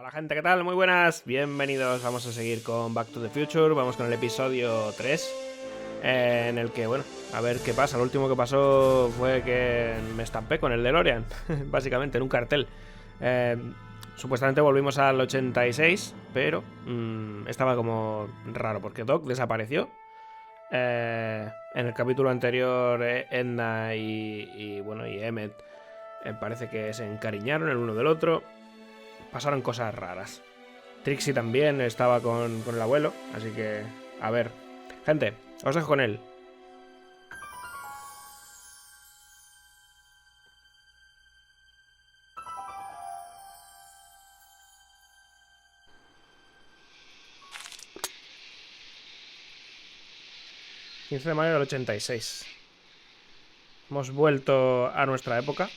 Hola gente, ¿qué tal? Muy buenas, bienvenidos. Vamos a seguir con Back to the Future. Vamos con el episodio 3, en el que, bueno, a ver qué pasa. Lo último que pasó fue que me estampé con el DeLorean, básicamente, en un cartel. Supuestamente volvimos al 86, pero estaba como raro, porque Doc desapareció. En el capítulo anterior, Edna y Emmett parece que se encariñaron el uno del otro. Pasaron cosas raras. Trixie también estaba con el abuelo, así que, a ver. Gente, os dejo con él. ...15 de mayo del 86. Hemos vuelto a nuestra época.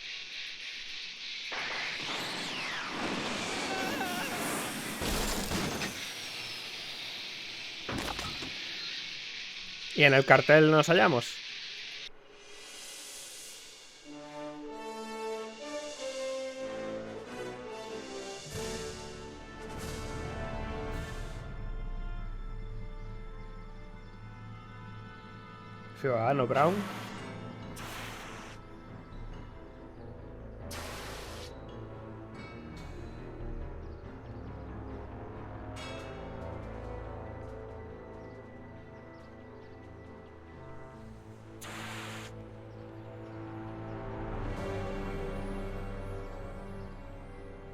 Y en el cartel nos hallamos. Ciudadano Brown.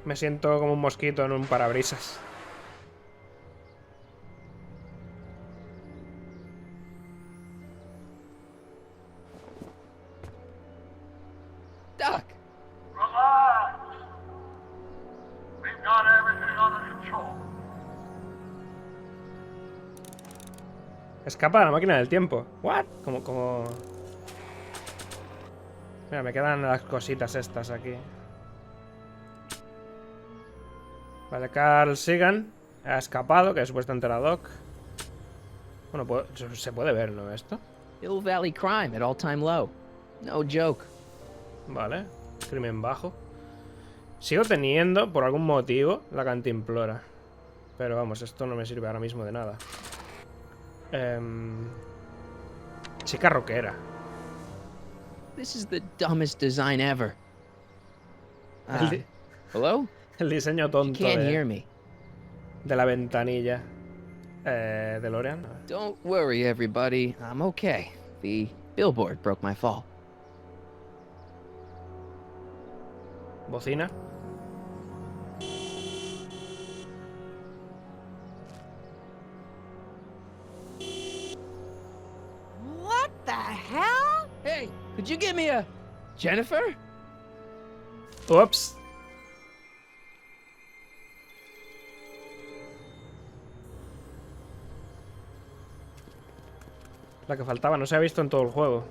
Me siento como un mosquito en un parabrisas. Doc! Relax! We've got everything under control. Escapa de la máquina del tiempo. ¿What? Como... Mira, me quedan las cositas estas aquí. Vale, Carl Sagan ha escapado, que supuestamente era Doc. Bueno, se puede ver, ¿no? Esto. Hill Valley crime at all-time low. No joke. Vale, crimen bajo. Sigo teniendo, por algún motivo, la cantimplora. Pero vamos, esto no me sirve ahora mismo de nada. Chica rockera. This is the dumbest design ever. Hello? El diseño You tonto can't hear me. de la ventanilla. DeLorean. Don't worry, everybody. I'm okay. The billboard broke my fall. Bocina. What the hell? Hey, could you give me a... Jennifer? Ups. La que faltaba, no se ha visto en todo el juego.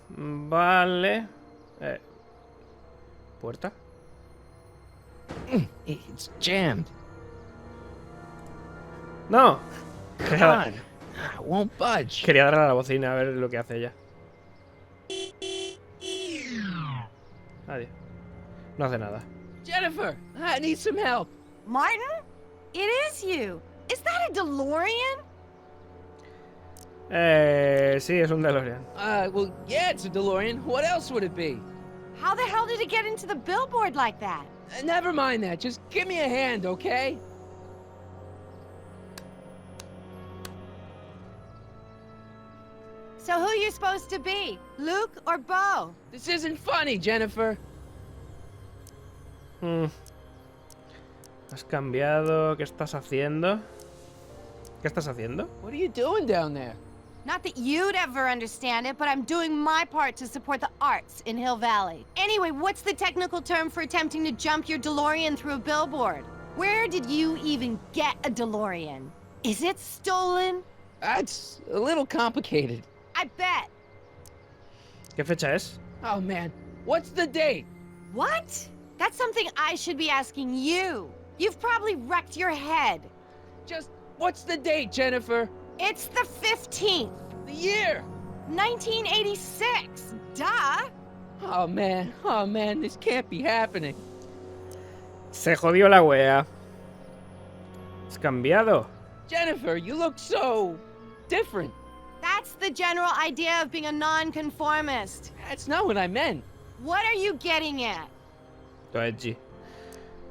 Vale. ¿Puerta? It's jammed. ¡No! Come on. I won't budge. Quería darle a la bocina a ver lo que hace ella. Nadie. No hace nada. Jennifer, I need some help. Martin? It is you. Is that a DeLorean? Sí, es un DeLorean. Well, yeah, it's a DeLorean. What else would it be? How the hell did it get into the billboard like that? Never mind that. Just give me a hand, okay? So who you supposed to be? Luke or Bo? This isn't funny, Jennifer. Has cambiado. ¿Qué estás haciendo? ¿Qué estás haciendo? What are you doing down there? Not that you'd ever understand it, but I'm doing my part to support the arts in Hill Valley. Anyway, what's the technical term for attempting to jump your DeLorean through a billboard? Where did you even get a DeLorean? Is it stolen? That's a little complicated. I bet. ¿Qué fecha es? Oh, man. What's the date? What? That's something I should be asking you. You've probably wrecked your head. Just, what's the date, Jennifer? It's the 15th, The year? 1986. Duh. Oh man, this can't be happening. Se jodió la wea. ¿Has cambiado? Jennifer, you look so different. That's the general idea of being a nonconformist. That's not what I meant. What are you getting at? Tu edgy.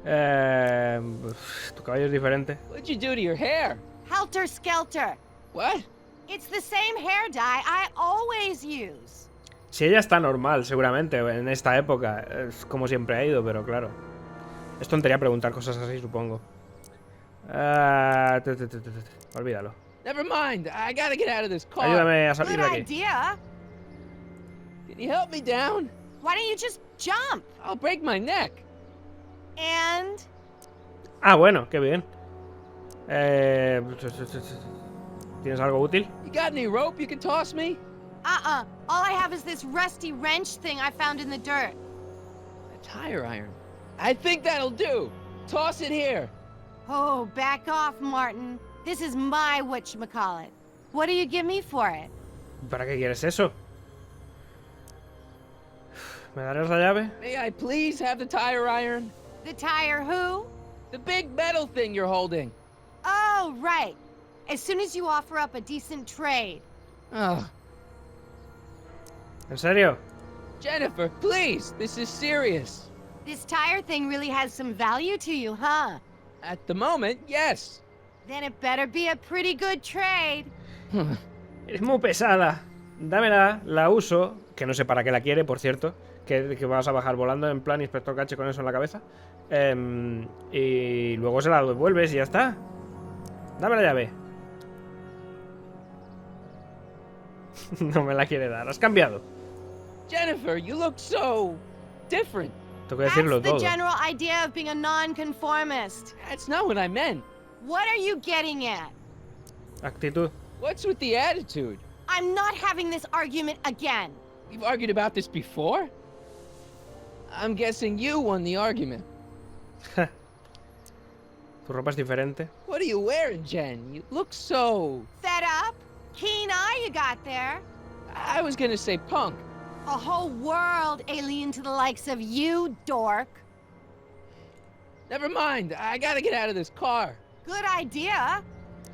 Tu cabello es diferente. What'd you do to your hair? Helter skelter. What? It's the same hair dye I always use. Si ella está normal, seguramente, en esta época. Es como siempre ha ido, pero claro. Es tontería preguntar cosas así, supongo. Olvídalo. Never mind. I gotta get out of this car. Ayúdame a salir Good de aquí. idea. Can you help me down? Why don't you just jump? I'll break my neck. And Ah, bueno, qué bien. ¿Tienes algo útil? You got any rope you can toss me? all I have is this rusty wrench thing I found in the dirt. A tire iron. I think that'll do. Toss it here. Oh, back off, Martin. This is my whatchamacallit. What do you give me for it? ¿Para qué quieres eso? ¿Me darás la llave? May I please have the tire iron? The tire who? The big metal thing you're holding. Oh, right. As soon as you offer up a decent trade. Ugh. ¿En serio? Jennifer, please. This is serious. This tire thing really has some value to you, huh? At the moment, yes. Then it better be a pretty good trade. Eres muy pesada. Dámela, la uso. Que no sé para qué la quiere, por cierto. Que vas a bajar volando en plan inspector Cache con eso en la cabeza. Y luego se la devuelves y ya está. Dame la llave. No me la quiere dar. Has cambiado. Jennifer, you look so different. Tengo que decirlo That's the todo. general idea of being a nonconformist. That's not what I meant. What are you getting at? Actitud. What's with the attitude? I'm not having this argument again. We've argued about this before? I'm guessing you won the argument. Tu ropa es diferente. What are you wearing, Jen? You look so... Fed up? Keen eye you got there. I was gonna say punk. A whole world alien to the likes of you, dork. Never mind. I gotta get out of this car. Good idea.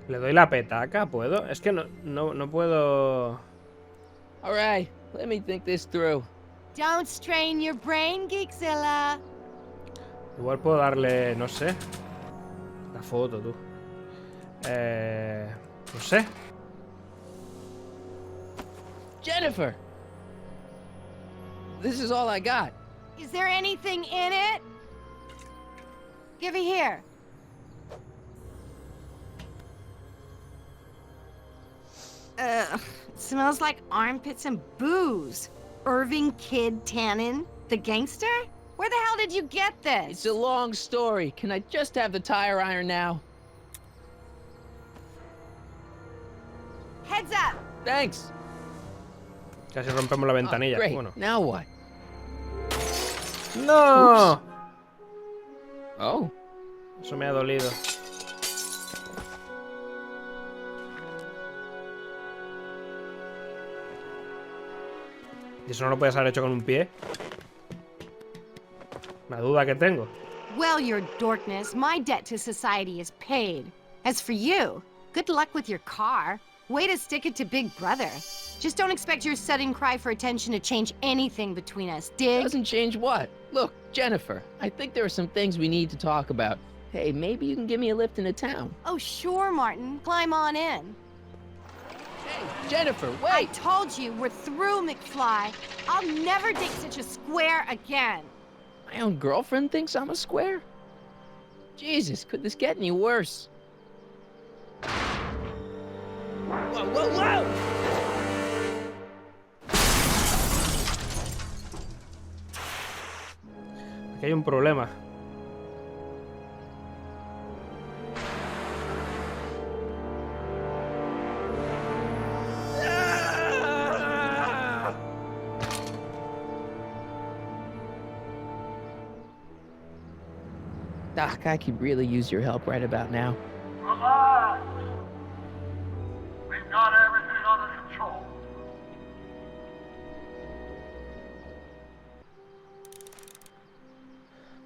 Le doy la petaca, ¿puedo? Es que no puedo... All right, let me think this through. Don't strain your brain, Geekzilla. Igual puedo darle, no sé. La foto, tú. No sé. Jennifer! This is all I got. Is there anything in it? Give it here. It smells like armpits and booze. Irving Kid Tannen, the gangster? Where the hell did you get this? It's a long story. Can I just have the tire iron now? Heads up! Thanks. Casi rompemos la ventanilla. Oh, great. Bueno. Now what? ¡No! Oh. Eso me ha dolido. ¿Y eso no lo puedes haber hecho con un pie? La duda que tengo. Well, your dorkness, my debt to society is paid. As for you, good luck with your car. Way to stick it to Big Brother. Just don't expect your sudden cry for attention to change anything between us, dig? Doesn't change what? Look, Jennifer, I think there are some things we need to talk about. Hey, maybe you can give me a lift into town. Oh, sure, Martin. Climb on in. Hey, Jennifer, I wait! told you, we're through, McFly. I'll never date such a square again. My own girlfriend thinks I'm a square? Jesus, could this get any worse? Whoa, whoa, whoa! Aquí hay un problema. Doc, I could really use your help right about now. Relax. We've got everything under control.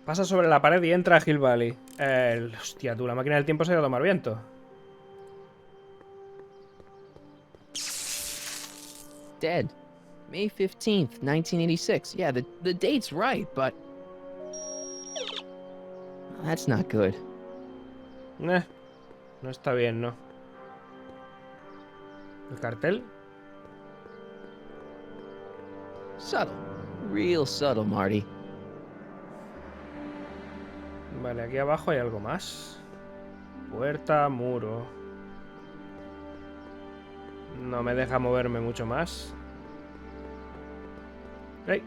Pasa sobre la pared y entra a Hill Valley. Hostia, tú, la máquina del tiempo se ha ido a tomar viento. Dead. May 15th, 1986. Yeah, the date's right, but... That's not good. No está bien, ¿no? ¿El cartel? Subtle. Real subtle, Marty. Vale, aquí abajo hay algo más. Puerta, muro. No me deja moverme mucho más. ¡Ey!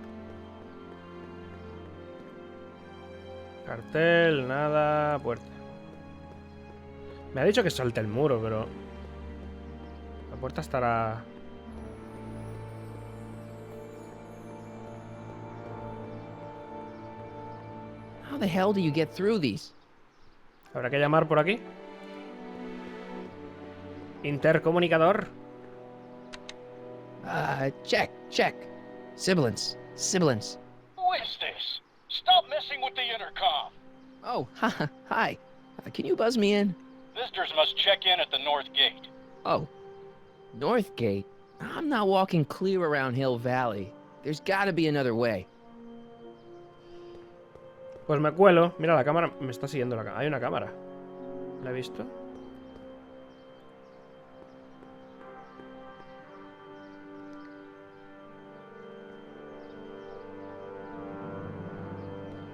Cartel, nada, puerta. Me ha dicho que salte el muro, pero... La puerta estará... How the hell do you get through these? ¿Habrá que llamar por aquí? Intercomunicador. Check. Sibilance. Who is this? Stop messing with the intercom. Oh, hi. Can you buzz me in? Visitors must check in at the north gate. Oh, North Gate? I'm not walking clear around Hill Valley. There's gotta be another way. Pues me cuelo. Mira, la cámara me está siguiendo. Hay una cámara. ¿La he visto?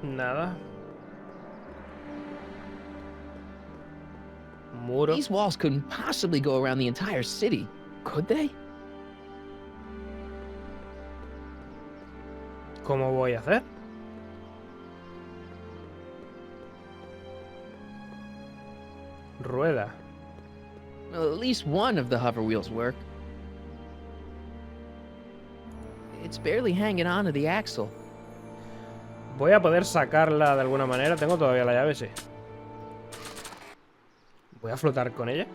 Nada. Muro. These walls couldn't possibly go around the entire city, could they? ¿Cómo voy a hacer? Rueda. Well, at least one of the hover wheels work. It's barely hanging on to the axle. Voy a poder sacarla de alguna manera. Tengo todavía la llave, sí. Voy a flotar con ella.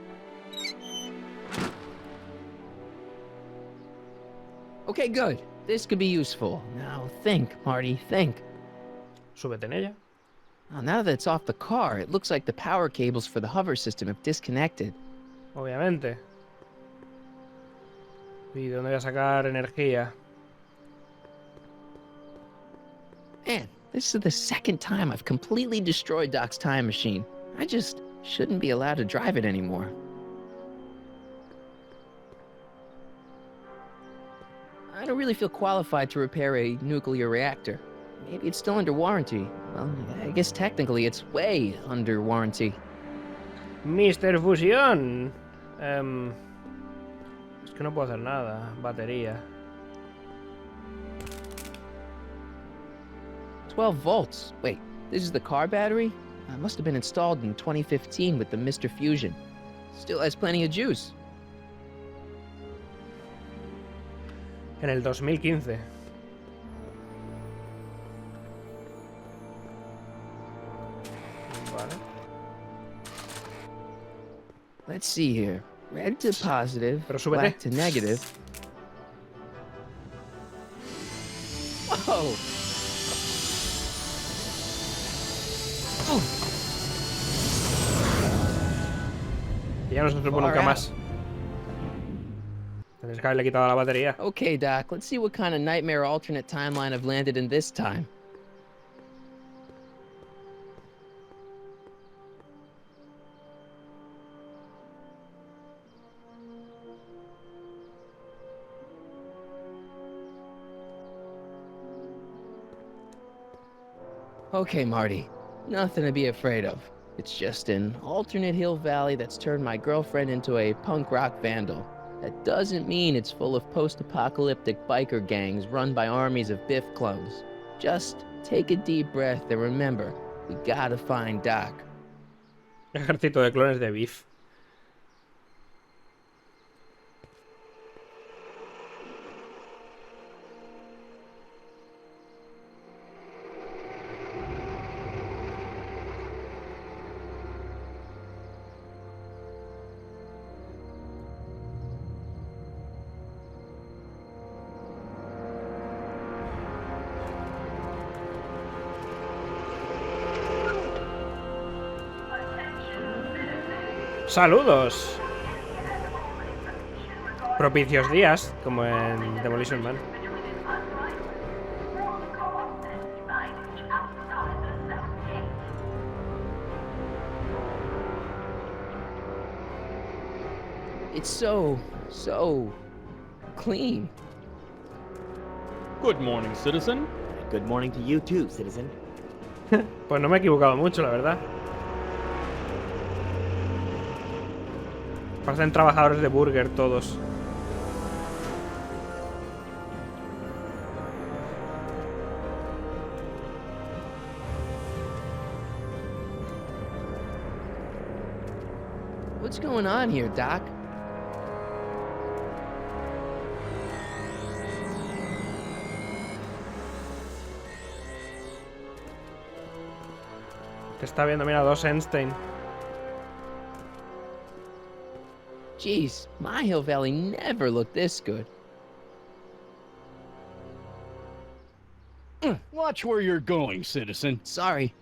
Okay, good. This could be useful. Now think, Marty, think. Súbete en ella. Now that it's off the car, it looks like the power cables for the hover system have disconnected. Obviamente. ¿Y de dónde voy a sacar energía? Man, this is the second time I've completely destroyed Doc's time machine. I just shouldn't be allowed to drive it anymore. I don't really feel qualified to repair a nuclear reactor. Maybe it's still under warranty. Well, I guess technically it's way under warranty. Mr. Fusión. Es que no puedo hacer nada. Batería. 12 volts. Wait, this is the car battery? Must have been installed in 2015 with the Mr. Fusion. Still has plenty of juice. En el 2015. Vale. Let's see here. Red to positive, Pero súbete. black to negative. Whoa! Y ya no se supo Far nunca out. más. Tendréis que haberle quitado la batería. Okay, Doc, let's see what kind of nightmare alternate timeline I've landed in this time. Okay, Marty. Nothing to be afraid of. It's just an alternate Hill Valley that's turned my girlfriend into a punk rock vandal. That doesn't mean it's full of post-apocalyptic biker gangs run by armies of Biff clones. Just take a deep breath and remember, we gotta find Doc. Ejército de clones de Biff. Saludos. Propicios días, como en Demolition Man. It's so clean. Good morning, citizen. Good morning to you too, citizen. Pues no me he equivocado mucho, la verdad. Parecen trabajadores de burger todos. What's going on here, Doc? Te está viendo, mira, dos Einstein. Jeez, my Hill Valley never looked this good. Watch where you're going, citizen. Sorry.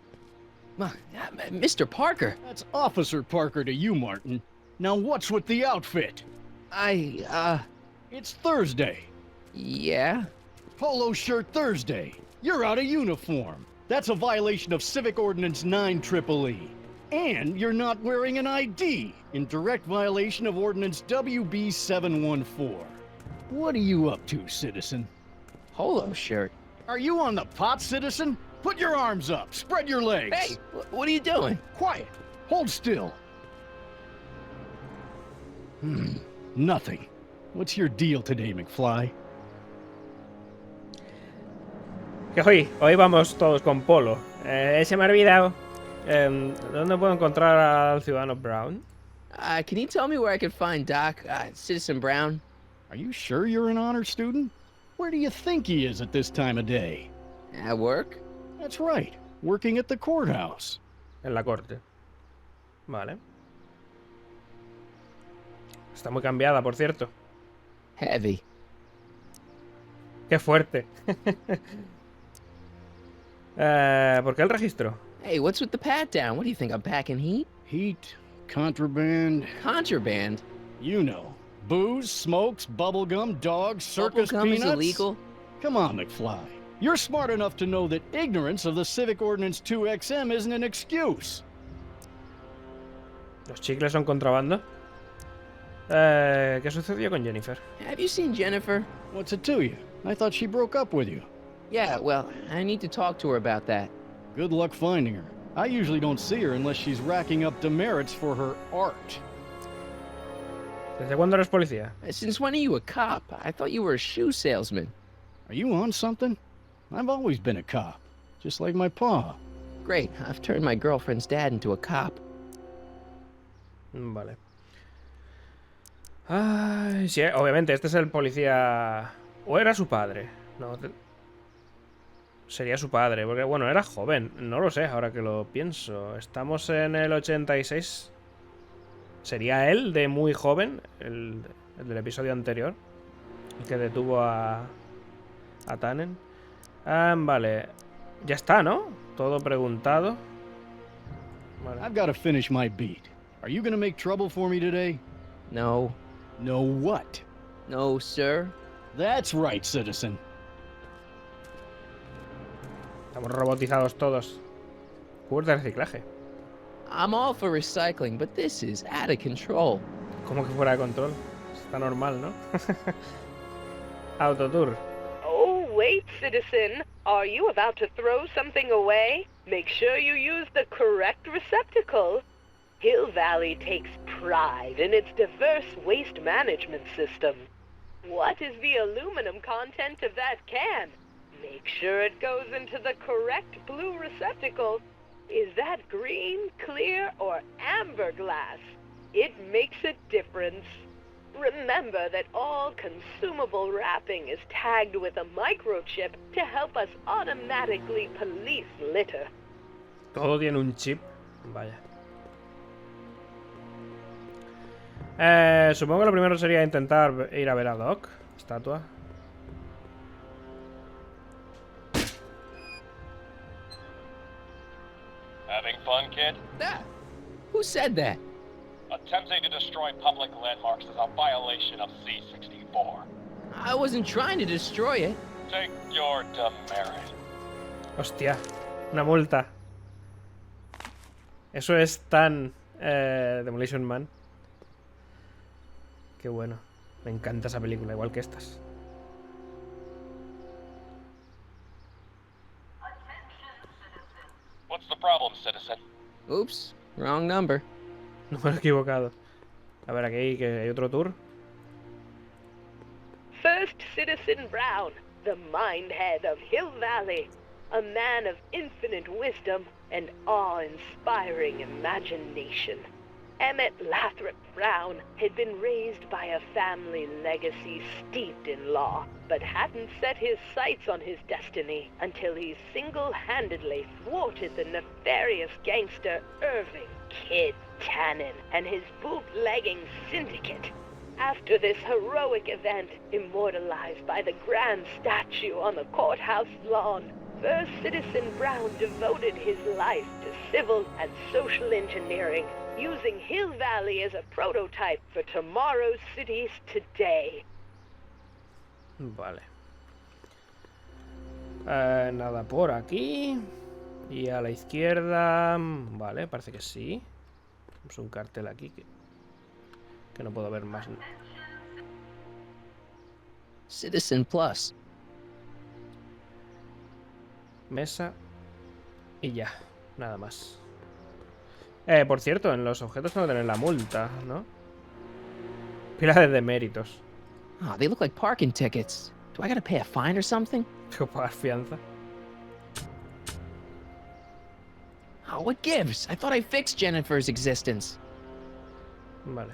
Mr. Parker, That's Officer Parker to you, Martin. Now what's with the outfit? It's Thursday. Yeah? Polo shirt Thursday. You're out of uniform. That's a violation of Civic Ordinance 9 EEE. And you're not wearing an ID, in direct violation of Ordinance WB 714. What are you up to, citizen? Polo shirt. Are you on the pot, citizen? Put your arms up, spread your legs. Hey, what are you doing? Quiet. Hold still. Nothing. What's your deal today, McFly? Que hoy vamos todos con polo. Se me ha olvidado. ¿Dónde puedo encontrar al ciudadano Brown? Can you tell me where I can find Doc, Citizen Brown? Are you sure you're an honor student? Where do you think he is at this time of day? At work? That's right. Working at the courthouse. En la corte. Vale. Está muy cambiada, por cierto. Heavy. Qué fuerte. ¿Por qué el registro? Hey, what's with the pat down? What do you think, I'm packing heat? Heat, contraband, Contraband? you know. Booze, smokes, bubblegum, dogs, circus Bubblegum peanuts. is illegal? Come on, McFly. You're smart enough to know that ignorance of the Civic Ordinance 2XM isn't an excuse. ¿Los chicles son contrabando? ¿Qué sucedió con Jennifer? Have you seen Jennifer? What's it to you? I thought she broke up with you. Yeah, well, I need to talk to her about that. Good luck finding her. I usually don't see her unless she's racking up demerits for her art. ¿Desde cuándo eres policía? Since when are you a cop? I thought you were a shoe salesman. Are you on something? I've always been a cop, just like my pa. Great, I've turned my girlfriend's dad into a cop. Vale. Ay, sí, obviamente, este es el policía... ¿O era su padre? No, sería su padre, porque bueno, era joven. No lo sé, ahora que lo pienso. Estamos en el 86. ¿Sería él de muy joven? El del episodio anterior. El que detuvo a Tannen. Vale. Ya está, ¿no? Todo preguntado. Vale. I've got to finish my beat. Are you gonna make trouble for me today? No. No what? No, sir. That's right, citizen. Estamos robotizados todos. Cubos de reciclaje. I'm all for recycling, but this is out of control. Como que fuera de control. Está normal, ¿no? Autotour. Oh, wait, citizen. Are you about to throw something away? Make sure you use the correct receptacle. Hill Valley takes pride in its diverse waste management system. What is the aluminum content of that can? Make sure it goes into the correct blue receptacle. Is that green, clear, or amber glass? It makes a difference. Remember that all consumable wrapping is tagged with a microchip to help us automatically police litter. Todo tiene un chip. Vaya. Supongo que lo primero sería intentar ir a ver a Doc. Estatua. Having fun, kid? Ah, who said that? Attempting to destroy public landmarks is a violation of C-64. I wasn't trying to destroy it. Take your demerit. Hostia, una multa. Eso es tan Demolition Man. Qué bueno. Me encanta esa película, igual que estas. What's the problem, citizen? Oops, wrong number. No me he equivocado. A ver, aquí que hay otro tour. First Citizen Brown, the mindhead of Hill Valley, a man of infinite wisdom and awe-inspiring imagination. Emmett Brown had been raised by a family legacy steeped in law, but hadn't set his sights on his destiny until he single-handedly thwarted the nefarious gangster Irving Kid Tannen and his bootlegging syndicate. After this heroic event, immortalized by the grand statue on the courthouse lawn, First Citizen Brown devoted his life to civil and social engineering, using Hill Valley as a prototype for tomorrow's cities today. Vale. Nada por aquí. Y a la izquierda... Vale, parece que sí. Tenemos un cartel aquí que no puedo ver más. Citizen Plus. Mesa. Y ya, nada más. Por cierto, en los objetos tengo que tener la multa, ¿no? Pila de deméritos. Oh, they look like parking tickets. Do I gotta pay a fine or something? Tengo que pagar fianza. Oh, what gives? I thought I fixed Jennifer's existence. Vale.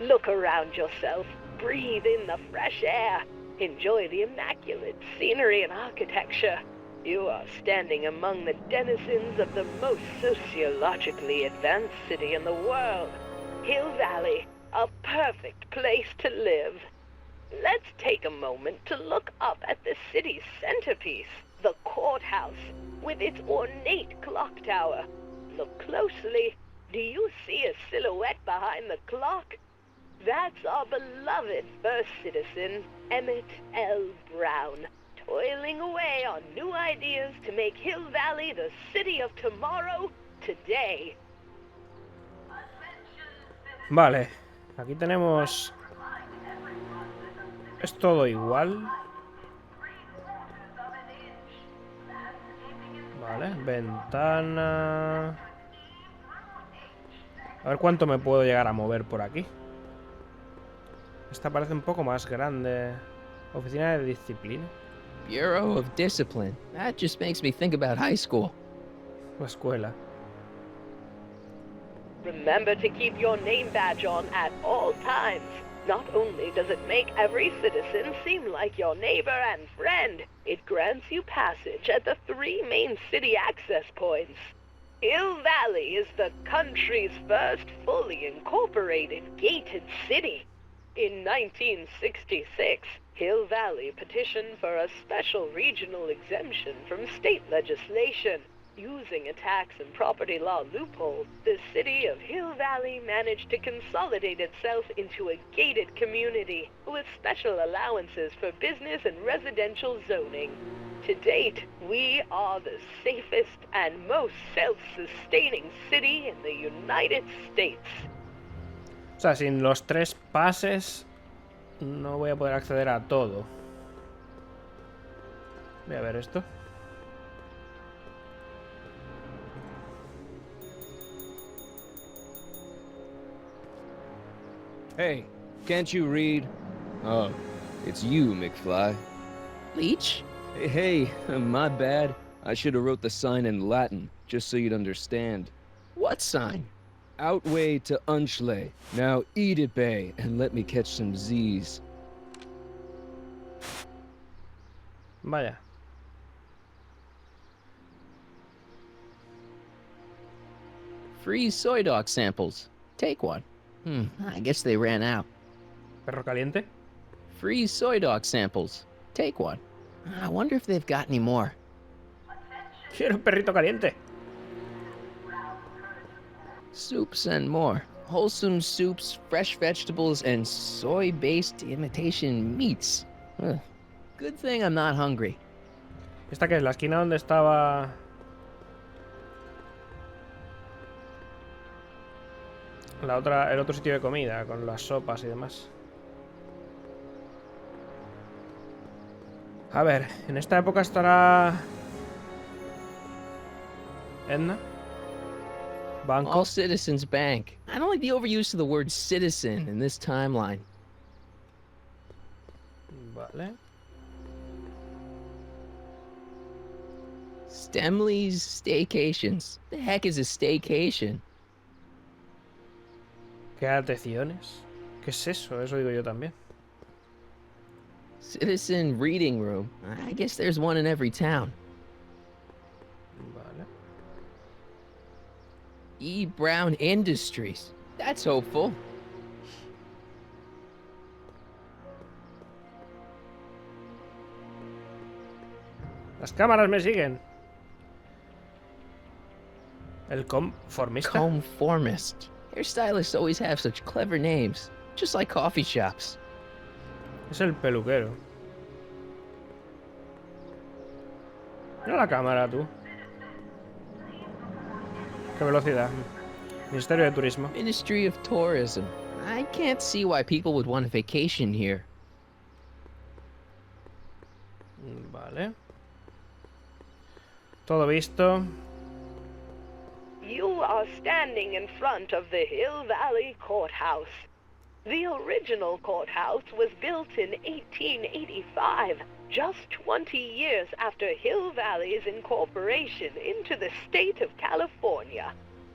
Look around yourself, breathe in the fresh air, enjoy the immaculate scenery and architecture. You are standing among the denizens of the most sociologically advanced city in the world, Hill Valley, a perfect place to live. Let's take a moment to look up at the city's centerpiece, the courthouse, with its ornate clock tower. Look closely. Do you see a silhouette behind the clock? That's our beloved first citizen, Emmett L. Brown, toiling away on new ideas to make Hill Valley the city of tomorrow, today. Vale. Aquí tenemos... Es todo igual. Vale, ventana... A ver cuánto me puedo llegar a mover por aquí. Esta parece un poco más grande. Oficina de disciplina. Bureau of Discipline. That just makes me think about high school. La escuela. Remember to keep your name badge on at all times. Not only does it make every citizen seem like your neighbor and friend, it grants you passage at the 3 main city access points. Hill Valley is the country's first fully incorporated gated city. In 1966, Hill Valley petitioned for a special regional exemption from state legislation. Using a tax and property law loophole, the city of Hill Valley managed to consolidate itself into a gated community with special allowances for business and residential zoning. To date, we are the safest and most self-sustaining city in the United States. O sea, sin los 3 pases no voy a poder acceder a todo. Voy a ver esto. Hey, can't you read? Oh, it's you, McFly. Leech? Hey, my bad. I should have wrote the sign in Latin, just so you'd understand. What sign? Outway to Unchley. Now eat it, Bay, and let me catch some Z's. Vaya. Free soy dog samples. Take one. I guess they ran out. ¿Perro caliente? Free soy dog samples. Take one. I wonder if they've got any more. Quiero un perrito caliente. Soups and more. Wholesome soups, fresh vegetables, and soy-based imitation meats. Ugh. Good thing I'm not hungry. ¿Esta qué es? ¿La esquina donde estaba...? La otra, el otro sitio de comida, con las sopas y demás. A ver, en esta época estará... Edna. Banco. All Citizens Bank. I don't like the overuse of the word citizen in this timeline. Vale. Stemley's Staycations. The heck is a staycation? ¿Qué atenciones? ¿Qué es eso? Eso digo yo también. Citizen Reading Room. I guess there's one in every town. Vale. E. Brown Industries. That's hopeful. Las cámaras me siguen. El conformista. Conformist. Hairstylists always have such clever names, just like coffee shops. Es el peluquero. Mira la cámara, tú. Qué velocidad. Ministerio de Turismo. Ministry of Tourism. I can't see why people would want a vacation here. Vale. Todo visto. You are standing in front of the Hill Valley Courthouse. The original courthouse was built in 1885, just 20 years after Hill Valley's incorporation into the state of California.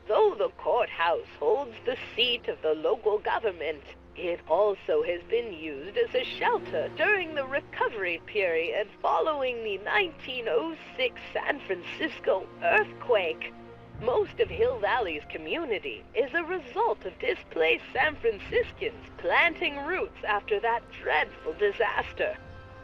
Though the courthouse holds the seat of the local government, it also has been used as a shelter during the recovery period following the 1906 San Francisco earthquake. Most of Hill Valley's community is a result of displaced San Franciscans planting roots after that dreadful disaster.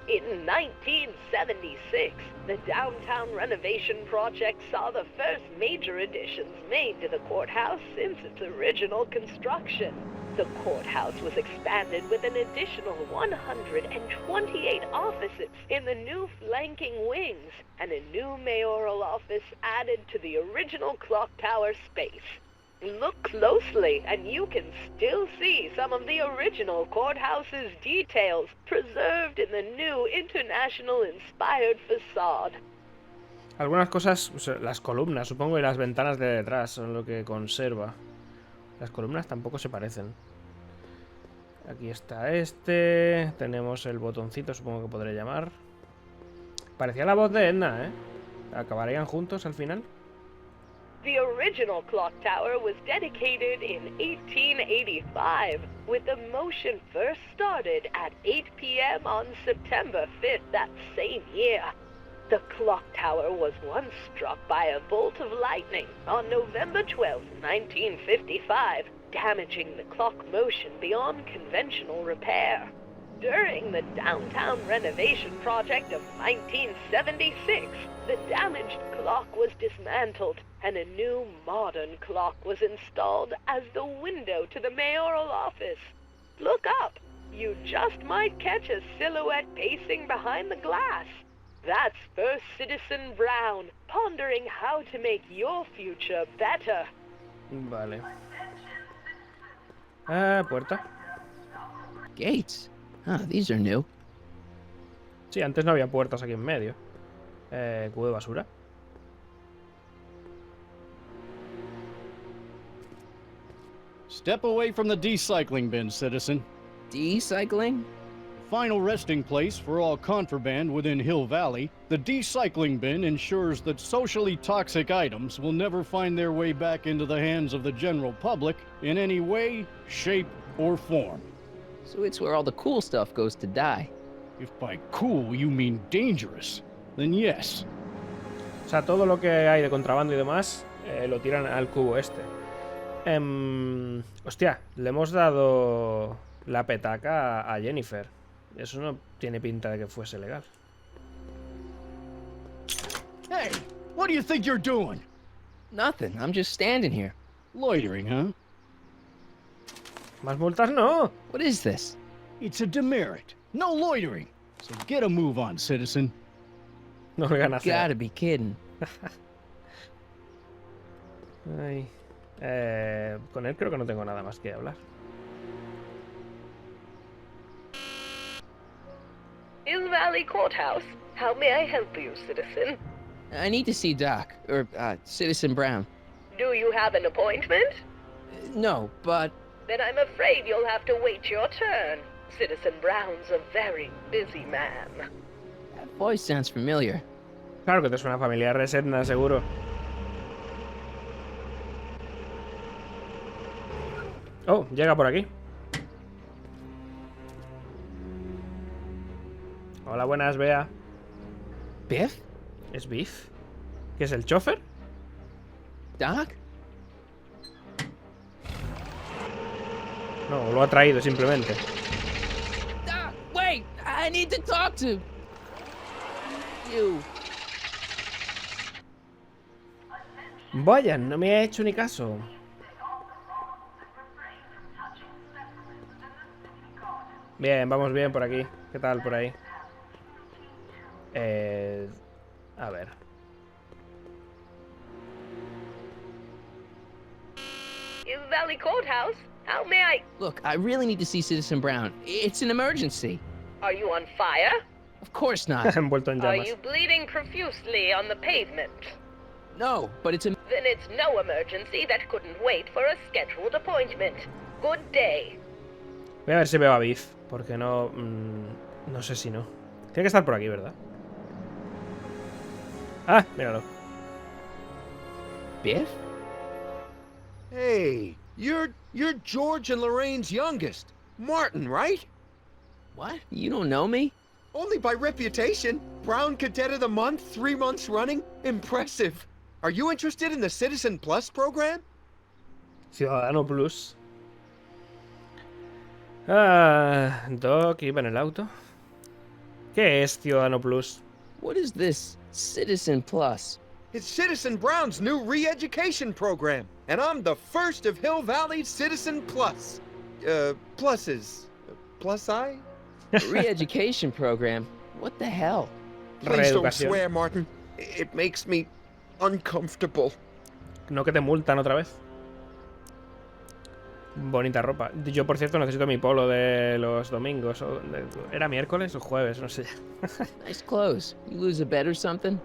In 1976, the downtown renovation project saw the first major additions made to the courthouse since its original construction. The courthouse was expanded with an additional 128 offices in the new flanking wings, and a new mayoral office added to the original clock tower space. Look closely, and you can still see some of the original courthouse's details preserved in the new international-inspired facade. Algunas cosas, o sea, las columnas, supongo, y las ventanas de detrás son lo que conserva. Las columnas tampoco se parecen. Aquí está este. Tenemos el botoncito, supongo que podré llamar. Parecía la voz de Edna, ¿eh? ¿Acabarían juntos al final? The original clock tower was dedicated in 1885, with the motion first started at 8 p.m. on September 5th that same year. The clock tower was once struck by a bolt of lightning on November 12, 1955, damaging the clock motion beyond conventional repair. During the downtown renovation project of 1976, the damaged clock was dismantled and a new modern clock was installed as the window to the mayoral office. Look up! You just might catch a silhouette pacing behind the glass. That's First Citizen Brown, pondering how to make your future better. Vale. Puerta. Gates. Ah, these are new. Sí, antes no había puertas aquí en medio. Cubo de basura. Step away from the decycling bin, citizen. Decycling? Final resting place for all contraband within Hill Valley, the decycling bin ensures that socially toxic items will never find their way back into the hands of the general public in any way, shape, or form. So it's where all the cool stuff goes to die. If by cool you mean dangerous, then yes. O sea, todo lo que hay de contrabando y demás lo tiran al cubo este. Hostia, le hemos dado la petaca a Jennifer. Eso no tiene pinta de que fuese legal. Hey, what do you think you're doing? Nothing. I'm just standing here. Loitering, huh? Más multas no. What is this? It's a demerit. No loitering. So get a move on, citizen. No me gana hacer. Gotta be kidding. Ay. Con él creo que no tengo nada más que hablar. Hill Valley Courthouse. How may I help you, citizen? I need to see Doc, or Citizen Brown. Do you have an appointment? No, but Then I'm afraid you'll have to wait your turn. Citizen Brown's a very busy man. that voice sounds familiar. Claro que te suena familiar, es Edna, seguro. Oh, llega por aquí. Hola, buenas, Bea. Biff? ¿Es Biff? ¿Qué es el chofer? Doc? No, lo ha traído simplemente. Doc, wait! I need to talk to you. Vaya, no me ha hecho ni caso. Bien, vamos bien por aquí. ¿Qué tal por ahí? A ver. Hill Valley Courthouse? How may I... Look, I really need to see Citizen Brown. It's an emergency. Are you on fire? Of course not. Envuelto en Are llamas. you bleeding profusely on the pavement? No, but it's a... Then it's no emergency that couldn't wait for a scheduled appointment. Good day. Voy a ver si veo a Biff, porque no... no sé si no. Tiene que estar por aquí, ¿verdad? Ah, míralo. Biff? Hey, you're George and Lorraine's youngest. Martin, right? What? You don't know me? Only by reputation. Brown Cadet of the Month, 3 months running. Impressive. Are you interested in the Citizen Plus program? Ciudadano Plus. Ah, Doc iba en el auto. ¿Qué es Ciudadano Plus? What is this Citizen Plus? It's Citizen Brown's new re-education program, and I'm the first of Hill Valley's Citizen Plus. Pluses. Plus I? Re-education program? What the hell? Please don't Reeducación. swear, Martin. It makes me uncomfortable. No que te multan otra vez. Bonita ropa. Yo, por cierto, necesito mi polo de los domingos. ¿Era miércoles o jueves? No sé. Nice clothes. You lose a bet or something?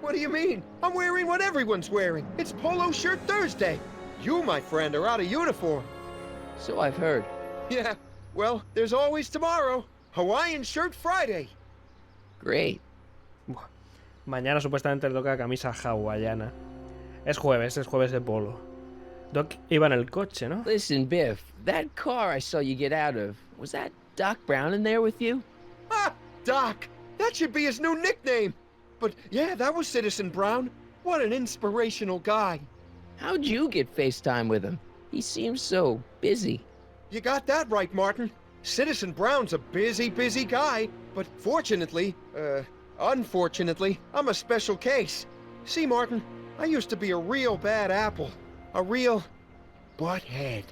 What do you mean? I'm wearing what everyone's wearing. It's Polo Shirt Thursday. You, my friend, are out of uniform. So I've heard. Yeah, well, there's always tomorrow. Hawaiian Shirt Friday. Great. Mañana supuestamente le toca camisa hawaiana. Es jueves de polo. Doc iba en el coche, ¿no? Listen, Biff, that car I saw you get out of, was that Doc Brown in there with you? Ah, Doc. That should be his new nickname. But yeah, that was Citizen Brown. What an inspirational guy. How'd you get FaceTime with him? He seems so busy. You got that right, Martin. Citizen Brown's a busy guy. But unfortunately, I'm a special case. See, Martin, I used to be a real bad apple. A real butthead.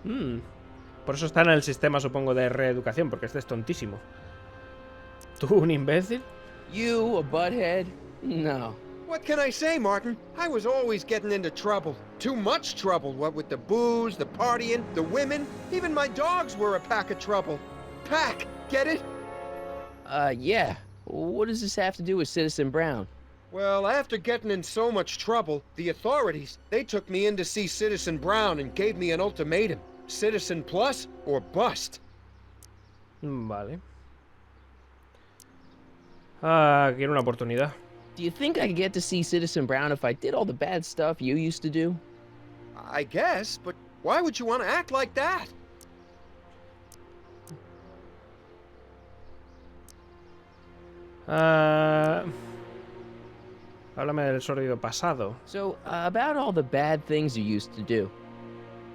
Por eso está en el sistema, supongo, de reeducación, porque este es tontísimo. ¿Tú, un imbécil? You, a butthead? No. What can I say, Martin? I was always getting into trouble. Too much trouble, what with the booze, the partying, the women. Even my dogs were a pack of trouble. Pack, get it? Yeah. What does this have to do with Citizen Brown? Well, after getting in so much trouble, the authorities, they took me in to see Citizen Brown and gave me an ultimatum. Citizen Plus or bust. Vale. Ah, quiero una oportunidad. Do you think I could get to see Citizen Brown if I did all the bad stuff you used to do? I guess, but why would you want to act like that? Háblame del sórdido pasado. So, about all the bad things you used to do.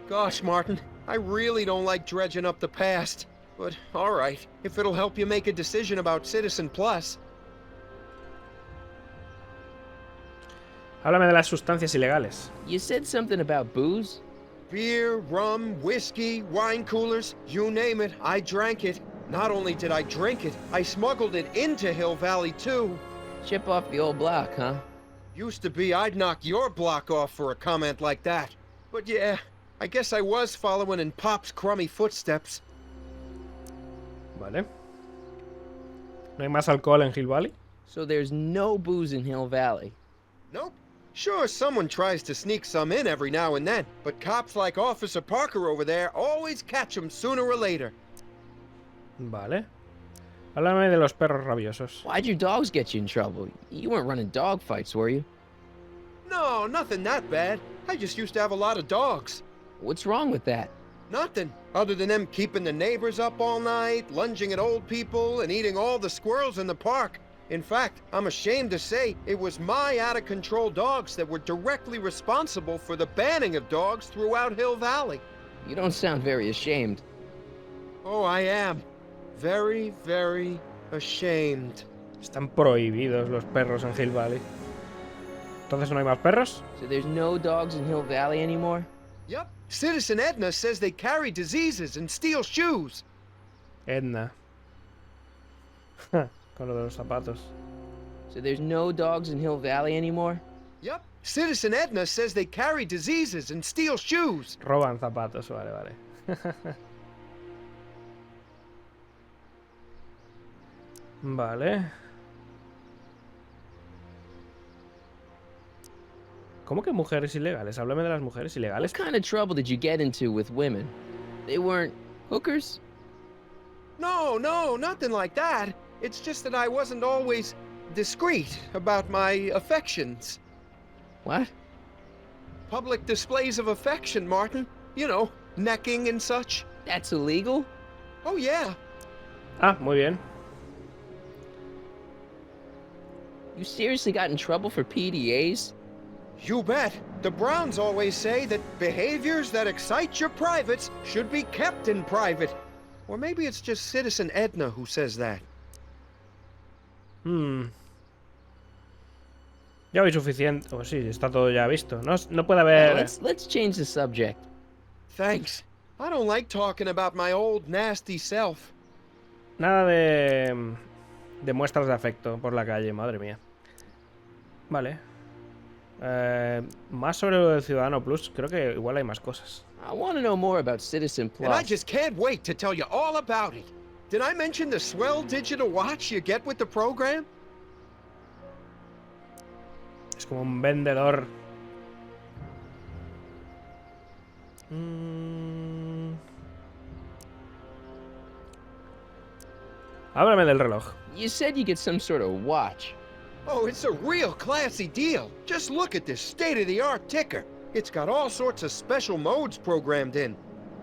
Gosh, Martin, I really don't like dredging up the past. But, alright, if it'll help you make a decision about Citizen Plus. Háblame de las sustancias ilegales. You said something about booze? Beer, rum, whiskey, wine coolers, you name it, I drank it. Not only did I drink it, I smuggled it into Hill Valley too. Chip off the old block, huh? Used to be I'd knock your block off for a comment like that. But yeah, I guess I was following in Pop's crummy footsteps. Vale. ¿No hay más alcohol en Hill Valley? So there's no booze in Hill Valley. Nope. Sure, someone tries to sneak some in every now and then, but cops like Officer Parker over there always catch 'em sooner or later. Vale. Háblame de los perros rabiosos. Why'd your dogs get you in trouble? You weren't running dog fights, were you? No, nothing that bad. I just used to have a lot of dogs. What's wrong with that? Nothing, other than them keeping the neighbors up all night, lunging at old people, and eating all the squirrels in the park. In fact, I'm ashamed to say it was my out-of-control dogs that were directly responsible for the banning of dogs throughout Hill Valley. You don't sound very ashamed. Oh, I am. Very, very ashamed. Están prohibidos los perros en Hill Valley. ¿Entonces no hay más perros? So there's no dogs in Hill Valley anymore? Yep. Citizen Edna says they carry diseases and steal shoes. Edna. Con lo de los zapatos. So there's no dogs in Hill Valley anymore? Yep. Citizen Edna says they carry diseases and steal shoes. Roban zapatos, vale, vale. Vale. ¿Cómo que mujeres ilegales? Háblame de las mujeres ilegales. What kind of trouble did you get into with women? They weren't hookers? No, nothing like that. It's just that I wasn't always discreet about my affections. What? Public displays of affection, Martin. You know, necking and such. That's illegal? Oh, yeah. Ah, muy bien. You seriously got in trouble for PDAs? You bet. The Browns always say that behaviors that excite your privates should be kept in private. Or maybe it's just Citizen Edna who says that. Ya hay suficiente. Oh, sí, está todo ya visto. No puede haber. Let's change the subject. Thanks. I don't like talking about my old nasty self. Nada de muestras de afecto por la calle, madre mía. Vale. Más sobre lo del Ciudadano Plus. Creo que igual hay más cosas. I want to know more about Citizen Plus. And I just can't wait to tell you all about it. Did I mention the swell digital watch you get with the program? Es como un vendedor. Háblame del reloj. You said you get some sort of watch. Oh, it's a real classy deal. Just look at this state-of-the-art ticker. It's got all sorts of special modes programmed in.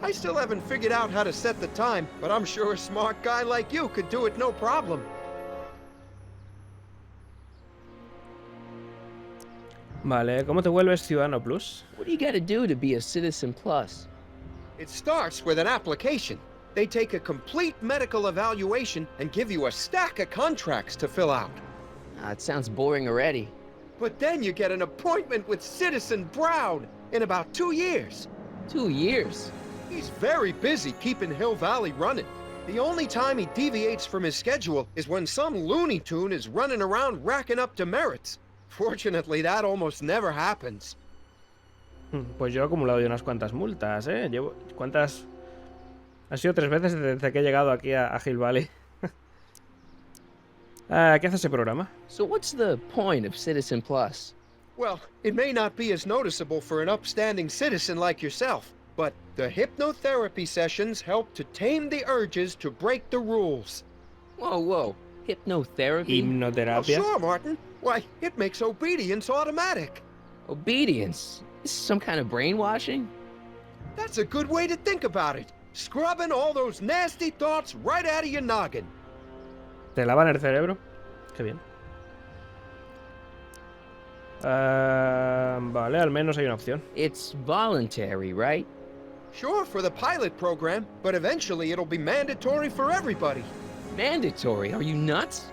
I still haven't figured out how to set the time, but I'm sure a smart guy like you could do it no problem. Vale, ¿cómo te vuelves Ciudadano Plus? What do you gotta do to be a Citizen Plus? It starts with an application. They take a complete medical evaluation and give you a stack of contracts to fill out. It sounds boring already. But then you get an appointment with Citizen Brown in about 2 years. 2 years? He's very busy keeping Hill Valley running. The only time he deviates from his schedule is when some Looney Tune is running around racking up demerits. Fortunately, that almost never happens. Pues yo he acumulado ya unas cuantas multas, ¿eh? ¿Cuántas? Han sido 3 veces desde que he llegado aquí a Hill Valley. ¿Qué hace ese programa? So what's the point of Citizen Plus? Well, it may not be as noticeable for an upstanding citizen like yourself, but the hypnotherapy sessions help to tame the urges to break the rules. Whoa. Hypnotherapy? Hipnoterapia. Oh, sure, Martin. Why, it makes obedience automatic. Obedience? This is some kind of brainwashing? That's a good way to think about it. Scrubbing all those nasty thoughts right out of your noggin. ¿Te lavan el cerebro? Qué bien. Vale, al menos hay una opción. It's voluntary, right? Sure, for the pilot program, but eventually it'll be mandatory for everybody. Mandatory? Are you nuts?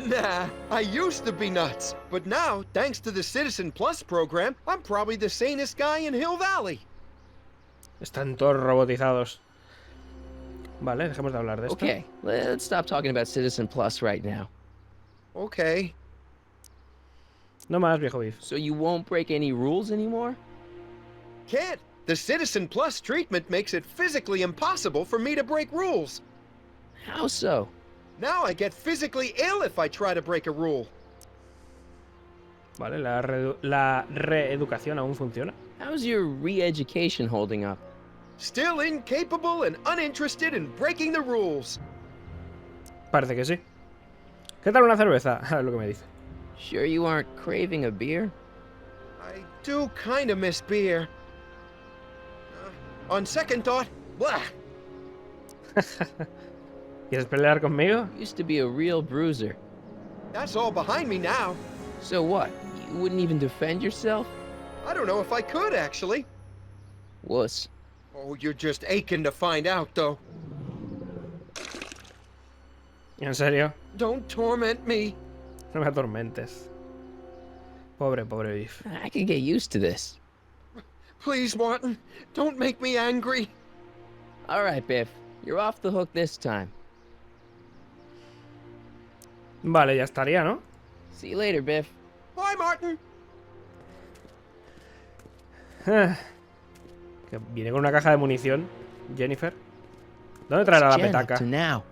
Nah, I used to be nuts. But now, thanks to the Citizen Plus program, I'm probably the sanest guy in Hill Valley. Están todos robotizados. Vale, dejemos de hablar de esto. Okay, let's stop talking about Citizen Plus right now. Okay. No más, viejo Biff. So you won't break any rules anymore? Can't. The Citizen Plus treatment makes it physically impossible for me to break rules. How so? Now I get physically ill if I try to break a rule. Vale, la reeducación aún funciona. How's your re-education holding up? Still incapable and uninterested in breaking the rules. Parece que sí. ¿Qué tal una cerveza? Es lo que me dice. Sure you aren't craving a beer? I do kind of miss beer. On second thought, blah. ¿Quieres pelear conmigo? Used to be a real bruiser. That's all behind me now. So what? You wouldn't even defend yourself? I don't know if I could, actually. Wuss. Oh, you're just aching to find out, though. ¿En serio? Don't torment me. No me atormentes. Pobre Biff. I can get used to this. Please, Martin, don't make me angry. All right, Biff. You're off the hook this time. Vale, ya estaría, ¿no? See you later, Biff. Bye, Martin. Que viene con una caja de munición, Jennifer. ¿Dónde traerá la Jen, petaca? to now.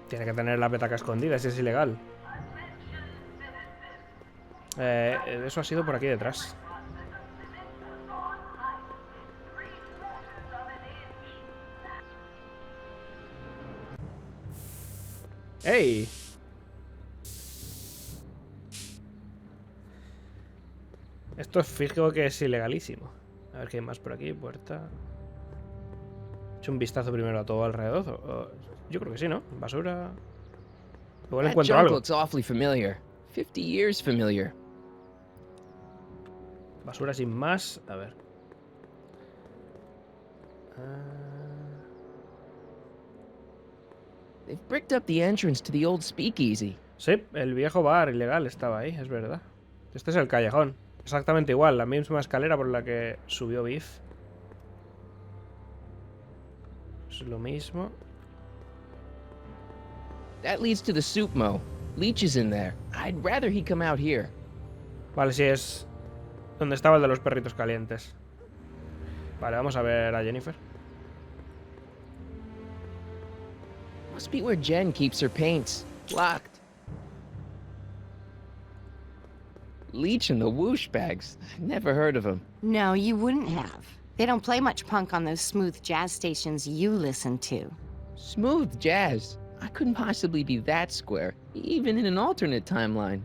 Tiene que tener la petaca escondida, si es ilegal. Eso ha sido por aquí detrás. ¡Ey! Esto fijo que es ilegalísimo. A ver qué hay más por aquí. Puerta. He hecho un vistazo primero a todo alrededor. Yo creo que sí, ¿no? Basura. Igual That encuentro junk algo. looks awfully familiar. 50 years familiar. Basura sin más. A ver. They've bricked up the entrance to the old speakeasy. Sí, el viejo bar ilegal estaba ahí, es verdad. Este es el callejón. Exactamente igual, la misma escalera por la que subió Biff. Es lo mismo. That leads to the soup mo. Leech is in there. I'd rather he come out here. Vale, sí es donde estaba el de los perritos calientes. Vale, vamos a ver a Jennifer. Must be where Jen keeps her paints. Locked. Leech and the whoosh bags. I've never heard of them. No, you wouldn't have. They don't play much punk on those smooth jazz stations you listen to. Smooth jazz. I couldn't possibly be that square, even in an alternate timeline.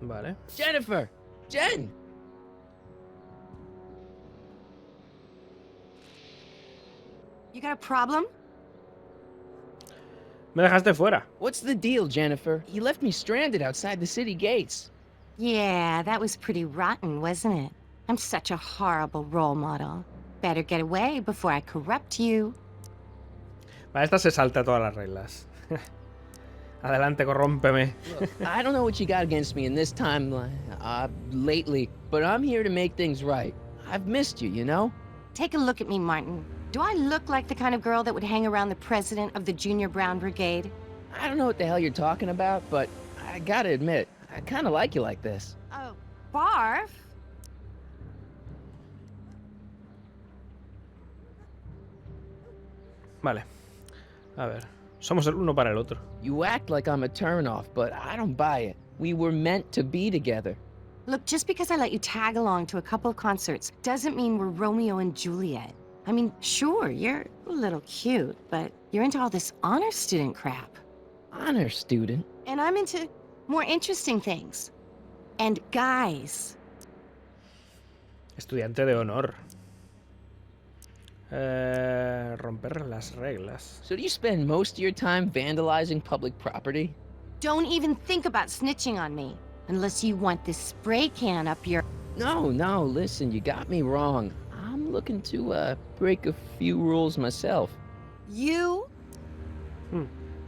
Vale. Jennifer! Jen! You got a problem? Me dejaste fuera. What's the deal, Jennifer? You left me stranded outside the city gates. Yeah, that was pretty rotten, wasn't it? I'm such a horrible role model. Better get away before I corrupt you. Vale, esta se salta todas las reglas. Adelante, corrómpeme. Look, I don't know what you got against me in this timeline, lately, but I'm here to make things right. I've missed you, you know? Take a look at me, Martin. Do I look like the kind of girl that would hang around the president of the Junior Brown Brigade? I don't know what the hell you're talking about, but I gotta admit, I kinda like you like this. Oh, barf? Vale. A ver. Somos el uno para el otro. You act like I'm a turnoff, but I don't buy it. We were meant to be together. Look, just because I let you tag along to a couple of concerts doesn't mean we're Romeo and Juliet. I mean, sure, you're a little cute, but you're into all this honor student crap. Honor student? And I'm into more interesting things. And guys. Estudiante de honor. Romper las reglas. So do you spend most of your time vandalizing public property? Don't even think about snitching on me. Unless you want this spray can up your... No, listen, you got me wrong. I'm looking to, break a few rules myself. You?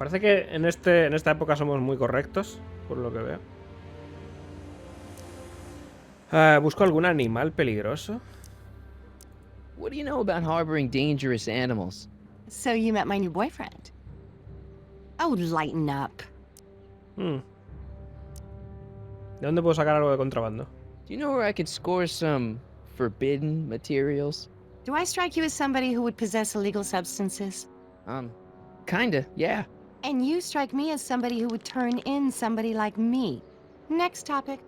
Parece que en esta época somos muy correctos, por lo que veo. ¿Busco algún animal peligroso? What do you know about harboring dangerous animals? So you met my new boyfriend. Oh, lighten up. ¿De dónde puedo sacar algo de contrabando? Do you know where I could score some forbidden materials? Do I strike you as somebody who would possess illegal substances? Kinda, yeah. And you strike me as somebody who would turn in somebody like me. Next topic.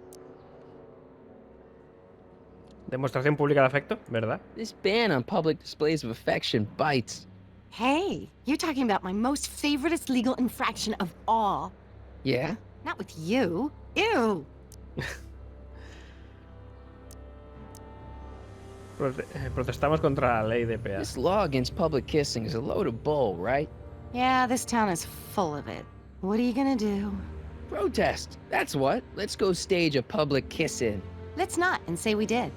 Demostración pública de afecto, ¿verdad? This ban on public displays of affection bites. Hey, you're talking about my most favoriteest legal infraction of all. Yeah? Not with you. Ew. Protestamos contra la ley de peas. This law against public kissing is a load of bull, right? Yeah, this town is full of it. What are you gonna do? Protest. That's what. Let's go stage a public kiss-in. Let's not and say we did.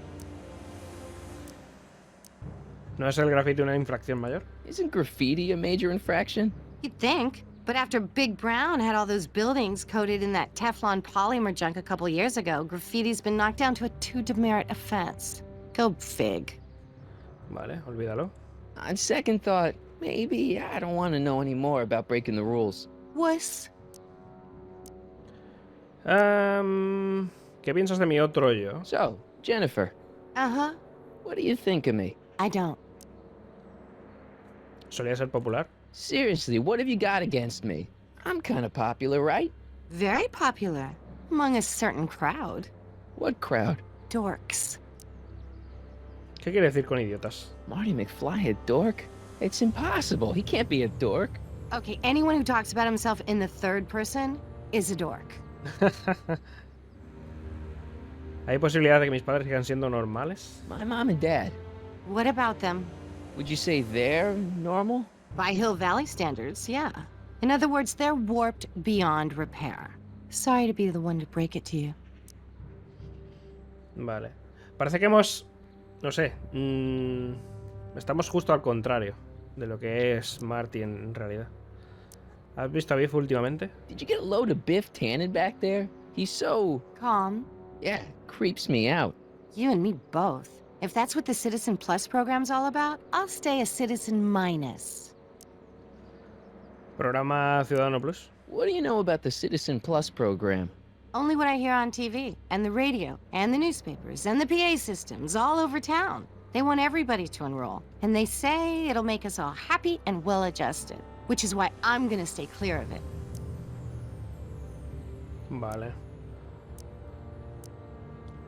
¿No es el graffiti una infracción mayor? Isn't graffiti a major infraction? You'd think. But after Big Brown had all those buildings coated in that Teflon polymer junk a couple years ago, graffiti's been knocked down to a 2 demerit offense. Go fig. Vale, olvídalo. On second thought, maybe I don't want to know any more about breaking the rules. Wuss. ¿Qué piensas de mi otro yo? So, Jennifer, Uh-huh. what do you think of me? I don't. ¿Solía ser popular? Seriously, what have you got against me? I'm kind of popular, right? Very popular. Among a certain crowd. What crowd? Dorks. ¿Qué quiere decir con idiotas? Marty McFly a dork? It's impossible. He can't be a dork. Okay, anyone who talks about himself in the third person is a dork. ¿Hay posibilidad de que mis padres sigan siendo normales? My mom and dad. What about them? Would you say they're normal? By Hill Valley standards, yeah. In other words, they're warped beyond repair. Sorry to be the one to break it to you. Vale. Parece que hemos... No sé. Estamos justo al contrario de lo que es Marty en realidad. ¿Has visto a Biff últimamente? Did you get a load of Biff Tannen back there? He's so... Calm. Yeah, creeps me out. You and me both. If that's what the Citizen Plus program's all about, I'll stay a Citizen Minus. Programa Ciudadano Plus. What do you know about the Citizen Plus program? Only what I hear on TV, and the radio, and the newspapers, and the PA systems all over town. They want everybody to enroll, and they say it'll make us all happy and well-adjusted, which is why I'm gonna stay clear of it. Vale.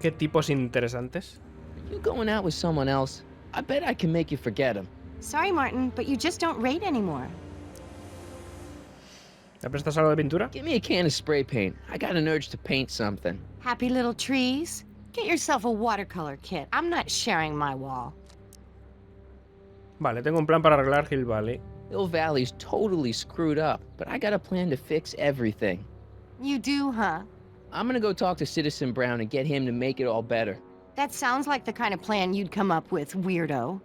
¿Qué tipos interesantes? Are you going out with someone else? I bet I can make you forget him. Sorry, Martin, but you just don't rate anymore. ¿Me prestas algo de pintura? Give me a can of spray paint. I got an urge to paint something. Happy little trees? Get yourself a watercolor kit. I'm not sharing my wall. Vale, tengo un plan para arreglar Hill Valley. Hill Valley's totally screwed up, but I got a plan to fix everything. You do, huh? I'm gonna go talk to Citizen Brown and get him to make it all better. That sounds like the kind of plan you'd come up with, weirdo.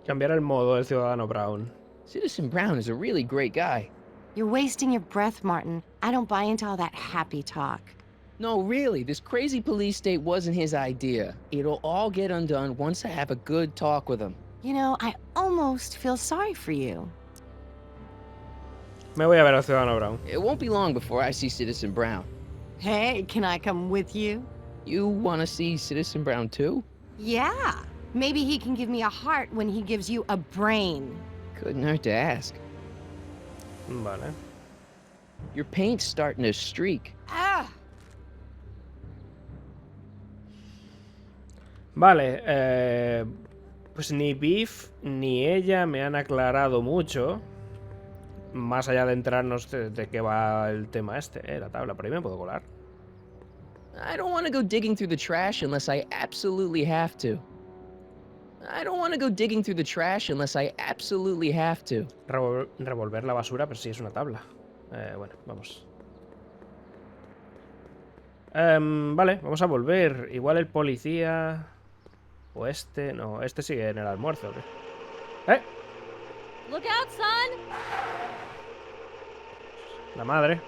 Cambiar el modo del Ciudadano Brown. Citizen Brown is a really great guy. You're wasting your breath, Martin. I don't buy into all that happy talk. No, really, this crazy police state wasn't his idea. It'll all get undone once I have a good talk with him. You know, I almost feel sorry for you. Me voy a ver al Ciudadano Brown. It won't be long before I see Citizen Brown. Hey, can I come with you? You want to see Citizen Brown too? Yeah. Maybe he can give me a heart when he gives you a brain. Couldn't hurt to ask. Vale. Your paint's starting to streak. Ah! Vale, pues ni Biff ni ella me han aclarado mucho. Más allá de enterarnos de qué va el tema este, la tabla. Por ahí me puedo colar. I don't want to go digging through the trash unless I absolutely have to. I don't want to go digging through the trash unless I absolutely have to. Revolver la basura, pero sí es una tabla. Bueno, vamos. Vale, vamos a volver. Igual el policía... O este... No, este sigue en el almuerzo, ¿o qué? Look out, son! La madre.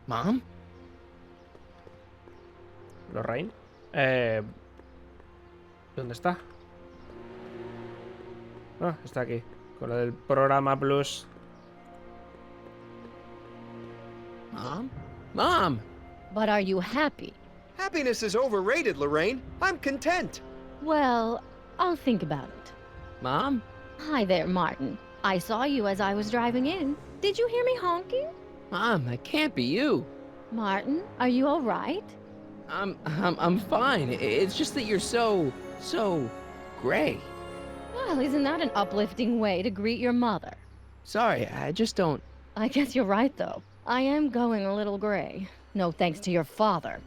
Mom? Lorraine. ¿Dónde está? Ah, está aquí. Con lo del programa Plus. Mom? Mom! But are you happy? Happiness is overrated, Lorraine. I'm content. Well, I'll think about it. Mom? Hi there, Martin. I saw you as I was driving in. Did you hear me honking? Mom, that can't be you. Martin, are you all right? I'm fine. It's just that you're so gray. Well, isn't that an uplifting way to greet your mother? Sorry, I just don't... I guess you're right, though. I am going a little gray. No thanks to your father.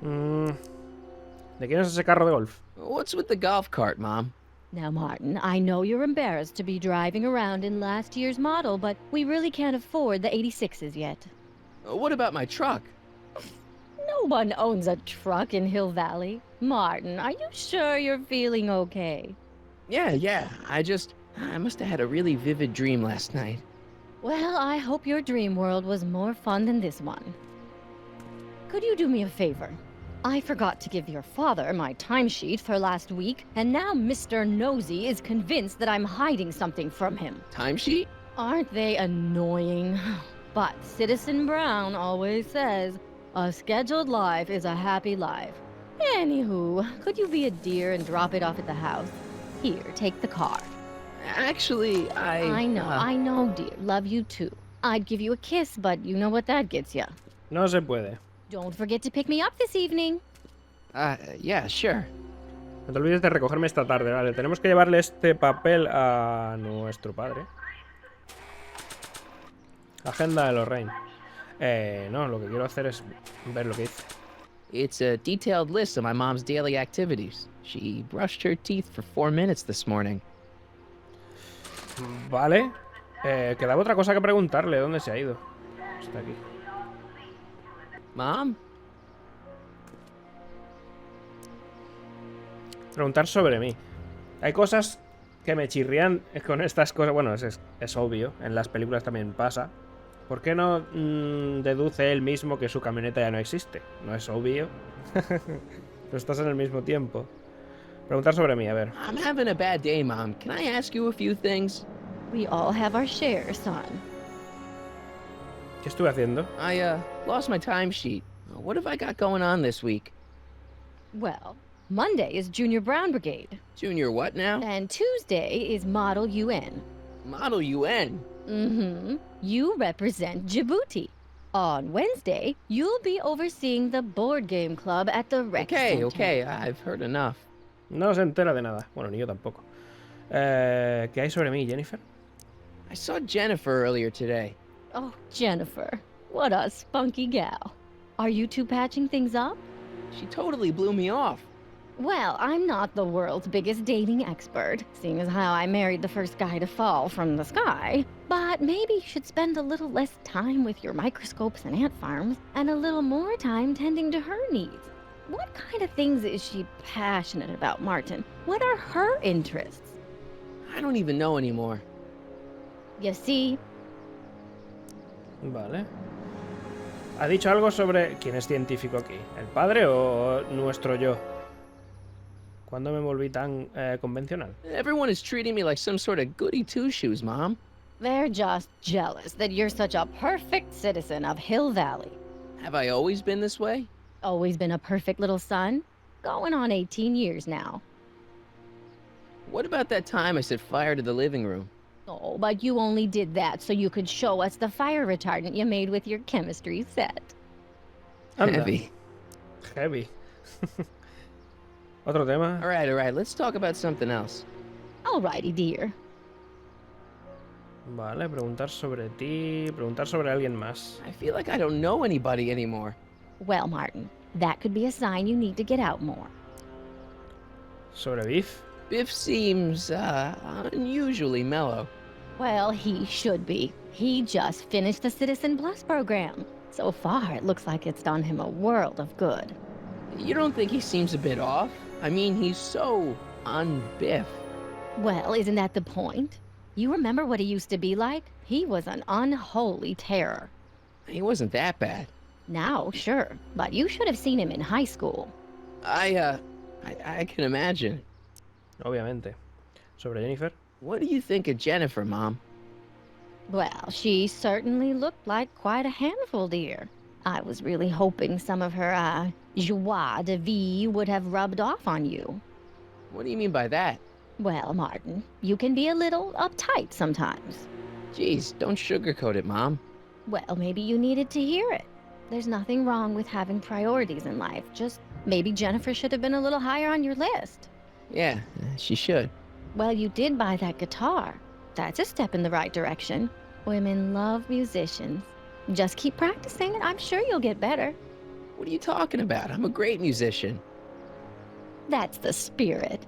¿De quién es ese carro de golf? What's with the golf cart, Mom? Now, Martin, I know you're embarrassed to be driving around in last year's model, but we really can't afford the 86s yet. What about my truck? No one owns a truck in Hill Valley. Martin, are you sure you're feeling okay? Yeah. I must have had a really vivid dream last night. Well, I hope your dream world was more fun than this one. Could you do me a favor? I forgot to give your father my timesheet for last week, and now Mr. Nosy is convinced that I'm hiding something from him. Timesheet? Aren't they annoying? But Citizen Brown always says, a scheduled life is a happy life. Anywho, could you be a dear and drop it off at the house? Here, take the car. Actually, I know, dear. Love you too. I'd give you a kiss, but you know what that gets ya. No se puede. Don't forget to pick me up this evening. Yeah, sure. No te olvides de recogerme esta tarde, vale. Tenemos que llevarle este papel a nuestro padre. Agenda de Lorraine. No, lo que quiero hacer es ver lo que hice. It's a detailed list of my mom's daily activities. She brushed her teeth for 4 minutes this morning. Vale. Quedaba otra cosa que preguntarle. ¿Dónde se ha ido? Está aquí. Mom? Preguntar sobre mí. Hay cosas que me chirrían con estas cosas. Bueno, es obvio. En las películas también pasa. ¿Por qué no deduce él mismo que su camioneta ya no existe? ¿No es obvio? Pero estás en el mismo tiempo. Preguntar sobre mí, a ver. I'm having a bad day, Mom. Can I ask you a few things? We all have our share, son. ¿Qué estuve haciendo? I lost my timesheet. What have I got going on this week? Well, Monday is Junior Brown Brigade. Junior what now? And Tuesday is Model UN. Model UN? Mm-hmm. You represent Djibouti. On Wednesday, you'll be overseeing the board game club at the rec center. Okay, I've heard enough. No se entera de nada. Bueno, ni yo tampoco. ¿Qué hay sobre mí, Jennifer? I saw Jennifer earlier today. Oh, Jennifer. What a spunky gal. Are you two patching things up? She totally blew me off. Well, I'm not the world's biggest dating expert, seeing as how I married the first guy to fall from the sky. But maybe you should spend a little less time with your microscopes and ant farms, and a little more time tending to her needs. What kind of things is she passionate about, Martin? What are her interests? I don't even know anymore. You see? Vale. ¿Ha dicho algo sobre quién es científico aquí? ¿El padre o nuestro yo? ¿Cuándo me volví tan convencional? Everyone is treating me like some sort of goody two-shoes, Mom. They're just jealous that you're such a perfect citizen of Hill Valley. Have I always been this way? Always been a perfect little son? Going on 18 years now. What about that time I set fire to the living room? Oh, but you only did that so you could show us the fire retardant you made with your chemistry set. Anda. Heavy. Otro tema. All right, let's talk about something else. Alrighty, dear. Vale, preguntar sobre ti, preguntar sobre alguien más. I feel like I don't know anybody anymore. Well, Martin, that could be a sign you need to get out more. ¿Sobre Biff? Biff seems, unusually mellow. Well, he should be. He just finished the Citizen Plus program. So far, it looks like it's done him a world of good. You don't think he seems a bit off? I mean, he's so un-Biff. Well, isn't that the point? You remember what he used to be like? He was an unholy terror. He wasn't that bad. Now, sure, but you should have seen him in high school. I can imagine. Obviamente. ¿Sobre Jennifer? What do you think of Jennifer, Mom? Well, she certainly looked like quite a handful, dear. I was really hoping some of her, joie de vivre would have rubbed off on you. What do you mean by that? Well, Martin, you can be a little uptight sometimes. Geez, don't sugarcoat it, Mom. Well, maybe you needed to hear it. There's nothing wrong with having priorities in life. Just maybe Jennifer should have been a little higher on your list. Yeah, she should. Well, you did buy that guitar. That's a step in the right direction. Women love musicians. Just keep practicing and I'm sure you'll get better. What are you talking about? I'm a great musician. That's the spirit.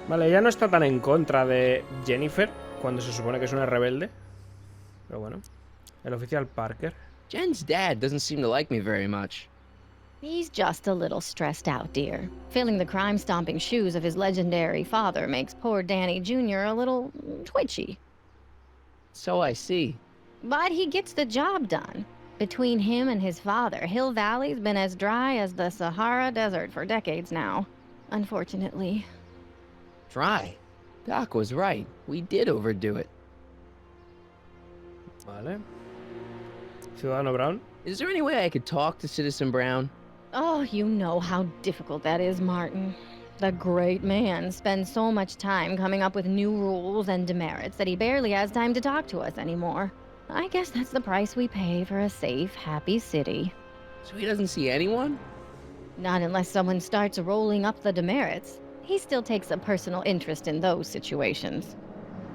Vale, ella no está tan en contra de Jennifer cuando se supone que es una rebelde. Pero bueno. El oficial Parker. Jen's dad doesn't seem to like me very much. He's just a little stressed out, dear. Filling the crime-stomping shoes of his legendary father makes poor Danny Jr. a little twitchy. So I see. But he gets the job done. Between him and his father, Hill Valley's been as dry as the Sahara Desert for decades now. Unfortunately. Dry? Doc was right. We did overdo it. Vale. Ciudadano Brown. Is there any way I could talk to Citizen Brown? Oh, you know how difficult that is, Martin. The great man spends so much time coming up with new rules and demerits that he barely has time to talk to us anymore. I guess that's the price we pay for a safe, happy city. So he doesn't see anyone? Not unless someone starts rolling up the demerits. He still takes a personal interest in those situations.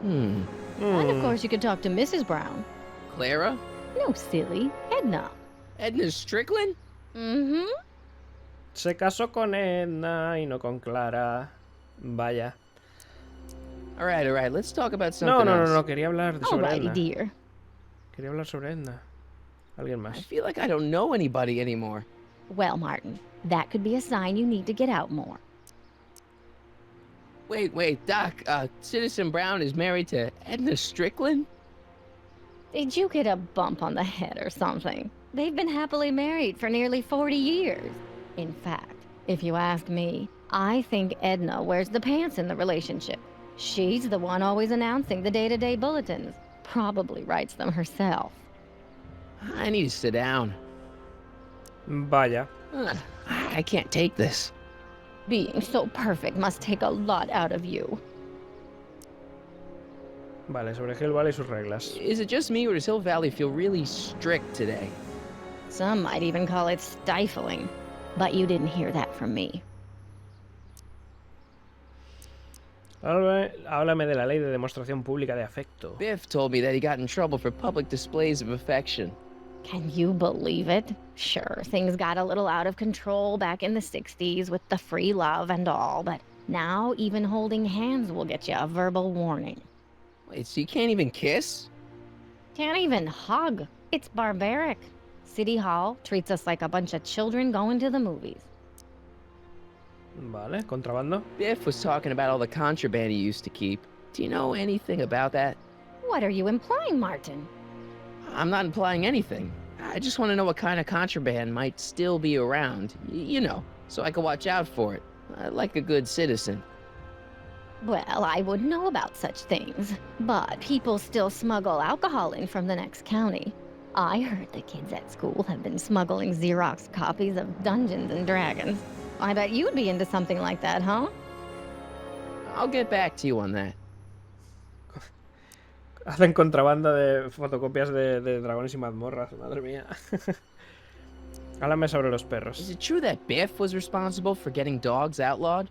And of course you could talk to Mrs. Brown. Clara? No, silly. Edna. Edna Strickland? Mm-hmm. Se casó con Edna y no con Clara. Vaya. All right. Let's talk about something No, else. no. Quería hablar sobre Alrighty, Edna. dear. Quería hablar sobre Edna. Alguien I más. feel like I don't know anybody anymore. Well, Martin, that could be a sign you need to get out more. Wait, Doc, Citizen Brown is married to Edna Strickland? Did you get a bump on the head or something? They've been happily married for nearly 40 years. In fact, if you ask me, I think Edna wears the pants in the relationship. She's the one always announcing the day-to-day bulletins. Probably writes them herself. I need to sit down. Vaya. I can't take this. Being so perfect must take a lot out of you. Vale, sobre Hill Valley y sus reglas. Is it just me or does Hill Valley feel really strict today? Some might even call it stifling. But you didn't hear that from me. Háblame de la ley de demostración pública de afecto. Biff told me that he got in trouble for public displays of affection. Can you believe it? Sure, things got a little out of control back in the 60s with the free love and all, but now even holding hands will get you a verbal warning. Wait, so you can't even kiss? Can't even hug. It's barbaric. City Hall treats us like a bunch of children going to the movies. Vale, contrabando. Biff was talking about all the contraband he used to keep. Do you know anything about that? What are you implying, Martin? I'm not implying anything. I just want to know what kind of contraband might still be around. You know, so I can watch out for it. Like a good citizen. Well, I wouldn't know about such things, but people still smuggle alcohol in from the next county. I heard the kids at school have been smuggling Xerox copies of Dungeons and Dragons. I bet you'd be into something like that, huh? I'll get back to you on that. Hacen contrabando de fotocopias de dragones y mazmorras, madre mía. Háblame sobre los perros. Is it true that Biff was responsible for getting dogs outlawed?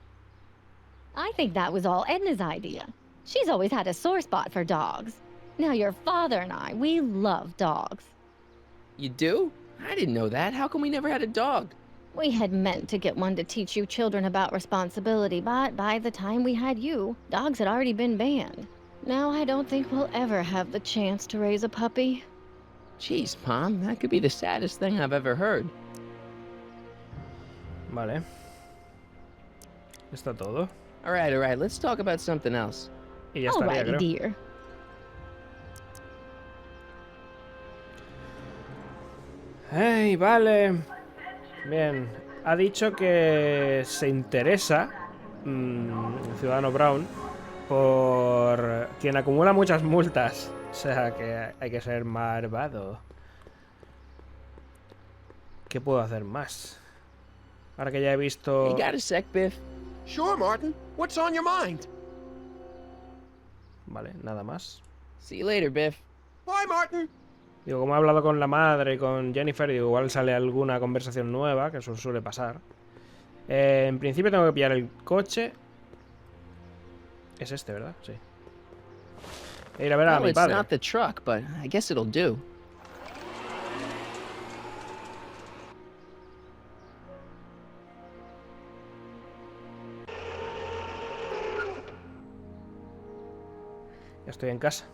I think that was all Edna's idea. She's always had a sore spot for dogs. Now your father and I, we love dogs. You do? I didn't know that. How come we never had a dog? We had meant to get one to teach you children about responsibility, but by the time we had you, dogs had already been banned. Now I don't think we'll ever have the chance to raise a puppy. Jeez, Mom, that could be the saddest thing I've ever heard. Vale. Está todo. All right, let's talk about something else. Y ya estaría, Alrighty, creo. dear. ¡Hey, vale! Bien, ha dicho que se interesa, el ciudadano Brown, por quien acumula muchas multas. O sea, que hay que ser malvado. ¿Qué puedo hacer más? Ahora que ya he visto... You got a sec, Biff? Sure, Martin. What's on your mind? Vale, nada más. See you later, Biff. Bye, Martin. Digo, como he hablado con la madre y con Jennifer, digo, igual sale alguna conversación nueva, que eso suele pasar. En principio tengo que pillar el coche. Es este, ¿verdad? Sí. E ir a ver a Well, mi it's padre. not the truck, but I guess it'll do. Ya estoy en casa.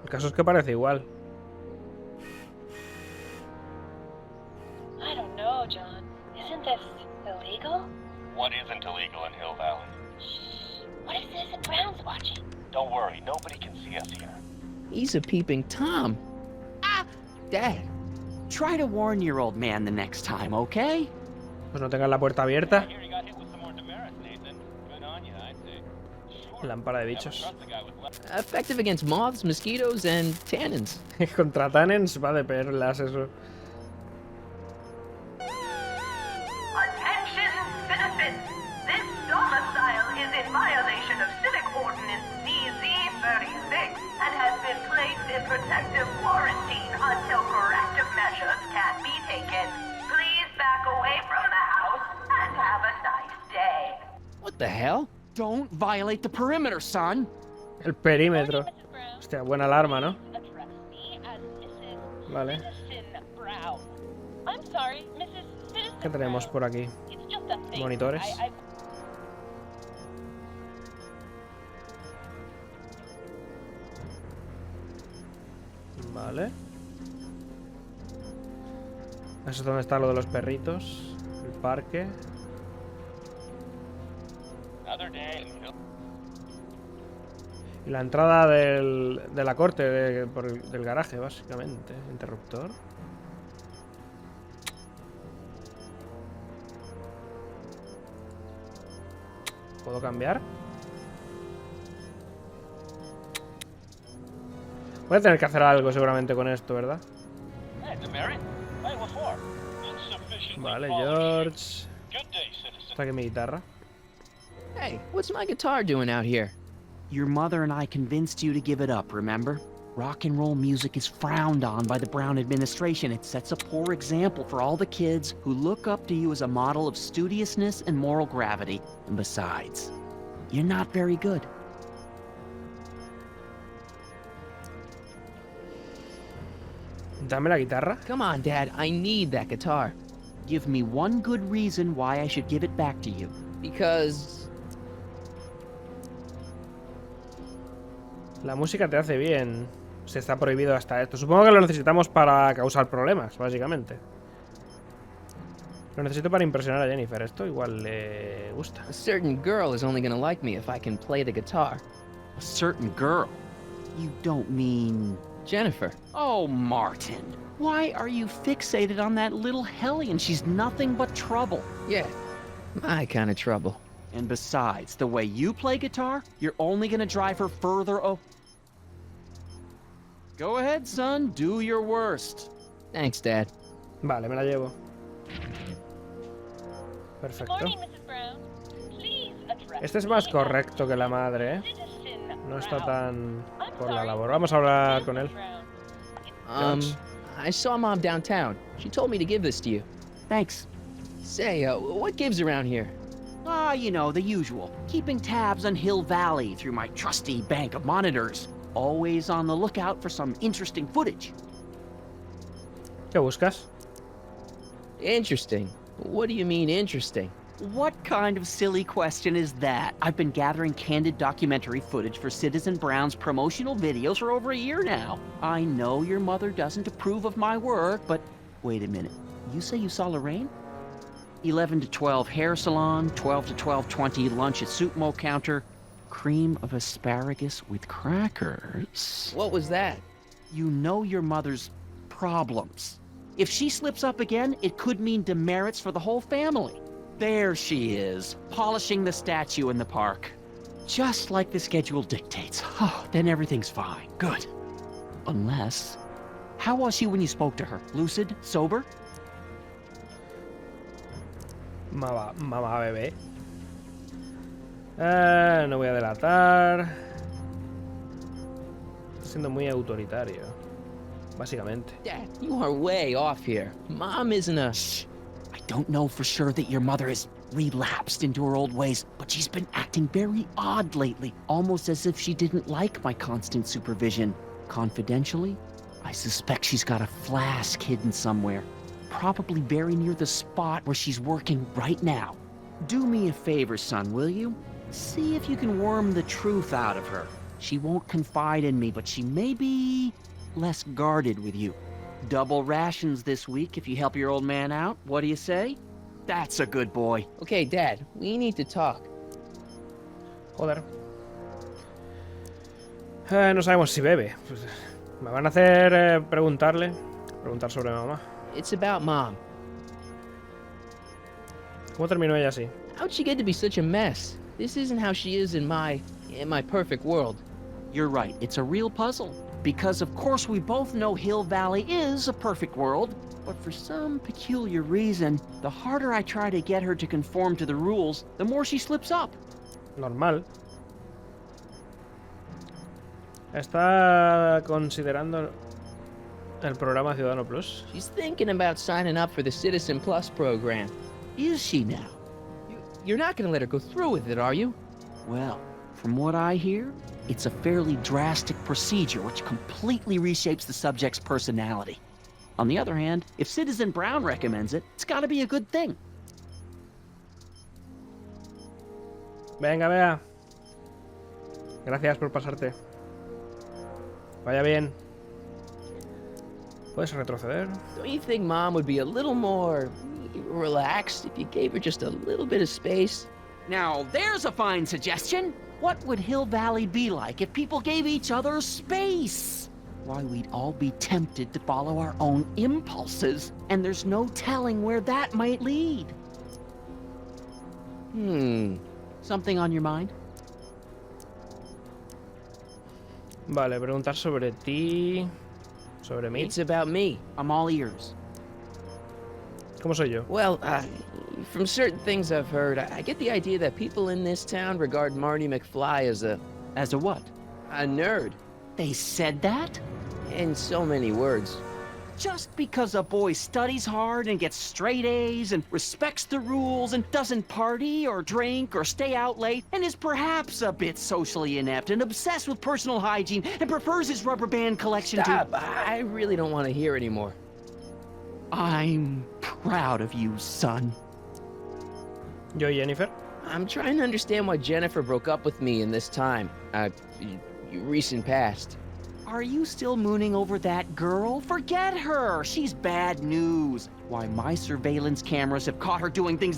El caso es que parece igual. I don't know, John. Isn't this illegal? What isn't illegal in Hill Valley? What if Citizen Brown's watching? Don't worry, nobody can see us here. He's a peeping Tom. Dad, try to warn your old man the next time, okay? Pues no tengas la puerta abierta. Here you got hit with some more demerits, Nathan. Good on you, I'd say. Sure. Lámpara de Never bichos. trust the guy with left. Effective against moths, mosquitoes, and tannins. Contra Tannens va de perlas eso. Attention, citizens! This domicile is in violation of Civic Ordinance CZ36 and has been placed in protective quarantine until corrective measures can be taken. Please back away from the house and have a nice day. What the hell? Don't violate the perimeter, son. El perímetro. Morning, Mrs. Brown. Hostia, buena alarma, ¿no? Address me as Mrs. Vale. Citizen Brown. I'm sorry, Mrs. Citizen ¿Qué tenemos Brown. por aquí? It's just a thing. Monitores. Vale. Eso es donde está lo de los perritos. El parque. Another day in Hill. Y la entrada de la corte, del garaje, básicamente. Interruptor. ¿Puedo cambiar? Voy a tener que hacer algo seguramente con esto, ¿verdad? Hey, demerit? Hey, what for? Insufficiently Vale, polished. George. Good day, citizen. Está aquí mi guitarra. Hey, what's my guitar doing out here? Your mother and I convinced you to give it up, remember? Rock and roll music is frowned on by the Brown administration. It sets a poor example for all the kids who look up to you as a model of studiousness and moral gravity. And besides, you're not very good. Dame la guitarra. Come on, Dad, I need that guitar. Give me one good reason why I should give it back to you. Because... La música te hace bien. Se está prohibido hasta esto. Supongo que lo necesitamos para causar problemas, básicamente. Lo necesito para impresionar a Jennifer. Esto igual le gusta. a certain girl is only gonna like me if I can play the guitar. A certain girl. You don't mean... Jennifer. Oh, Martin. Why are you fixated on that little hellion? She's nothing but trouble. Yeah, my kind of trouble. And besides, the way you play guitar, you're only gonna drive her further Go ahead, son. Do your worst. Thanks, Dad. Vale, me la llevo. Good Perfecto. morning, Mrs. Brown. Please address Este es más me correcto que la as madre, ¿eh? Citizen No está Brown. tan I'm por la sorry, labor. Vamos a hablar con él. Brown. George. I saw Mom downtown. She told me to give this to you. Thanks. Say, what gives around here? Ah, you know, the usual. Keeping tabs on Hill Valley through my trusty bank of monitors. Always on the lookout for some interesting footage. ¿Qué buscas? Interesting. What do you mean, interesting? What kind of silly question is that? I've been gathering candid documentary footage for Citizen Brown's promotional videos for over a year now. I know your mother doesn't approve of my work, but wait a minute. You say you saw Lorraine? 11 to 12 hair salon, 12 to 12:20 lunch at soup mo counter, cream of asparagus with crackers. What was that? You know your mother's problems. If she slips up again, it could mean demerits for the whole family. There she is, polishing the statue in the park. Just like the schedule dictates. Oh, then everything's fine. Good. Unless... How was she when you spoke to her? Lucid? Sober? Mamá bebé. No voy a delatar. Está siendo muy autoritario. Básicamente. Dad, you are way off here. Mom isn't a... Shh. I don't know for sure that your mother has relapsed into her old ways, but she's been acting very odd lately, almost as if she didn't like my constant supervision. Confidentially, I suspect she's got a flask hidden somewhere, probably very near the spot where she's working right now. Do me a favor, son, will you? See if you can worm the truth out of her. She won't confide in me, but she may be less guarded with you. Double rations this week if you help your old man out. What do you say? That's a good boy. Okay, Dad, we need to talk. Joder. No sabemos si bebe. Pues, me van a hacer preguntar sobre mamá. It's about Mom. ¿Cómo terminó ella así? How'd she get to be such a mess? This isn't how she is in my perfect world. You're right, it's a real puzzle. Because of course we both know Hill Valley is a perfect world, but for some peculiar reason, the harder I try to get her to conform to the rules, the more she slips up. Normal. Está considerando el programa Ciudadano Plus. She's thinking about signing up for the Citizen Plus program. Is she now? You're not gonna let her go through with it, are you? Well, from what I hear, it's a fairly drastic procedure which completely reshapes the subject's personality. On the other hand, if Citizen Brown recommends it, it's gotta be a good thing. Venga, vea. Gracias por pasarte. Vaya bien. ¿Puedes retroceder? Don't you think Mom would be a little more relaxed if you gave her just a little bit of space? Now, there's a fine suggestion. What would Hill Valley be like if people gave each other space? Why, we'd all be tempted to follow our own impulses, and there's no telling where that might lead. Something on your mind? Vale, preguntar sobre ti. Sobre mí. It's about me. I'm all ears. ¿Cómo soy yo? Well, from certain things I've heard, I get the idea that people in this town regard Marty McFly as a... As a what? A nerd. They said that? In so many words. Just because a boy studies hard and gets straight A's and respects the rules and doesn't party or drink or stay out late and is perhaps a bit socially inept and obsessed with personal hygiene and prefers his rubber band collection Stop. I really don't want to hear anymore. I'm proud of you, son. Yo, Jennifer. I'm trying to understand why Jennifer broke up with me in this time. Recent past. Are you still mooning over that girl? Forget her! She's bad news. Why, my surveillance cameras have caught her doing things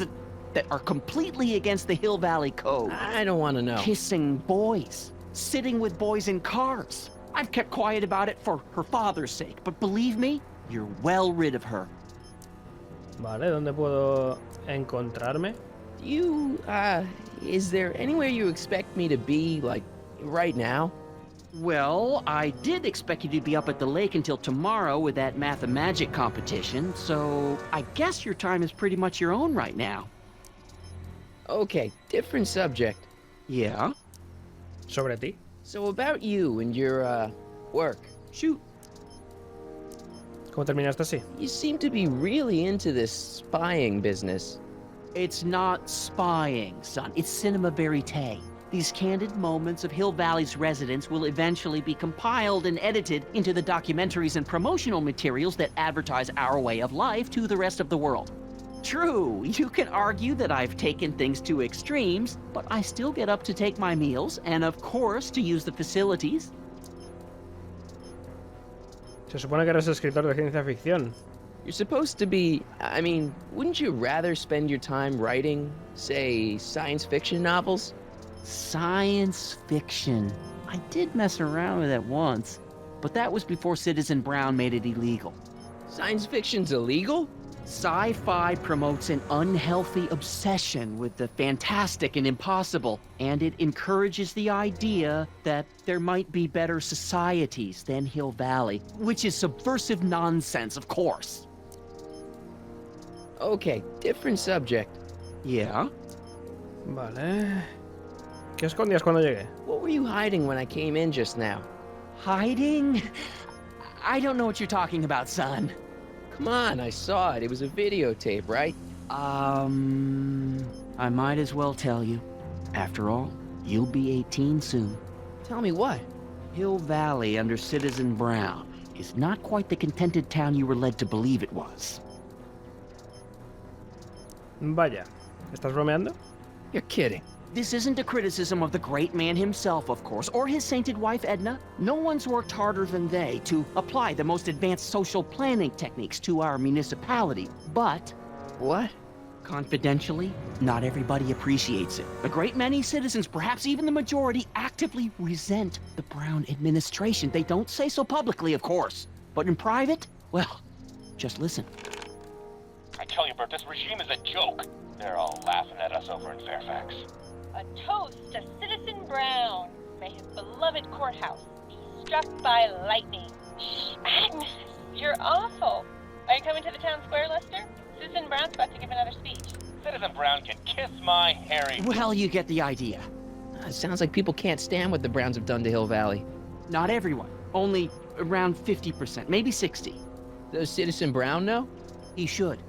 that are completely against the Hill Valley Code. I don't want to know. Kissing boys. Sitting with boys in cars. I've kept quiet about it for her father's sake, but believe me, you're well rid of her. Vale, ¿dónde puedo encontrarme? Is there anywhere you expect me to be, like, right now? Well, I did expect you to be up at the lake until tomorrow with that math-magic competition, so I guess your time is pretty much your own right now. Okay, different subject. Yeah? Sobre ti. So about you and your, work. Shoot. ¿Cómo terminaste así? You seem to be really into this spying business. It's not spying, son. It's cinema verite. These candid moments of Hill Valley's residents will eventually be compiled and edited into the documentaries and promotional materials that advertise our way of life to the rest of the world. True, you can argue that I've taken things to extremes, but I still get up to take my meals, and of course to use the facilities. Se supone que eres escritor de ciencia ficción. You're supposed to be... I mean, wouldn't you rather spend your time writing, say, science fiction novels? Science fiction. I did mess around with it once, but that was before Citizen Brown made it illegal. Science fiction's illegal? Sci-fi promotes an unhealthy obsession with the fantastic and impossible, and it encourages the idea that there might be better societies than Hill Valley, which is subversive nonsense, of course. Okay, different subject. Yeah? Vale. ¿Qué escondías cuando llegué? What were you hiding when I came in just now? Hiding? I don't know what you're talking about, son. Come on, I saw it. It was a videotape, right? I might as well tell you. After all, you'll be 18 soon. Tell me what? Hill Valley under Citizen Brown is not quite the contented town you were led to believe it was. Vaya. ¿Estás bromeando? You're kidding. This isn't a criticism of the great man himself, of course, or his sainted wife, Edna. No one's worked harder than they to apply the most advanced social planning techniques to our municipality. But... What? Confidentially, not everybody appreciates it. A great many citizens, perhaps even the majority, actively resent the Brown administration. They don't say so publicly, of course. But in private, well, just listen. I tell you, Bert, this regime is a joke. They're all laughing at us over in Fairfax. A toast to Citizen Brown. May his beloved courthouse be struck by lightning. Shh, Agnes, you're awful. Are you coming to the town square, Lester? Citizen Brown's about to give another speech. Citizen Brown can kiss my hairy... Well, you get the idea. It sounds like people can't stand what the Browns have done to Hill Valley. Not everyone. Only around 50%, maybe 60. Does Citizen Brown know? He should.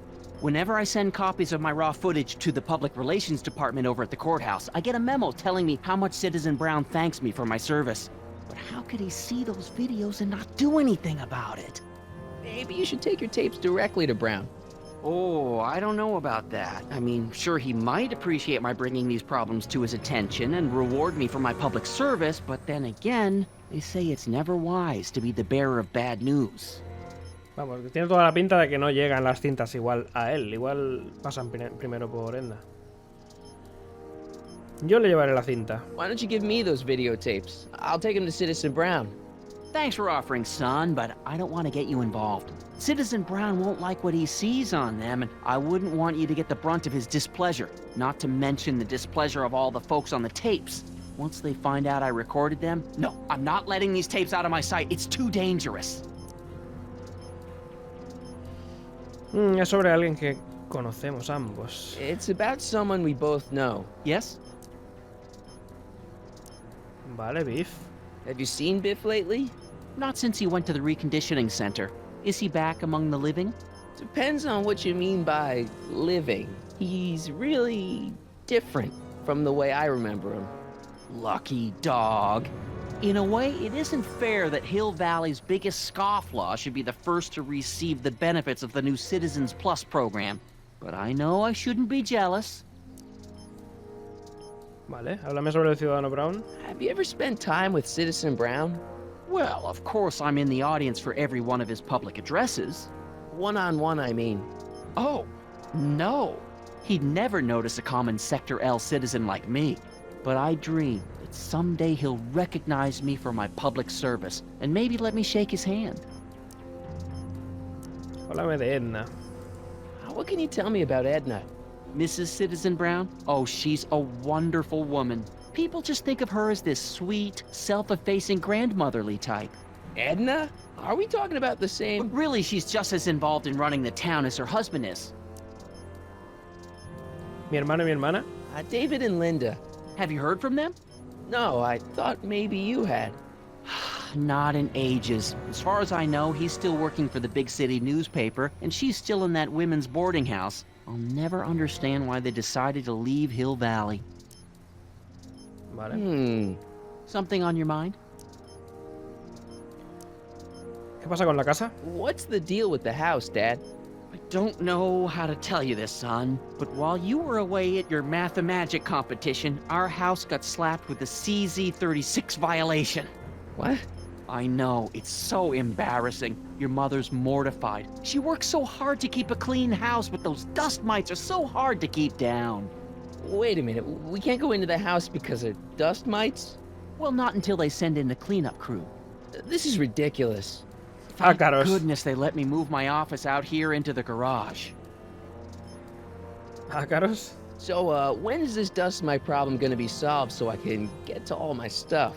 Whenever I send copies of my raw footage to the Public Relations Department over at the courthouse, I get a memo telling me how much Citizen Brown thanks me for my service. But how could he see those videos and not do anything about it? Maybe you should take your tapes directly to Brown. Oh, I don't know about that. I mean, sure, he might appreciate my bringing these problems to his attention and reward me for my public service, but then again, they say it's never wise to be the bearer of bad news. Vamos, que tiene toda la pinta de que no llegan las cintas igual a él. Igual pasan primero por Edna. Yo le llevaré la cinta. Why don't you give me those videotapes? I'll take them to Citizen Brown. Thanks for offering, son, but I don't want to get you involved. Citizen Brown won't like what he sees on them, and I wouldn't want you to get the brunt of his displeasure, not to mention the displeasure of all the folks on the tapes. Once they find out I recorded them, no, I'm not letting these tapes out of my sight. It's too dangerous. Es sobre alguien que conocemos ambos. It's about someone we both know. Yes? Vale, Biff. Have you seen Biff lately? Not since he went to the reconditioning center. Is he back among the living? Depends on what you mean by living. He's really different from the way I remember him. Lucky dog. In a way, it isn't fair that Hill Valley's biggest scofflaw should be the first to receive the benefits of the new Citizens Plus program. But I know I shouldn't be jealous. Vale, háblame sobre el Ciudadano Brown. Have you ever spent time with Citizen Brown? Well, of course I'm in the audience for every one of his public addresses. One-on-one, I mean. Oh, no. He'd never notice a common Sector L citizen like me. But I dream that someday he'll recognize me for my public service and maybe let me shake his hand. Háblame de Edna. What can you tell me about Edna? Mrs. Citizen Brown? Oh, she's a wonderful woman. People just think of her as this sweet, self-effacing grandmotherly type. Edna? Are we talking about the same? But really, she's just as involved in running the town as her husband is. Mi hermano y mi hermana. David and Linda. Have you heard from them? No, I thought maybe you had. Not in ages. As far as I know, he's still working for the big city newspaper, and she's still in that women's boarding house. I'll never understand why they decided to leave Hill Valley. Vale. Something on your mind? ¿Qué pasa con la casa? What's the deal with the house, Dad? I don't know how to tell you this, son, but while you were away at your Mathemagic competition, our house got slapped with a CZ36 violation. What? I know, it's so embarrassing. Your mother's mortified. She works so hard to keep a clean house, but those dust mites are so hard to keep down. Wait a minute, we can't go into the house because of dust mites? Well, not until they send in the cleanup crew. This is ridiculous. Thank Ácaros. goodness they let me move my office out here into the garage. Ácaros. So, when is this dust mite problem gonna be solved so I can get to all my stuff?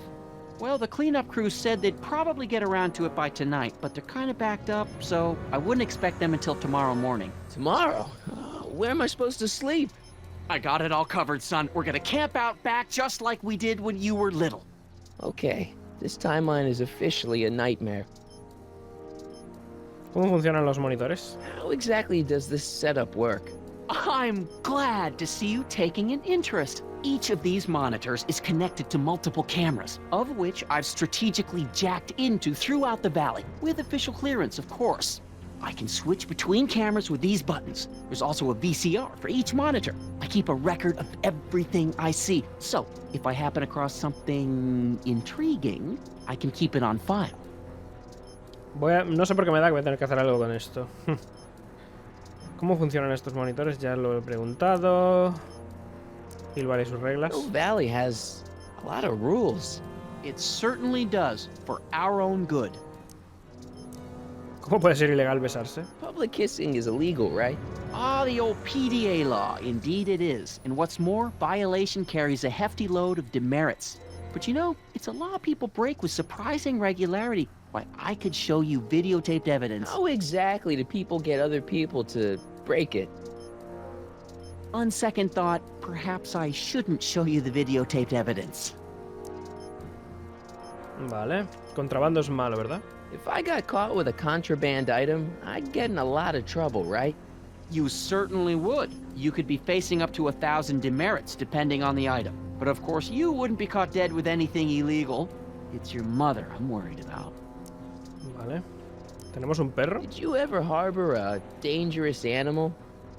Well, the cleanup crew said they'd probably get around to it by tonight, but they're kind of backed up, so I wouldn't expect them until tomorrow morning. Tomorrow? Where am I supposed to sleep? I got it all covered, son. We're gonna camp out back just like we did when you were little. Okay, this timeline is officially a nightmare. ¿Cómo funcionan los monitores? How exactly does this setup work? I'm glad to see you taking an interest. Each of these monitors is connected to multiple cameras, of which I've strategically jacked into throughout the valley, with official clearance, of course. I can switch between cameras with these buttons. There's also a VCR for each monitor. I keep a record of everything I see, so if I happen across something intriguing, I can keep it on file. No sé por qué me da que voy a tener que hacer algo con esto. ¿Cómo funcionan estos monitores? Ya lo he preguntado. Hilvar y sus reglas. Hill Valley has a lot of rules. It certainly does, for our own good. ¿Cómo puede ser ilegal besarse? Public kissing is illegal, right? Ah, the old PDA law. Indeed it is. And what's more, violation carries a hefty load of demerits. But you know, it's a law people break with surprising regularity. Why, I could show you videotaped evidence. How exactly do people get other people to break it? On second thought, perhaps I shouldn't show you the videotaped evidence. Vale. Contrabando es malo, ¿verdad? If I got caught with a contraband item, I'd get in a lot of trouble, right? You certainly would. You could be facing up to 1,000 demerits, depending on the item. But of course, you wouldn't be caught dead with anything illegal. It's your mother I'm worried about. Vale. ¿Tenemos un perro? Did you ever harbor a dangerous animal?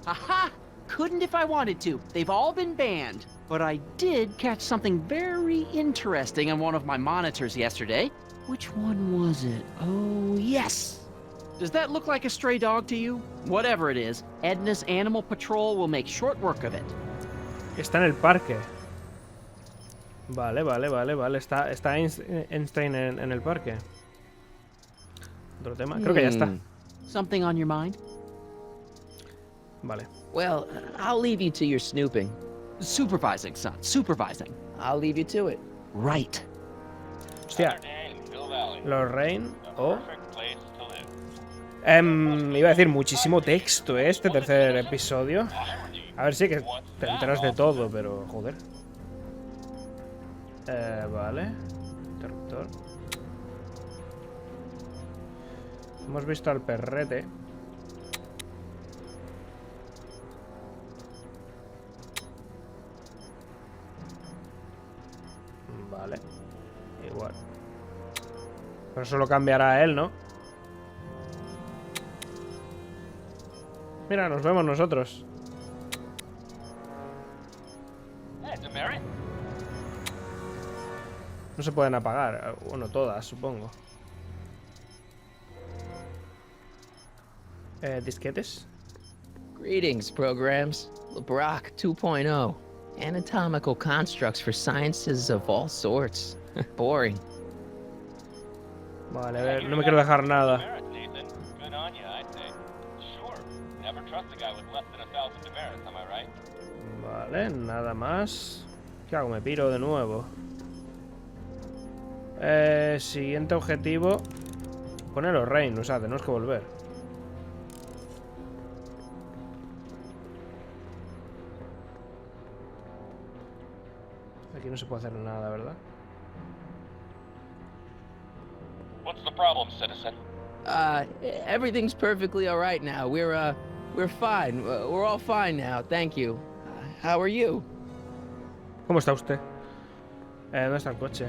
Aha! Couldn't if I wanted to. They've all been banned. But I did catch something very interesting on one of my monitors yesterday. Which one was it? Oh, yes! Does that look like a stray dog to you? Whatever it is, Edna's Animal Patrol will make short work of it. Está en el parque. Vale. Está Einstein en el parque. Otro tema. Creo que ya está. Something on your mind? Vale. Well, I'll leave you to your snooping. Supervising, son. Supervising. I'll leave you to it. Right. Hostia. Lorraine o... Perfect place to live. Iba a decir muchísimo texto, este tercer episodio. A ver, sí que te enteras de todo, pero joder. Vale. Interruptor. Hemos visto al perrete. Vale. Igual. Pero eso lo cambiará a él, ¿no? Mira, nos vemos nosotros. No se pueden apagar. Bueno, todas, supongo. Disquetes. Greetings, programs. LeBrock 2.0. Anatomical constructs for sciences of all sorts. Boring. Vale, a ver, no me quiero dejar nada. Good on you, I'd say. Sure. Never trust a guy with less than 1,000 demerits, am I right? Vale, nada más. ¿Qué hago? Me piro de nuevo. Siguiente objetivo. Pone los Rain, o sea, tenemos que volver. Aquí no se puede hacer nada, ¿verdad? What's the problem, citizen? Everything's perfectly all right now. We're fine. We're all fine now. Thank you. How are you? ¿Cómo está usted? ¿Dónde está el coche?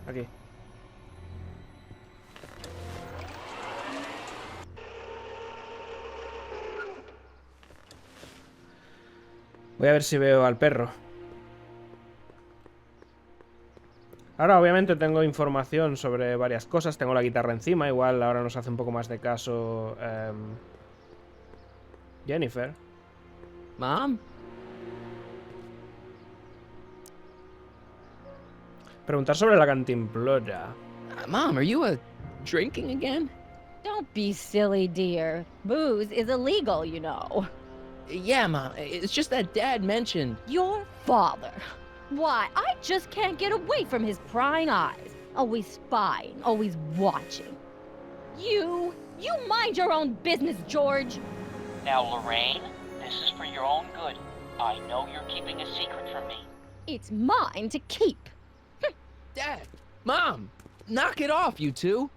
Aquí. Voy a ver si veo al perro. Ahora obviamente tengo información sobre varias cosas. Tengo la guitarra encima. Igual ahora nos hace un poco más de caso Jennifer. Mom? Preguntar sobre la cantimplora. Mom, are you drinking again? Don't be silly, dear. Booze is illegal, you know. Yeah, Mom. It's just that Dad mentioned... Your father. Why, I just can't get away from his prying eyes. Always spying, always watching. You mind your own business, George. Now, Lorraine, this is for your own good. I know you're keeping a secret from me. It's mine to keep. Dad! Mom! Knock it off, you two!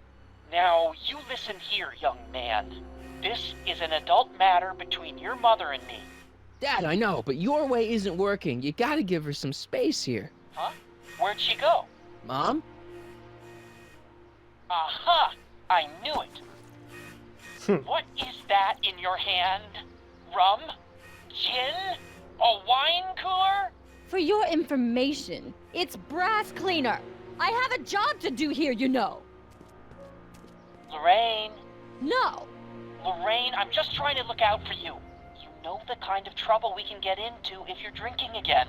Now, you listen here, young man. This is an adult matter between your mother and me. Dad, I know, but your way isn't working. You gotta give her some space here. Huh? Where'd she go? Mom? Aha! I knew it. What is that in your hand? Rum? Gin? A wine cooler? For your information, it's brass cleaner. I have a job to do here, you know. Lorraine. No. Lorraine, I'm just trying to look out for you. You know the kind of trouble we can get into if you're drinking again.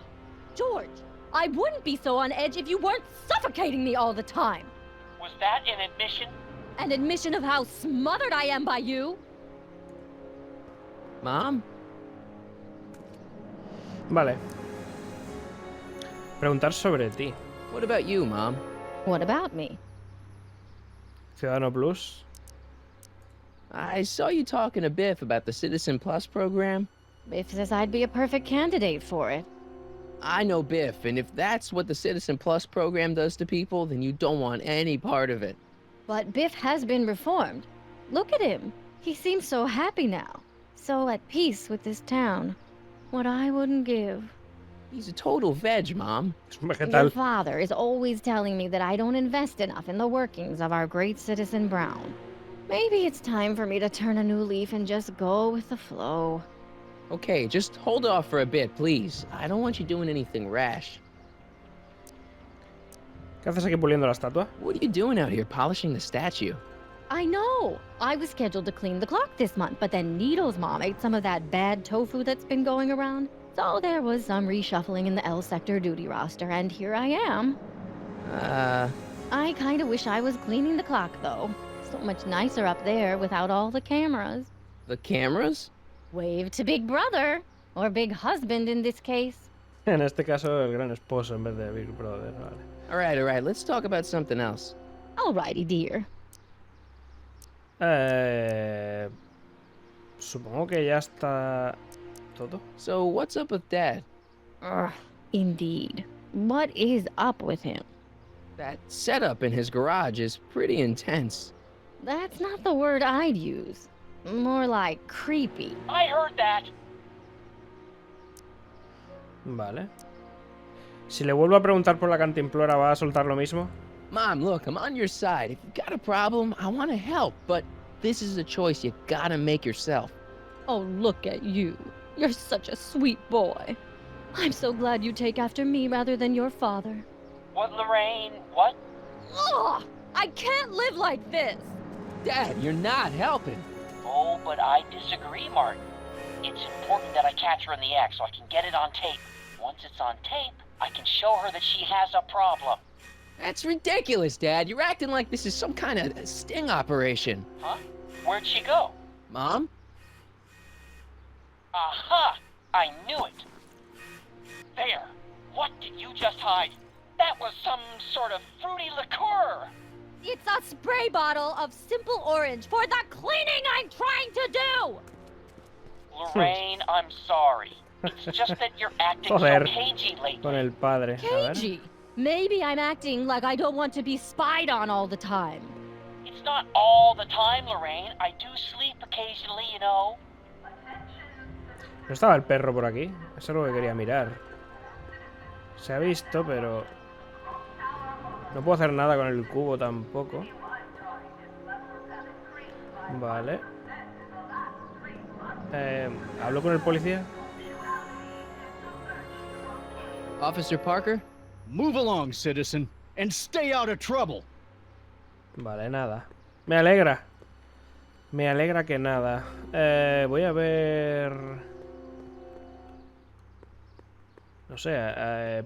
George, I wouldn't be so on edge if you weren't suffocating me all the time. Was that an admission? An admission of how smothered I am by you? Mom? Vale. Preguntar sobre ti. What about you, Mom? What about me? Ciudadano Plus. I saw you talking to Biff about the Citizen Plus program. Biff says I'd be a perfect candidate for it. I know Biff, and if that's what the Citizen Plus program does to people, then you don't want any part of it. But Biff has been reformed. Look at him. He seems so happy now. So at peace with this town. What I wouldn't give. He's a total veg, Mom. Your father is always telling me that I don't invest enough in the workings of our great citizen Brown. Maybe it's time for me to turn a new leaf and just go with the flow. Okay, just hold off for a bit, please. I don't want you doing anything rash. ¿Qué haces aquí puliendo la estatua? What are you doing out here, polishing the statue? I know. I was scheduled to clean the clock this month, but then Needle's mom ate some of that bad tofu that's been going around. So there was some reshuffling in the L sector duty roster, and here I am. I kinda wish I was cleaning the clock, though. So much nicer up there without all the cameras. The cameras? Wave to Big Brother. Or Big Husband in this case. En este caso, el gran esposo en vez de Big Brother. Vale. Alright, let's talk about something else. Alrighty, dear. Supongo que ya está todo. So, what's up with Dad? Indeed. What is up with him? That setup in his garage is pretty intense. That's not the word I'd use. More like creepy. I heard that. Vale. Si le vuelvo a preguntar por la cantimplora, ¿va a soltar lo mismo? Mom, look, I'm on your side. If you've got a problem, I want to help, but this is a choice you gotta make yourself. Oh, look at you. You're such a sweet boy. I'm so glad you take after me rather than your father. What, Lorraine? What? Ugh! I can't live like this! Dad, you're not helping. Oh, but I disagree, Marty. It's important that I catch her in the act so I can get it on tape. Once it's on tape, I can show her that she has a problem. That's ridiculous, Dad. You're acting like this is some kind of sting operation. Huh? Where'd she go? Mom? Aha! I knew it. There. What did you just hide? That was some sort of fruity liqueur. It's a spray bottle of simple orange for the cleaning I'm trying to do! Lorraine, I'm sorry. It's just that you're acting Joder, so cagey lately. con el padre. Cagey? Maybe I'm acting like I don't want to be spied on all the time. It's not all the time, Lorraine. I do sleep occasionally, you know. ¿No estaba el perro por aquí? Eso es lo que quería mirar. Se ha visto, pero... no puedo hacer nada con el cubo tampoco. Vale. ¿Hablo con el policía? Officer Parker? Move along, citizen. and stay out of trouble. Vale, nada. Me alegra. Me alegra que nada. Voy a ver... No sé,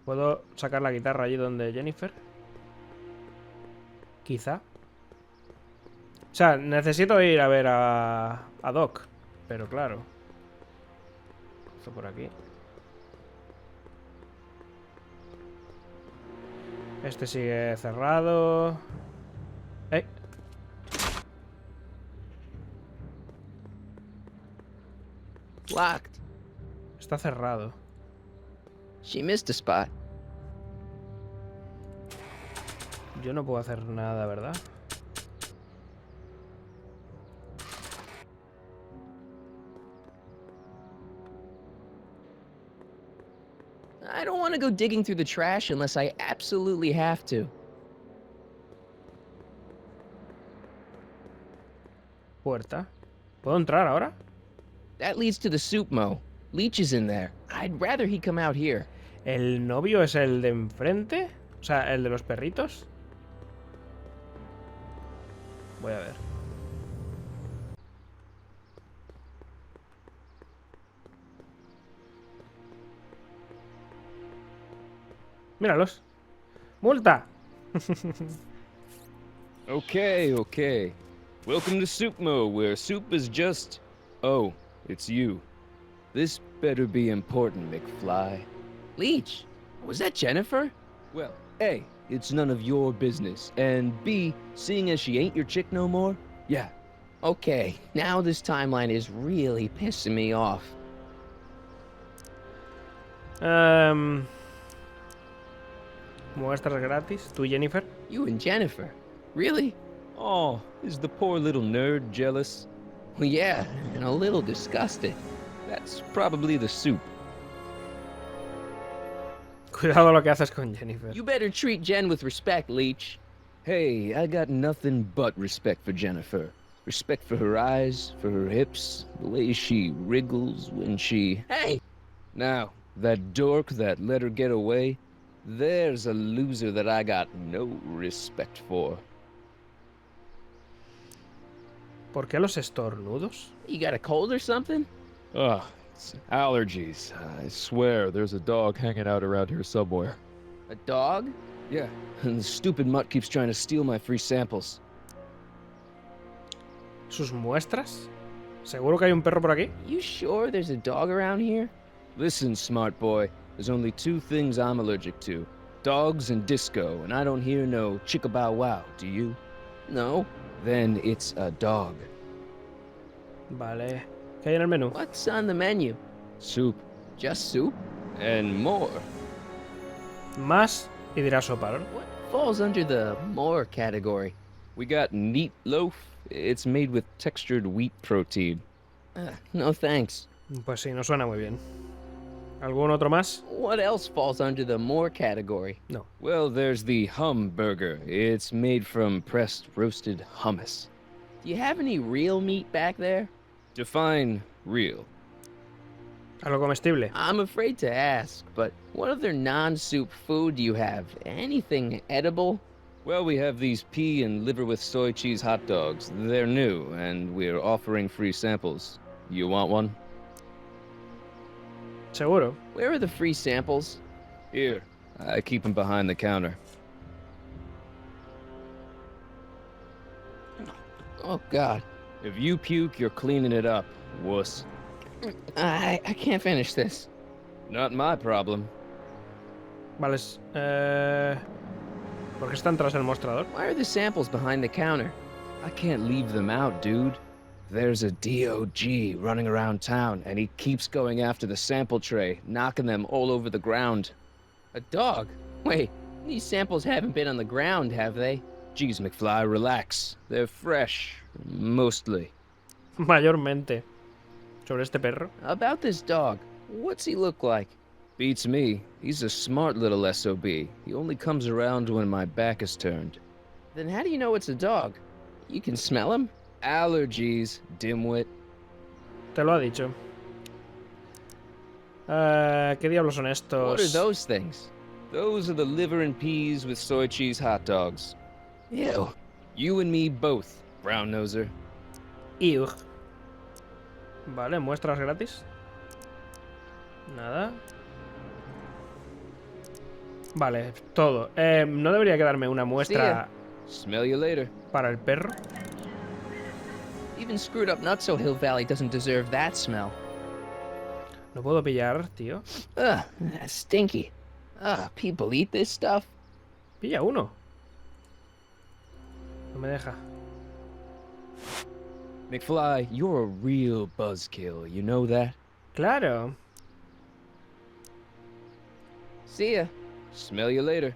¿puedo sacar la guitarra allí donde Jennifer? Quizá. O sea, necesito ir a ver a Doc. Pero claro. Esto por aquí. Este sigue cerrado. ¡Eh! Locked. Está cerrado. She missed a spot. Yo no puedo hacer nada, ¿verdad? I don't want to go digging through the trash unless I absolutely have to. Puerta. ¿Puedo entrar ahora? That leads to the soup mo. Leech is in there. I'd rather he come out here. ¿El novio es el de enfrente? O sea, el de los perritos. Voy a ver. Míralos. ¡Multa! Okay. Welcome to Soup Mo, where soup is just... Oh, it's you. This better be important, McFly. Leech, was that Jennifer? Well, A, it's none of your business, and B, seeing as she ain't your chick no more, yeah. Okay, now this timeline is really pissing me off. Muestras gratis. ¿Tú, Jennifer? You and Jennifer? Really? Oh, is the poor little nerd jealous? Well, yeah, and a little disgusted. That's probably the soup. Cuidado lo que haces con Jennifer. You better treat Jen with respect, Leech. Hey, I got nothing but respect for Jennifer. Respect for her eyes, for her hips, the way she wriggles when she... Hey! Now, that dork that let her get away, there's a loser that I got no respect for. ¿Por qué los estornudos? You got a cold or something? Ugh, it's allergies. I swear there's a dog hanging out around here somewhere. A dog? Yeah, and the stupid mutt keeps trying to steal my free samples. ¿Sus muestras? ¿Seguro que hay un perro por aquí? You sure there's a dog around here? Listen, smart boy, there's only two things I'm allergic to. Dogs and disco, and I don't hear no chicka-bow-wow, do you? No. Then it's a dog. Vale. ¿Qué hay en el menú? What's on the menu? Soup. Just soup? And more. Más y dirá sopa, ¿no? What falls under the more category? We got neat loaf. It's made with textured wheat protein. No thanks. Pues sí, no suena muy bien. ¿Algún otro más? What else falls under the more category? No. Well, there's the hum burger. It's made from pressed roasted hummus. Do you have any real meat back there? Define real. ¿Algo comestible? I'm afraid to ask, but what other non-soup food do you have? Anything edible? Well, we have these pea and liver with soy cheese hot dogs. They're new, and we're offering free samples. You want one? ¿Seguro? Where are the free samples? Here. I keep them behind the counter. Oh, God. If you puke, you're cleaning it up, wuss. I can't finish this. Not my problem. Vale. ¿Por qué están tras el mostrador? Why are the samples behind the counter? I can't leave them out, dude. There's a DOG running around town, and he keeps going after the sample tray, knocking them all over the ground. A dog? Wait, these samples haven't been on the ground, have they? Geez, McFly, relax. They're fresh. Mostly. Mayormente. ¿Sobre este perro? About this dog, what's he look like? Beats me. He's a smart little SOB. He only comes around when my back is turned. Then how do you know it's a dog? You can smell him? Allergies, dimwit. Te lo ha dicho. ¿Qué diablos son estos? What are those things? Those are the liver and peas with soy cheese hot dogs. Ew. You and me both, brown noser. Ew. Vale, muestras gratis. Nada. Vale, todo. ¿No debería quedarme una muestra Smell you later. para el perro? Even screwed up Nutso Hill Valley doesn't deserve that smell. No puedo pillar, tío. Ugh, that's stinky. People eat this stuff? Pilla uno. No me deja. McFly, you're a real buzzkill, you know that? Claro. See ya. Smell you later.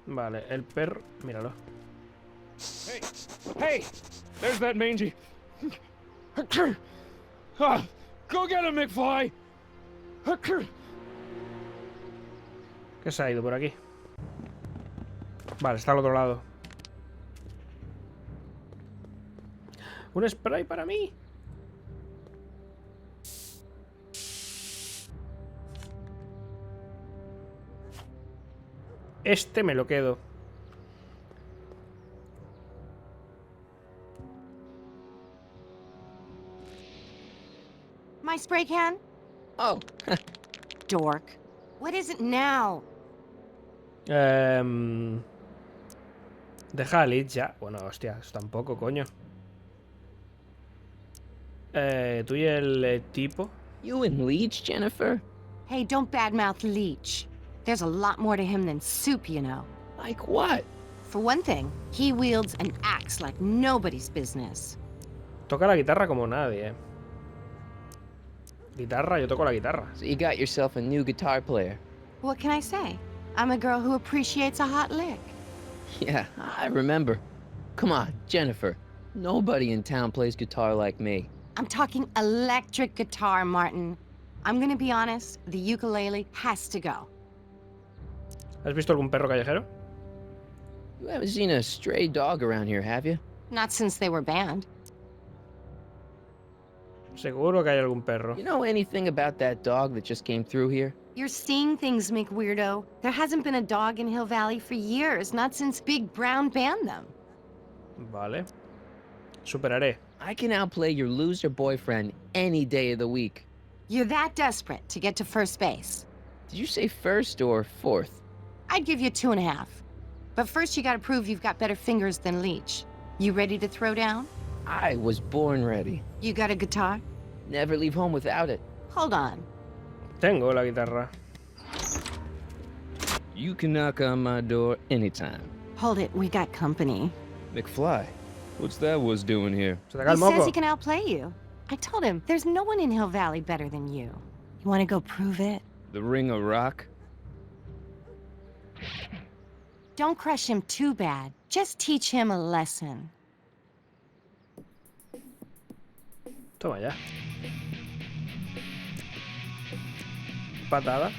Vale, el perro... Míralo. Hey! Hey! There's that mangy. Go get him, McFly! ¿Qué se ha ido por aquí? Vale, está al otro lado. Un spray para mí. Este me lo quedo. My spray can? Oh, Dork. What is it now? Deja a Leeds ya. Bueno, hostia, eso tampoco, coño. Tú y el tipo. you and Leech, Jennifer? Hey, don't badmouth Leech. There's a lot more to him than soup, you know. Like what? For one thing, he wields an axe like nobody's business. Toca la guitarra como nadie. Guitarra, yo toco la guitarra. So you got yourself a new guitar player. What can I say? I'm a girl who appreciates a hot lick. Yeah, I remember. Come on, Jennifer. Nobody in town plays guitar like me. I'm talking electric guitar, Martin. I'm gonna be honest, the ukulele has to go. ¿Has visto algún perro callejero? You haven't seen a stray dog around here, have you? Not since they were banned. Seguro que hay algún perro. You know anything about that dog that just came through here? You're seeing things, McWeirdo. There hasn't been a dog in Hill Valley for years, not since Big Brown banned them. Vale. Superaré. I can outplay your loser boyfriend any day of the week. You're that desperate to get to first base. Did you say first or fourth? I'd give you 2.5. But first you gotta prove you've got better fingers than Leech. You ready to throw down? I was born ready. You got a guitar? Never leave home without it. Hold on. Tengo la guitarra. You can knock on my door anytime. Hold it, we got company. McFly, what's that was doing here? Se te cae He el says moco. he can outplay you. I told him, there's no one in Hill Valley better than you. You wanna go prove it? The ring of rock? Don't crush him too bad. Just teach him a lesson. Toma ya. Patada.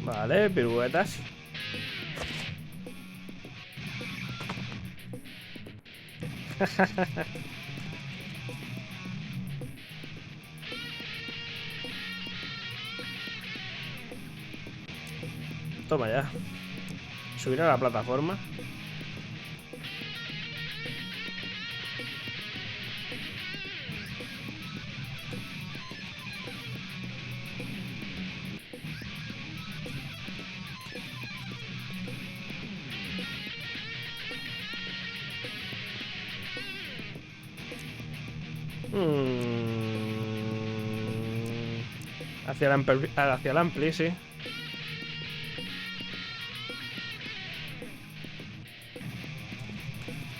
Vale, piruetas. Toma ya. Subir a la plataforma. Hacia el ampli, sí.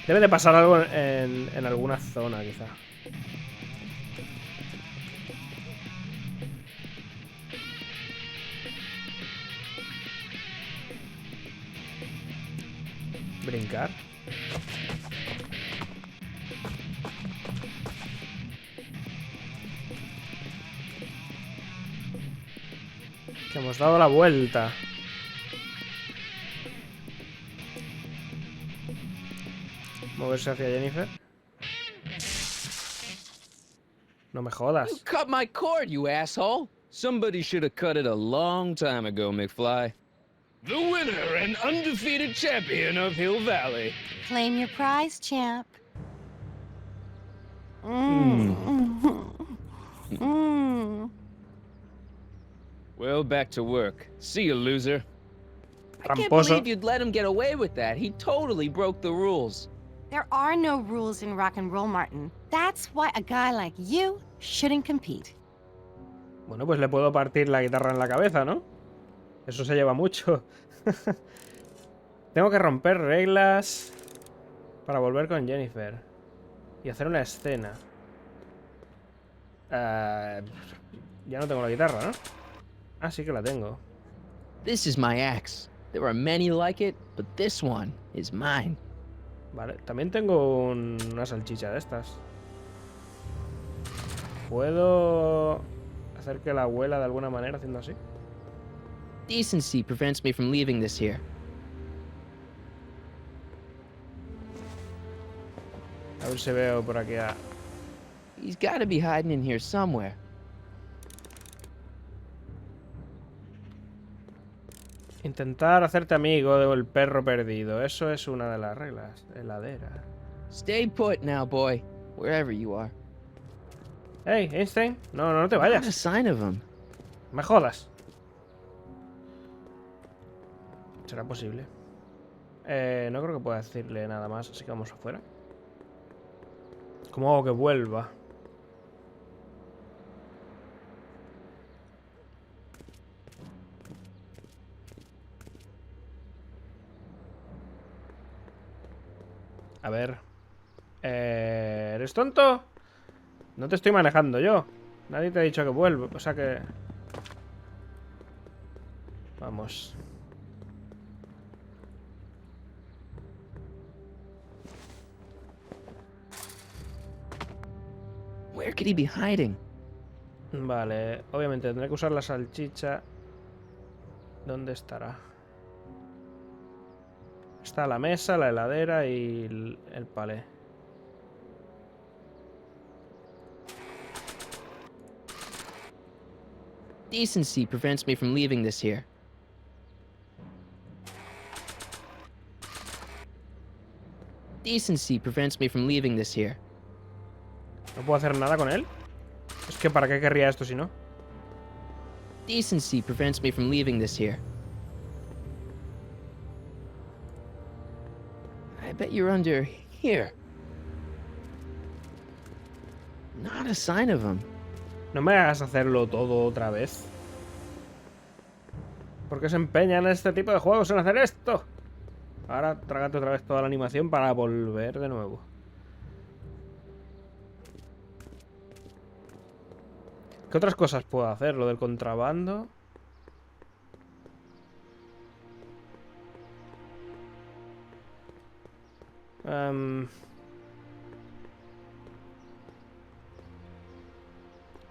Debe de pasar algo en alguna zona, quizá. Brincar. Que hemos dado la vuelta. Moverse hacia Jennifer. No me jodas. You cut my cord, you asshole! Somebody should have cut it a long time ago, McFly. The winner and undefeated champion of Hill Valley. Claim your prize, champ. Well, back to work. See you, loser. I can't Tramposo. believe you'd let him get away with that. He totally broke the rules. There are no rules in rock and roll, Martin. That's why a guy like you shouldn't compete. Bueno, pues le puedo partir la guitarra en la cabeza, ¿no? Eso se lleva mucho. Tengo que romper reglas para volver con Jennifer y hacer una escena. Ya no tengo la guitarra, ¿no? Ah, sí que la tengo. This is my axe. There are many like it, but this one is mine. Vale, también tengo una salchicha de estas. ¿Puedo hacer que la huela de alguna manera haciendo así? Decency prevents me from leaving this here. A ver si veo por aquí a... He's gotta be hiding in here somewhere. Intentar hacerte amigo del perro perdido. Eso es una de las reglas. Heladera. Stay put now, boy. Wherever you are. Hey, Einstein. No te Not a vayas. sign of him. Me jodas. ¿Será posible? No creo que pueda decirle nada más, así que vamos afuera. ¿Cómo hago que vuelva? A ver. ¿Eres tonto? No te estoy manejando yo. Nadie te ha dicho que vuelva. O sea que... Vamos. Where could he be hiding? Vale, obviamente tendré que usar la salchicha. ¿Dónde estará? Está la mesa, la heladera y el palé. Decency prevents me from leaving this here. Decency prevents me from leaving this here. ¿No puedo hacer nada con él? Es que ¿para qué querría esto si no? Decency prevents me from leaving this here. I bet you're under here. Not a sign of him. No me hagas hacerlo todo otra vez. ¿Por qué se empeñan en este tipo de juegos en hacer esto? Ahora trágate otra vez toda la animación para volver de nuevo. ¿Qué otras cosas puedo hacer? Lo del contrabando.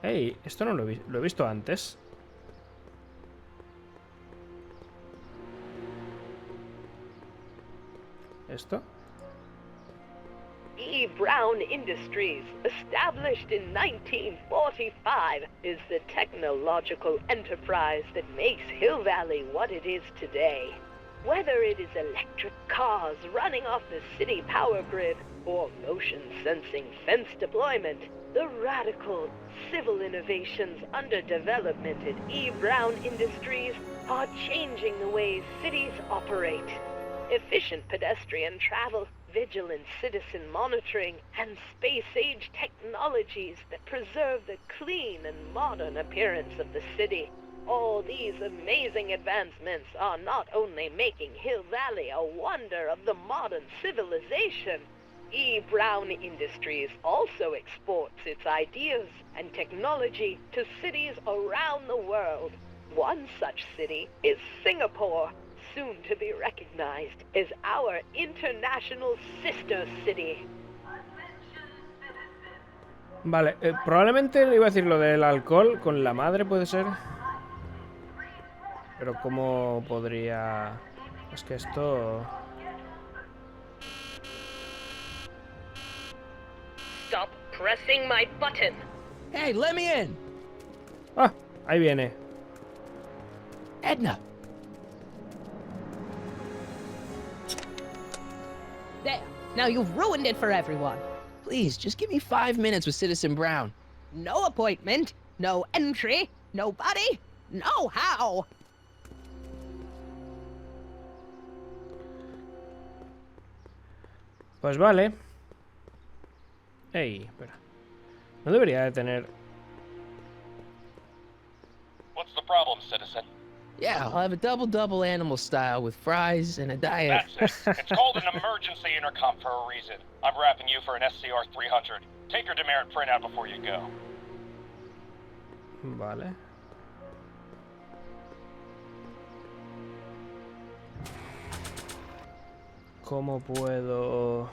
Hey, esto no lo he visto antes. ¿Esto? E. Brown Industries, established in 1945, is the technological enterprise that makes Hill Valley what it is today. Whether it is electric cars running off the city power grid or motion-sensing fence deployment, the radical civil innovations under development at E. Brown Industries are changing the ways cities operate. Efficient pedestrian travel, vigilant citizen monitoring, and space-age technologies that preserve the clean and modern appearance of the city. All these amazing advancements are not only making Hill Valley a wonder of the modern civilization, E. Brown Industries also exports its ideas and technology to cities around the world. One such city is Singapore, soon to be recognized as our international sister city. Vale, probablemente le iba a decir lo del alcohol con la madre, puede ser. Pero ¿cómo podría...? Es que esto... stop pressing my button. Hey, let me in! Ah, ahí viene. Edna! There! Now you've ruined it for everyone! Please, just give me 5 minutes with Citizen Brown. No appointment, no entry, nobody, no how. Pues vale. Ey, espera. No debería de tener... What's the problem, citizen? Yeah, I'll have a double animal style with fries and a diet. That's it. It's called an emergency intercom for a reason. I'm wrapping you for an SCR 300. Take your demerit printout before you go. Vale. ¿Cómo puedo...?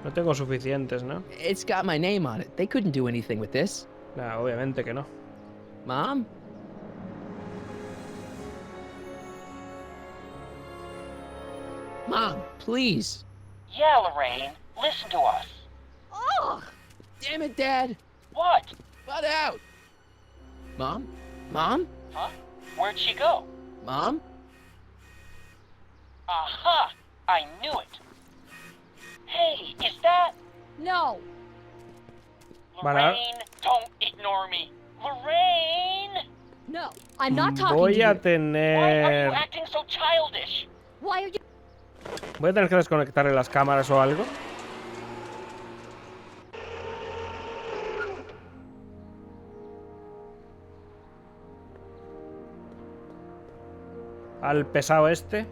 No tengo suficientes, ¿no? It's got my name on it. They couldn't do anything with this. Nah, obviamente que no. Mom? Mom, please. Yeah, Lorraine, listen to us. Oh! Damn it, Dad. What? Butt out. Mom? Mom? Huh? Where'd she go? Mom? Aha! I knew it. Hey, is that... No. Lorraine, don't ignore me. Lorraine! No, I'm not talking Voy to a you. Why are you tener... acting so childish? Why are you... Voy a tener que desconectarle las cámaras o algo. Al pesado este.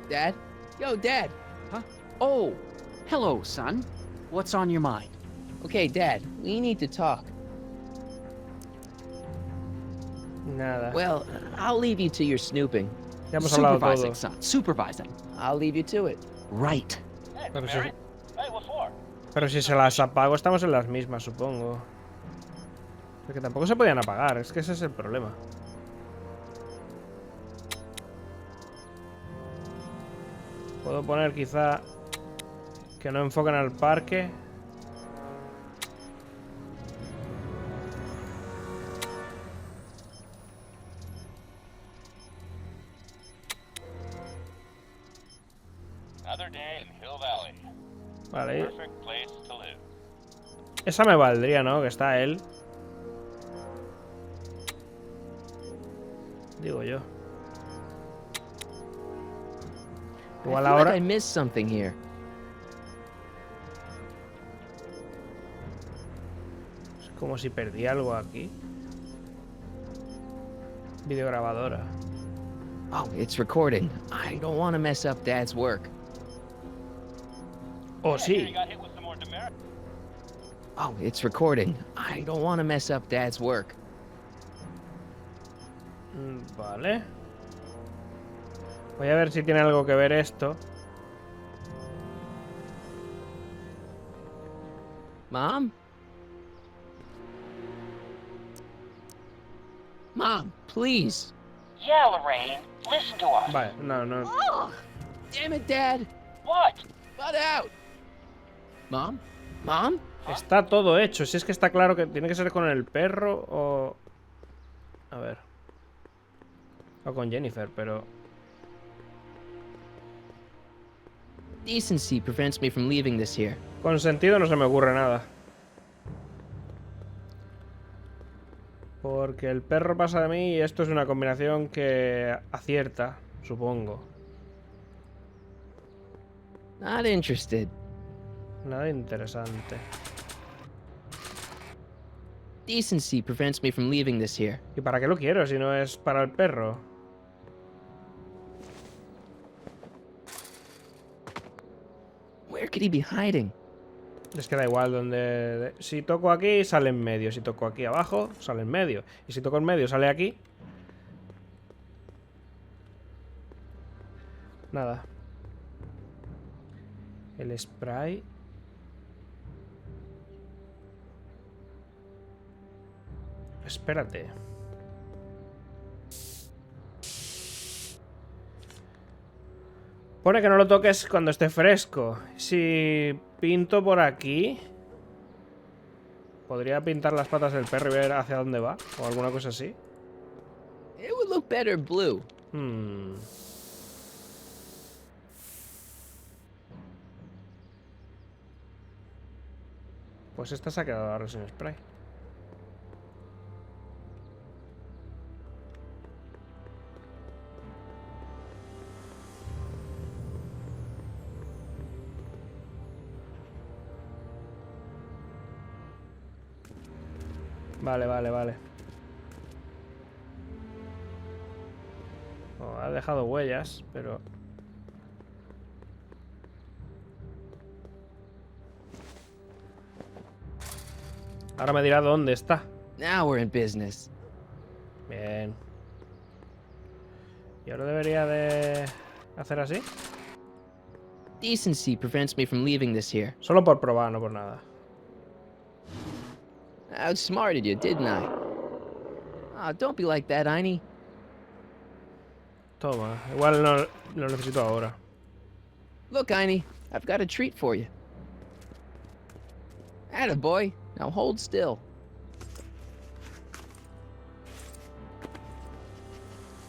Dad? Yo, Dad. Huh? Oh, hello, son. What's on your mind? Okay, Dad, we need to talk. Nada. Well, I'll leave you to your snooping. Ya hemos hablado Supervising, todo. son. Supervising. I'll leave you to it. Right. Hey, Pero si, demerit? Hey, what for? pero si se las apago, estamos en las mismas, supongo. Porque tampoco se podían apagar, es que ese es el problema. Puedo poner quizá que no enfoquen al parque. Another day in Hill Valley. Vale. Perfect place to live. Esa me valdría, ¿no? Que está él. Digo yo. Igual I feel ahora... like I missed something here. Es como si perdí algo aquí. Videograbadora. Oh, it's recording. I don't want to mess up Dad's work. Oh, Hey, you sí. got hit with some more demerit. Oh, it's recording. I don't want to mess up Dad's work. Vale. Voy a ver si tiene algo que ver esto. Mom? Mom, please. Yeah, Lorraine, listen to us. Vale, no, no. Oh! Damn it, Dad. What? Butt out. Mom? Mom? Está todo hecho. Si es que está claro que tiene que ser con el perro o... A ver. O con Jennifer, pero... Decency prevents me from leaving this here. Con sentido no se me ocurre nada. Porque el perro pasa de mí y esto es una combinación que acierta, supongo. Not interested. Nada interesante. Decency prevents me from leaving this here. ¿Y para qué lo quiero si no es para el perro? Where could he be hiding? Es que da igual donde... Si toco aquí, sale en medio. Si toco aquí abajo, sale en medio. Y si toco en medio, sale aquí. Nada. El spray. Espérate. Pone que no lo toques cuando esté fresco. Si pinto por aquí... ¿Podría pintar las patas del perro y ver hacia dónde va? O alguna cosa así. It would look better blue. Pues esta se ha quedado ahora sin spray. Vale. Oh, ha dejado huellas, pero... Ahora me dirá dónde está. Now we're in business. Bien. ¿Y ahora debería de hacer así? Decency prevents me from leaving this here. Solo por probar, no por nada. I outsmarted you, didn't I? Oh, don't be like that, Einie. Toma. Igual no lo necesito ahora. Look, Einie, I've got a treat for you. Attaboy. Now hold still.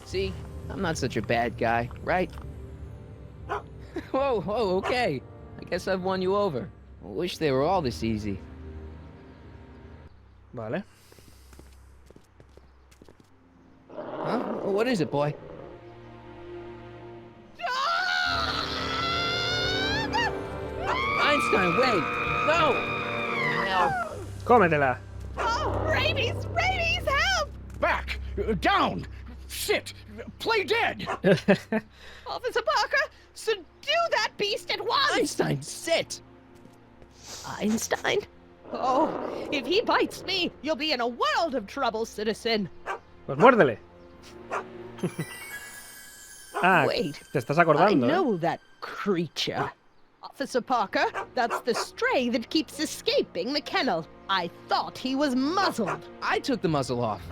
See? I'm not such a bad guy, right? Whoa, okay. I guess I've won you over. I wish they were all this easy. Vale. Huh? What is it, boy? Einstein, wait! No! ¡Cómetela! Oh, rabies! Rabies, help! Back! Down! Sit! Play dead! Officer Parker, subdue that beast at once! Einstein, sit! Einstein? Oh, if he bites me, you'll be in a world of trouble, citizen. Pues muérdele. Ah, Wait, te estás I acordando, know that creature. Officer Parker, that's the stray that keeps escaping the kennel. I thought he was muzzled. I took the muzzle off.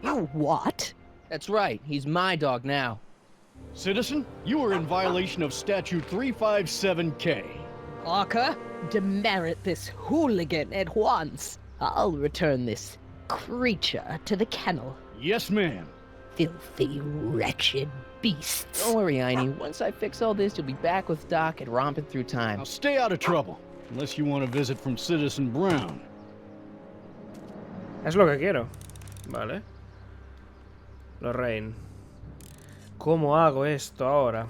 You what? That's right, he's my dog now. Citizen, you are in violation of Statute 357K. Parker, demerit this hooligan at once. I'll return this creature to the kennel. Yes, ma'am. Filthy, wretched beasts. Don't worry, Einie. Once I fix all this, you'll be back with Doc and romping through time. Now stay out of trouble, unless you want a visit from Citizen Brown. Es lo que quiero. Vale. Lorraine. ¿Cómo hago esto ahora?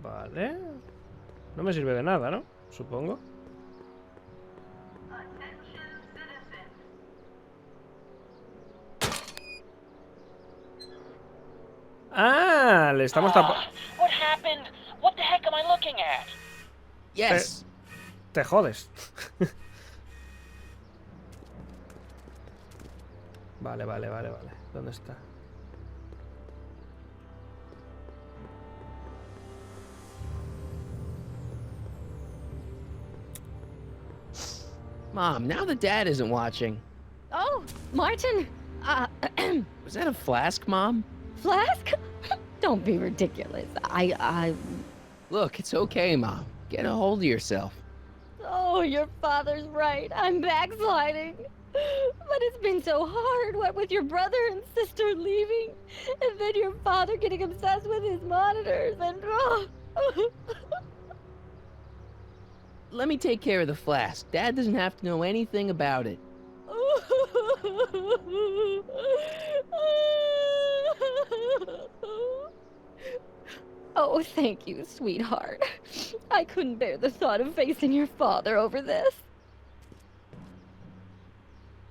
Vale. No me sirve de nada, ¿no? Supongo. Ah, le estamos tapando. What happened? What the heck am I looking at? Yes. Te jodes. Vale. ¿Dónde está? Mom, now that Dad isn't watching. Oh, Martin. Was that a flask, Mom? Flask? Don't be ridiculous. Look, it's okay, Mom. Get a hold of yourself. Oh, your father's right. I'm backsliding. But it's been so hard, what with your brother and sister leaving, and then your father getting obsessed with his monitors, and Let me take care of the flask. Dad doesn't have to know anything about it. Oh, thank you, sweetheart. I couldn't bear the thought of facing your father over this.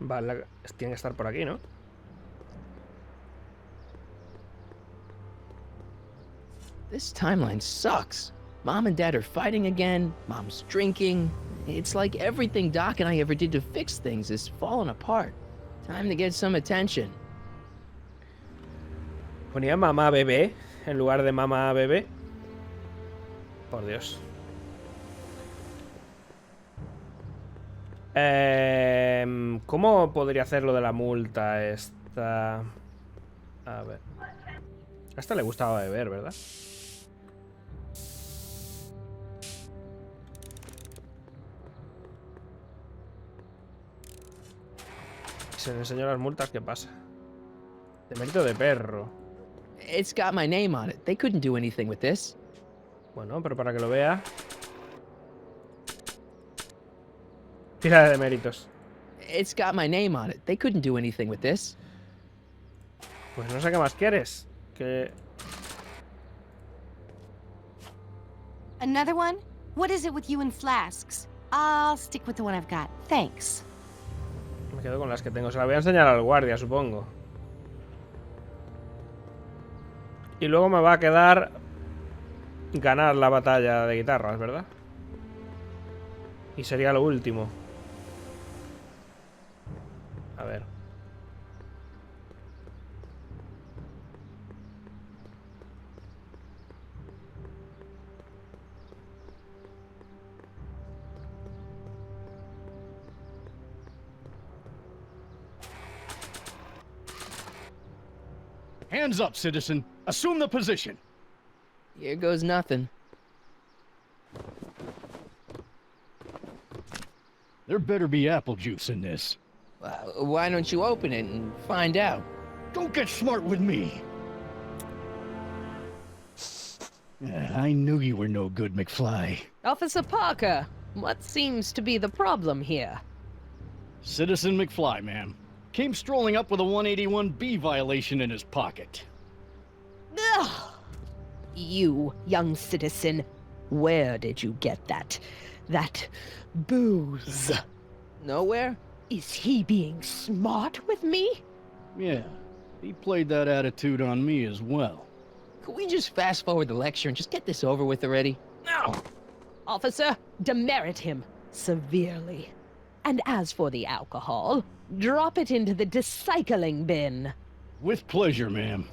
Vale, tiene que estar por aquí, ¿no? This timeline sucks. Mom and Dad are fighting again. Mom's drinking. It's like everything Doc and I ever did to fix things is falling apart. Time to get some attention. Ponía mamá bebé en lugar de mamá bebé. Por Dios. ¿Cómo podría hacer lo de la multa esta? A ver. A esta le gustaba beber, ¿verdad? Se le enseñó las multas, ¿qué pasa? Demérito de perro. It's got my name on it. They couldn't do anything with this. Bueno, pero para que lo vea. Tira de deméritos. It's got my name on it. They couldn't do anything with this. Pues no sé qué más quieres. Que... Another one? What is it with you and flasks? I'll stick with the one I've got. Thanks. Me quedo con las que tengo. Se las voy a enseñar al guardia, supongo. Y luego me va a quedar ganar la batalla de guitarras, ¿verdad? Y sería lo último. A ver. Hands up, citizen. Assume the position. Here goes nothing. There better be apple juice in this. Why don't you open it and find out? Don't get smart with me. I knew you were no good, McFly. Officer Parker, what seems to be the problem here? Citizen McFly, ma'am. Came strolling up with a 181B violation in his pocket. Ugh. You, young citizen, where did you get that booze? Nowhere? Is he being smart with me? Yeah, he played that attitude on me as well. Could we just fast forward the lecture and just get this over with already? No. Officer, demerit him severely. And as for the alcohol, drop it into the recycling bin. With pleasure, ma'am.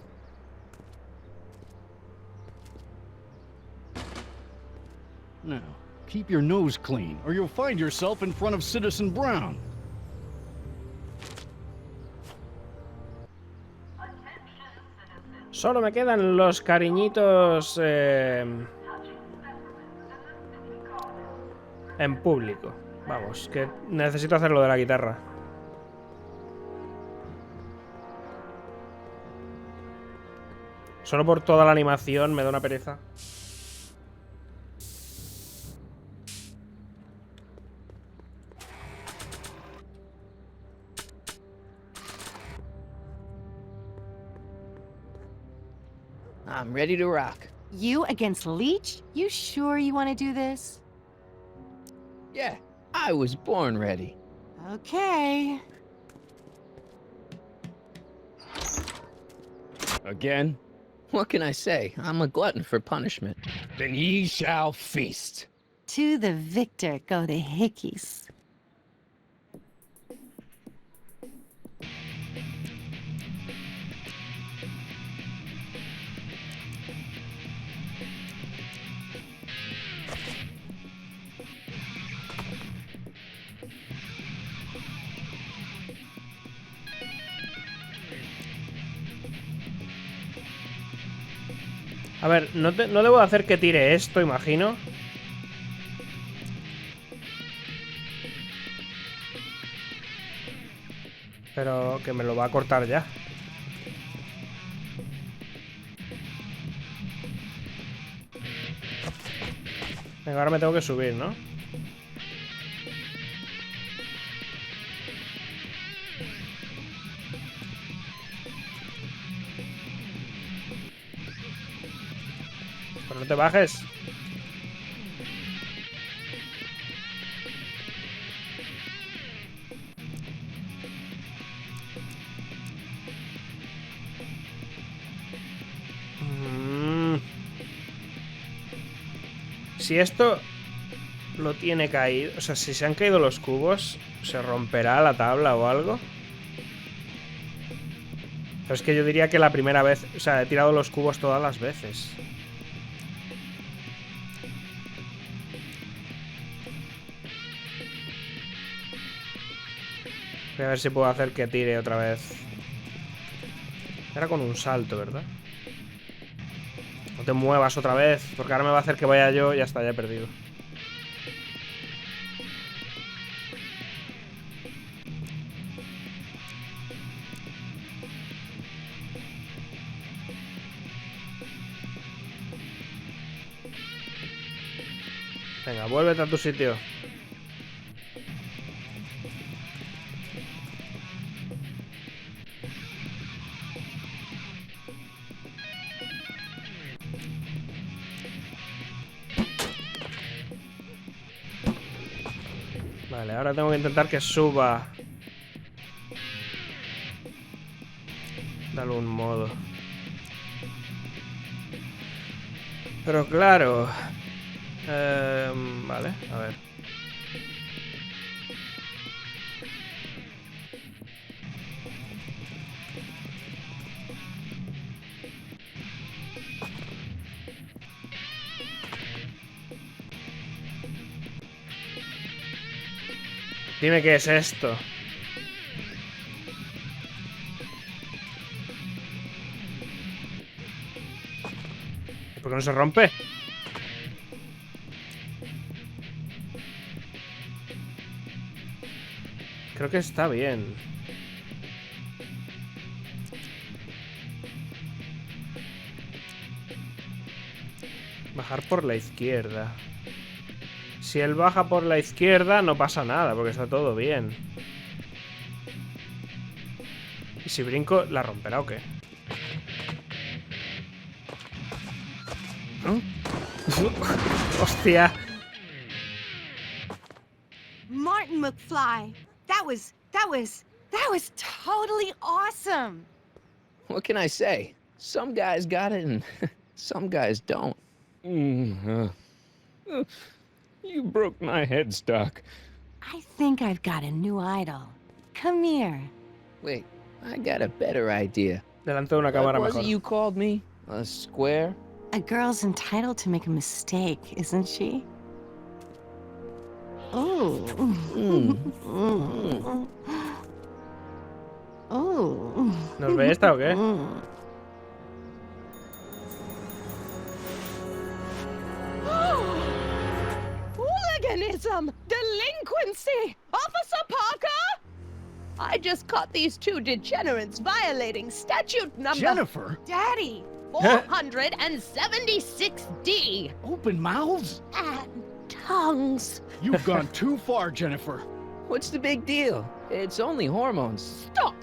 Now, keep your nose clean, or you'll find yourself in front of Citizen Brown. Solo me quedan los cariñitos en público. Vamos, que necesito hacer lo de la guitarra. Solo por toda la animación me da una pereza. I'm ready to rock. You against Leech? You sure you want to do this? Yeah, I was born ready. Okay. Again? What can I say? I'm a glutton for punishment. Then ye shall feast. To the victor go the hickeys. A ver, no debo hacer que tire esto, imagino. Pero que me lo va a cortar ya. Venga, ahora me tengo que subir, ¿no? Pero no te bajes. Si esto lo tiene caído, o sea, si se han caído los cubos, ¿se romperá la tabla o algo? Pero es que yo diría que la primera vez... O sea, he tirado los cubos todas las veces. Voy a ver si puedo hacer que tire otra vez. Era con un salto, ¿verdad? No te muevas otra vez, porque ahora me va a hacer que vaya yo y ya está, ya he perdido. Venga, vuélvete a tu sitio. Vale, ahora tengo que intentar que suba. Dale un modo. Pero claro... vale, a ver. Dime qué es esto. ¿Por qué no se rompe? Creo que está bien. Bajar por la izquierda. Si él baja por la izquierda no pasa nada, porque está todo bien. ¿Y si brinco, la romperá o qué? ¿No? ¡Hostia! Martin McFly. That was totally awesome. What can I say? Some guys got it and some guys don't. You broke my headstock. I think I've got a new idol. Come here. Wait, I got a better idea. Delante de una cámara What was mejor. it you called me? A square? A girl's entitled to make a mistake, isn't she? Oh. Oh. ¿Nos ve esta o qué? Hooliganism! Delinquency! Officer Parker! I just caught these two degenerates violating statute number... Jennifer? Daddy! 476D! Open mouths? And tongues. You've gone too far, Jennifer. What's the big deal? It's only hormones. Stop!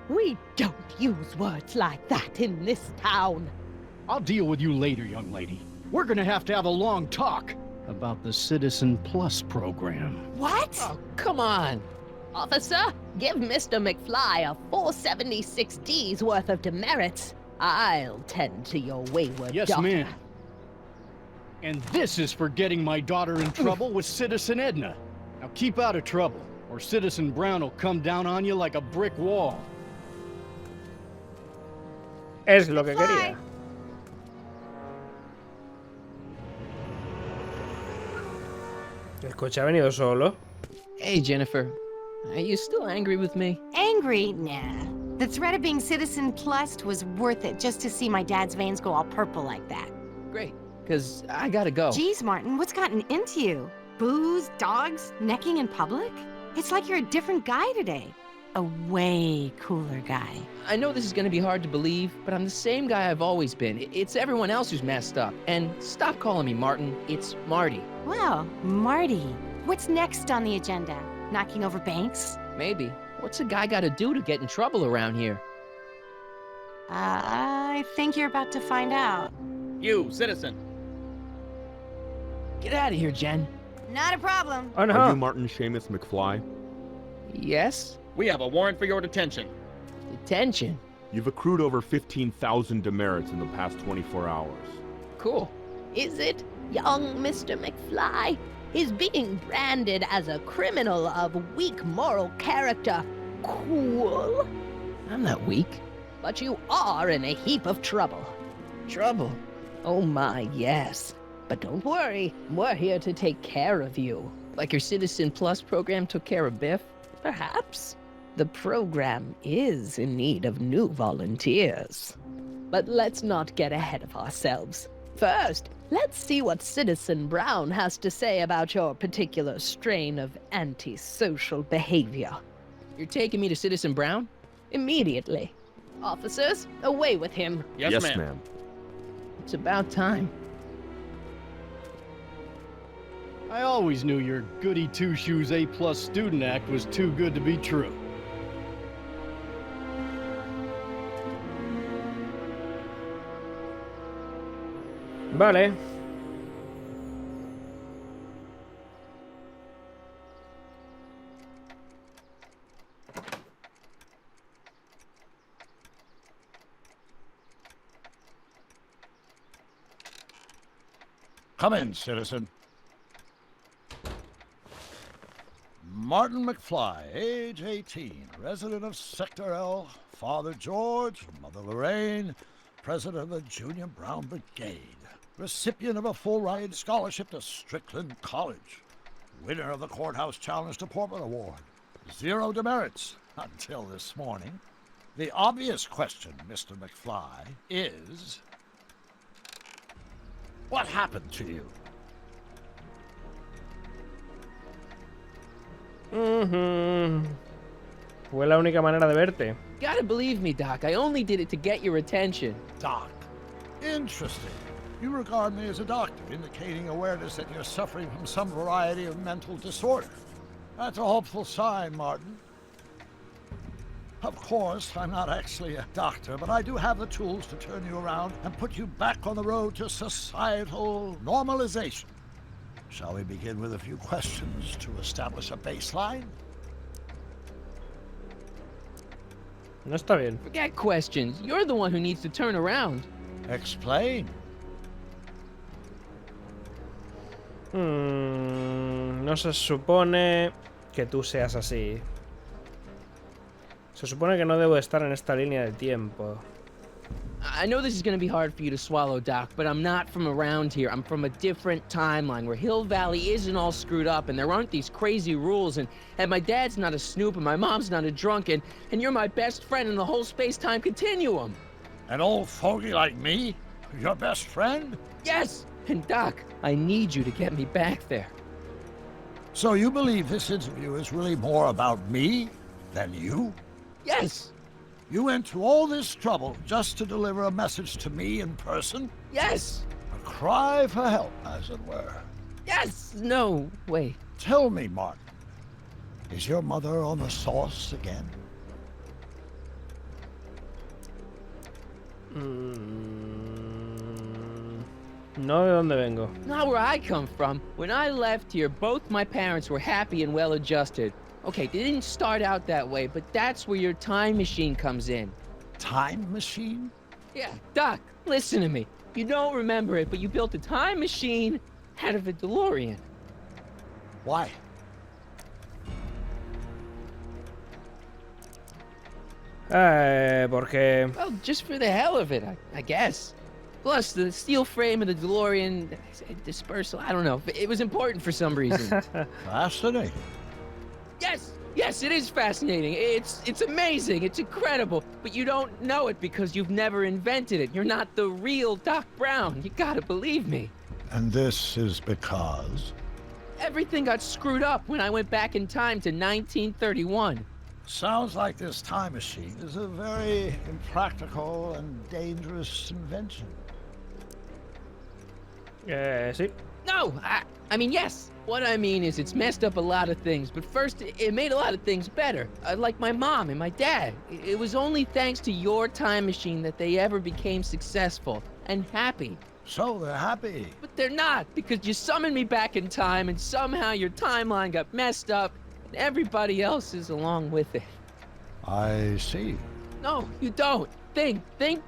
We don't use words like that in this town. I'll deal with you later, young lady. We're gonna have to have a long talk about the Citizen Plus program. What? Oh, come on. Officer, give Mr. McFly a 476D's worth of demerits. I'll tend to your wayward Yes, daughter. ma'am. And this is for getting my daughter in trouble with Citizen Edna. Now keep out of trouble, or Citizen Brown will come down on you like a brick wall. Es lo que quería. El coche ha venido solo. Hey, Jennifer. Are you still angry with me? Angry? Nah. The threat of being Citizen Plus was worth it just to see my dad's veins go all purple like that. Great, because I gotta go. Geez, Martin, what's gotten into you? Booze, dogs, necking in public? It's like you're a different guy today. A way cooler guy. I know this is gonna be hard to believe, but I'm the same guy I've always been. It's everyone else who's messed up. And stop calling me Martin. It's Marty. Well, Marty, what's next on the agenda? Knocking over banks? Maybe. What's a guy gotta do to get in trouble around here? I think you're about to find out. You, citizen. Get out of here, Jen. Not a problem. Oh, no. Are you Martin Seamus McFly? Yes? We have a warrant for your detention. Detention? You've accrued over 15,000 demerits in the past 24 hours. Cool. Is it, young Mr. McFly? Is being branded as a criminal of weak moral character cool? I'm not weak. but you are in a heap of trouble. Trouble? Oh my, yes. But don't worry, we're here to take care of you. Like your Citizen Plus program took care of Biff? Perhaps. The program is in need of new volunteers. But let's not get ahead of ourselves. First, let's see what Citizen Brown has to say about your particular strain of antisocial behavior. You're taking me to Citizen Brown? Immediately. Officers, away with him. Yes, ma'am. It's about time. I always knew your goody two-shoes A+ student act was too good to be true. Vale. Come in, citizen. Martin McFly, age 18, resident of Sector L, Father George, Mother Lorraine, president of the Junior Brown Brigade, recipient of a full-ride scholarship to Strickland College, winner of the Courthouse Challenge Deportment Award, 0 demerits until this morning. The obvious question, Mr. McFly, is... what happened to you? Fue la única manera de verte. Gotta believe me, Doc. I only did it to get your attention. Doc. Interesting. You regard me as a doctor, indicating awareness that you're suffering from some variety of mental disorder. That's a hopeful sign, Martin. Of course, I'm not actually a doctor, but I do have the tools to turn you around and put you back on the road to societal normalization. Shall we begin with a few questions to establish a baseline? No está bien. Forget questions. You're the one who needs to turn around. Explain. No se supone que tú seas así. Se supone que no debo estar en esta línea de tiempo. I know this is gonna be hard for you to swallow, Doc, but I'm not from around here. I'm from a different timeline where Hill Valley isn't all screwed up and there aren't these crazy rules and my dad's not a snoop and my mom's not a drunk and you're my best friend in the whole space-time continuum. An old fogey like me? Your best friend? Yes! And Doc, I need you to get me back there. So you believe this interview is really more about me than you? Yes! You went to all this trouble just to deliver a message to me in person? Yes! A cry for help, as it were. Yes! No, wait. Tell me, Martin, is your mother on the sauce again? No de dónde vengo. Not where I come from. When I left here, both my parents were happy and well-adjusted. Okay, they didn't start out that way, but that's where your time machine comes in. Time machine? Yeah, Doc, listen to me. You don't remember it, but you built a time machine out of a DeLorean. Why? Porque... Well, just for the hell of it, I guess. Plus, the steel frame of the DeLorean dispersal, I don't know. It was important for some reason. Fascinating. Yes, it is fascinating. It's amazing. It's incredible. But you don't know it because you've never invented it. You're not the real Doc Brown. You gotta believe me. And this is because? Everything got screwed up when I went back in time to 1931. Sounds like this time machine is a very impractical and dangerous invention. Sí. No, I mean, yes. What I mean is it's messed up a lot of things, but first, it made a lot of things better. Like my mom and my dad. It was only thanks to your time machine that they ever became successful and happy. So they're happy. But they're not, because you summoned me back in time and somehow your timeline got messed up and everybody else is along with it. I see. No, you don't. Think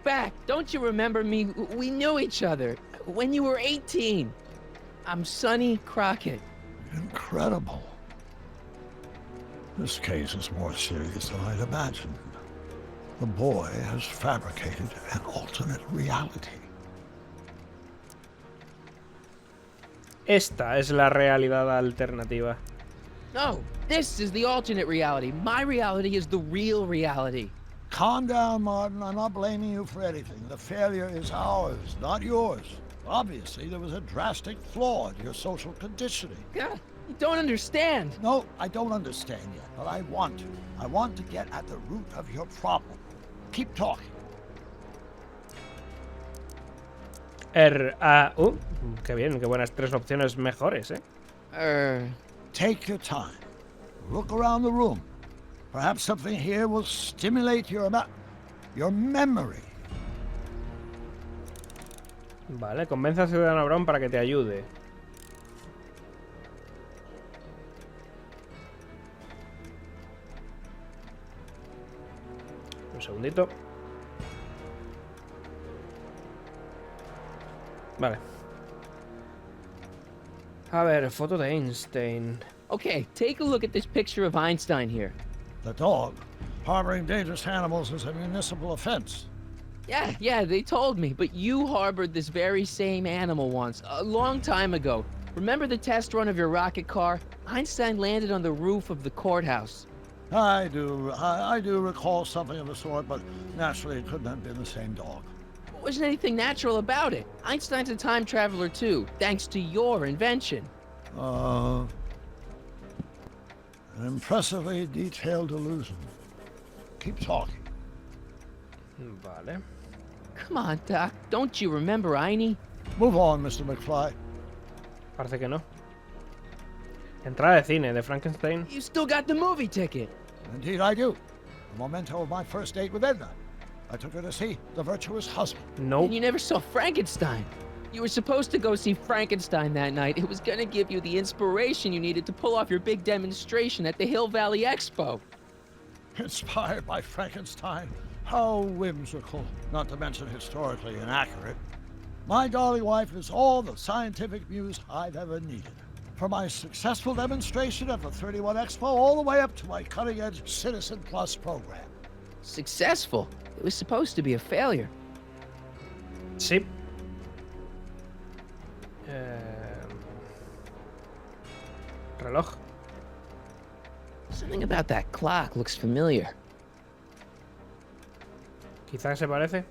back. Don't you remember me? We knew each other when you were 18. I'm Sonny Crockett. Incredible. This case is more serious than I'd imagined. The boy has fabricated an alternate reality. Esta es la realidad alternativa. No, this is the alternate reality. My reality is the real reality. Calm down, Martin. I'm not blaming you for anything. The failure is ours, not yours. Obviously, there was a drastic flaw in your social conditioning. God, you don't understand. No, I don't understand yet, but I want to. I want to get at the root of your problem. Keep talking. Qué bien, qué buenas 3 opciones mejores, Take your time. Look around the room. Perhaps something here will stimulate your memory. Vale, convence al ciudadano Brown para que te ayude. Un segundito. Vale. A ver, foto de Einstein. Okay, take a look at this picture of Einstein here. The dog. Harboring dangerous animals is a municipal offense. Yeah, they told me, but you harbored this very same animal once, a long time ago. Remember the test run of your rocket car? Einstein landed on the roof of the courthouse. I do recall something of the sort, but naturally it couldn't have been the same dog. There wasn't anything natural about it. Einstein's a time traveler too, thanks to your invention. An impressively detailed illusion. Keep talking. Vale. Come on, Doc. Don't you remember Einie? Move on, Mr. McFly. Parece que no. Entrada de cine de Frankenstein. You still got the movie ticket. Indeed I do. A memento of my first date with Edna. I took her to see The Virtuous Husband. Nope. And you never saw Frankenstein. You were supposed to go see Frankenstein that night. It was gonna give you the inspiration you needed to pull off your big demonstration at the Hill Valley Expo. Inspired by Frankenstein? How whimsical, not to mention historically inaccurate. My darling wife is all the scientific muse I've ever needed. From my successful demonstration at the 31 Expo all the way up to my cutting-edge Citizen Plus program. Successful? It was supposed to be a failure. Sí. Reloj. Something about that clock looks familiar. Quizás se parece.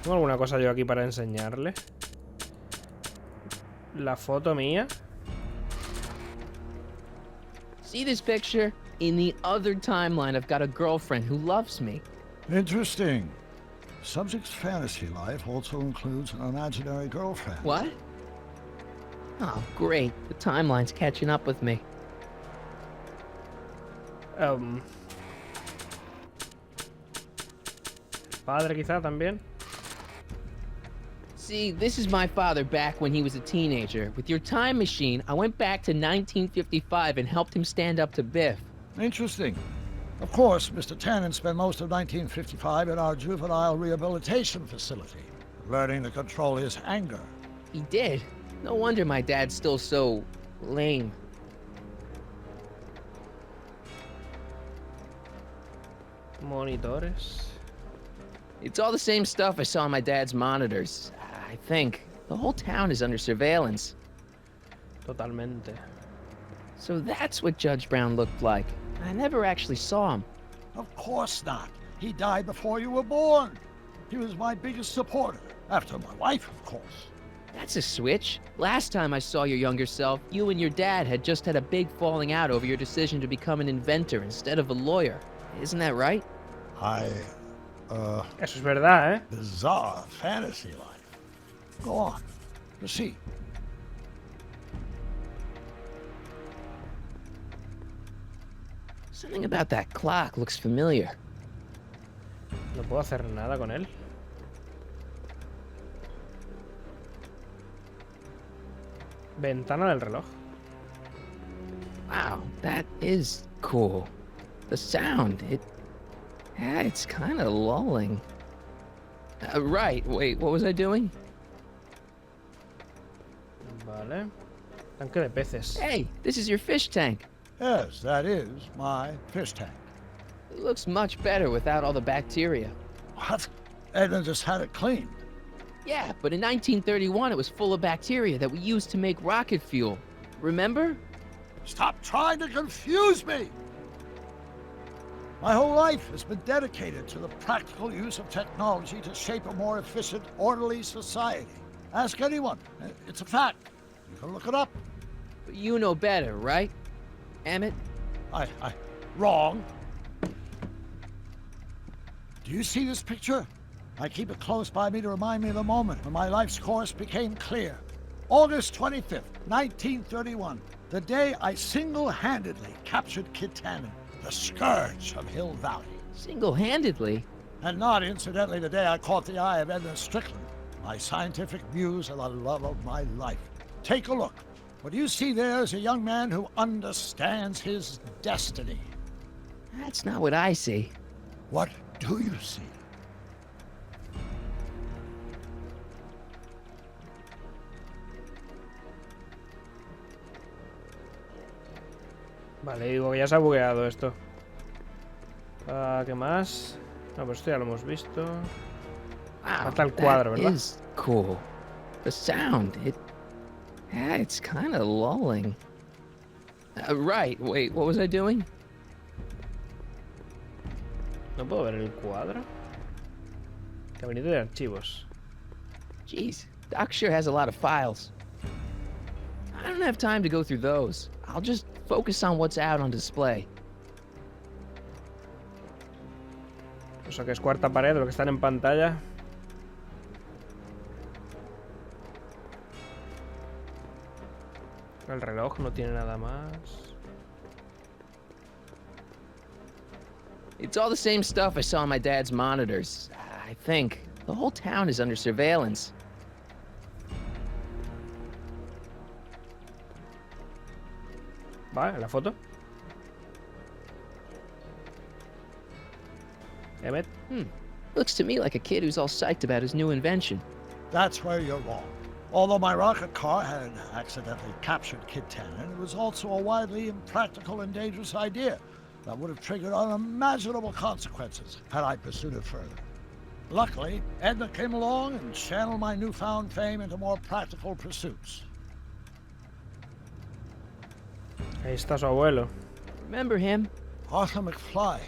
Tengo alguna cosa yo aquí para enseñarle. La foto mía. See this picture? In the other timeline, I've got a girlfriend who loves me. Interesting. Subject's fantasy life also includes an imaginary girlfriend. What? Oh, great. The timeline's catching up with me. Padre quizá también. See, this is my father back when he was a teenager. With your time machine, I went back to 1955 and helped him stand up to Biff. Interesting. Of course, Mr. Tannen spent most of 1955 in our juvenile rehabilitation facility, learning to control his anger. He did. No wonder my dad's still so lame. Monitores. It's all the same stuff I saw on my dad's monitors. I think. The whole town is under surveillance. Totalmente. So that's what Judge Brown looked like. I never actually saw him. Of course not. He died before you were born. He was my biggest supporter, after my wife, of course. That's a switch. Last time I saw your younger self, you and your dad had just had a big falling out over your decision to become an inventor instead of a lawyer. Isn't that right? Eso es verdad, Bizarre fantasy life. Go on. Proceed. Something about that clock looks familiar. No puedo hacer nada con él. Ventana del reloj. Wow, that is cool. The sound, it's kind of lulling. Right, wait, what was I doing? Vale. Tanque de peces. Hey, this is your fish tank. Yes, that is my fish tank. It looks much better without all the bacteria. What? Edna just had it cleaned. Yeah, but in 1931 it was full of bacteria that we used to make rocket fuel. Remember? Stop trying to confuse me! My whole life has been dedicated to the practical use of technology to shape a more efficient, orderly society. Ask anyone. It's a fact. You can look it up. But you know better, right, Emmett? Wrong. Do you see this picture? I keep it close by me to remind me of the moment when my life's course became clear. August 25th, 1931, the day I single-handedly captured Kit Tannen, the scourge of Hill Valley. Single-handedly? And not, incidentally, the day I caught the eye of Edna Strickland, my scientific muse and the love of my life. Take a look. What you see there is a young man who understands his destiny. That's not what I see. What do you see? Vale, digo que ya se ha bugueado esto. ¿Qué más? No, pues esto ya lo hemos visto. Wow, falta el cuadro, that ¿verdad? is cool. The sound, it's kind of lulling. Right, wait, what was I doing? No puedo ver el cuadro. Gabinete de archivos. Jeez, Doc sure has a lot of files. I don't have time to go through those. I'll just focus on what's out on display. Eso que es cuarta pared, lo que están en pantalla. El reloj no tiene nada más. It's all the same stuff I saw on my dad's monitors. I think. The whole town is under surveillance. Vale, la foto. Emmett. Looks to me like a kid who's all psyched about his new invention. That's where you're wrong. Although my rocket car had accidentally captured Kit Tannen, it was also a widely impractical and dangerous idea that would have triggered unimaginable consequences had I pursued it further. Luckily, Edna came along and channeled my newfound fame into more practical pursuits. Ahí está su abuelo. Remember him? Arthur McFly.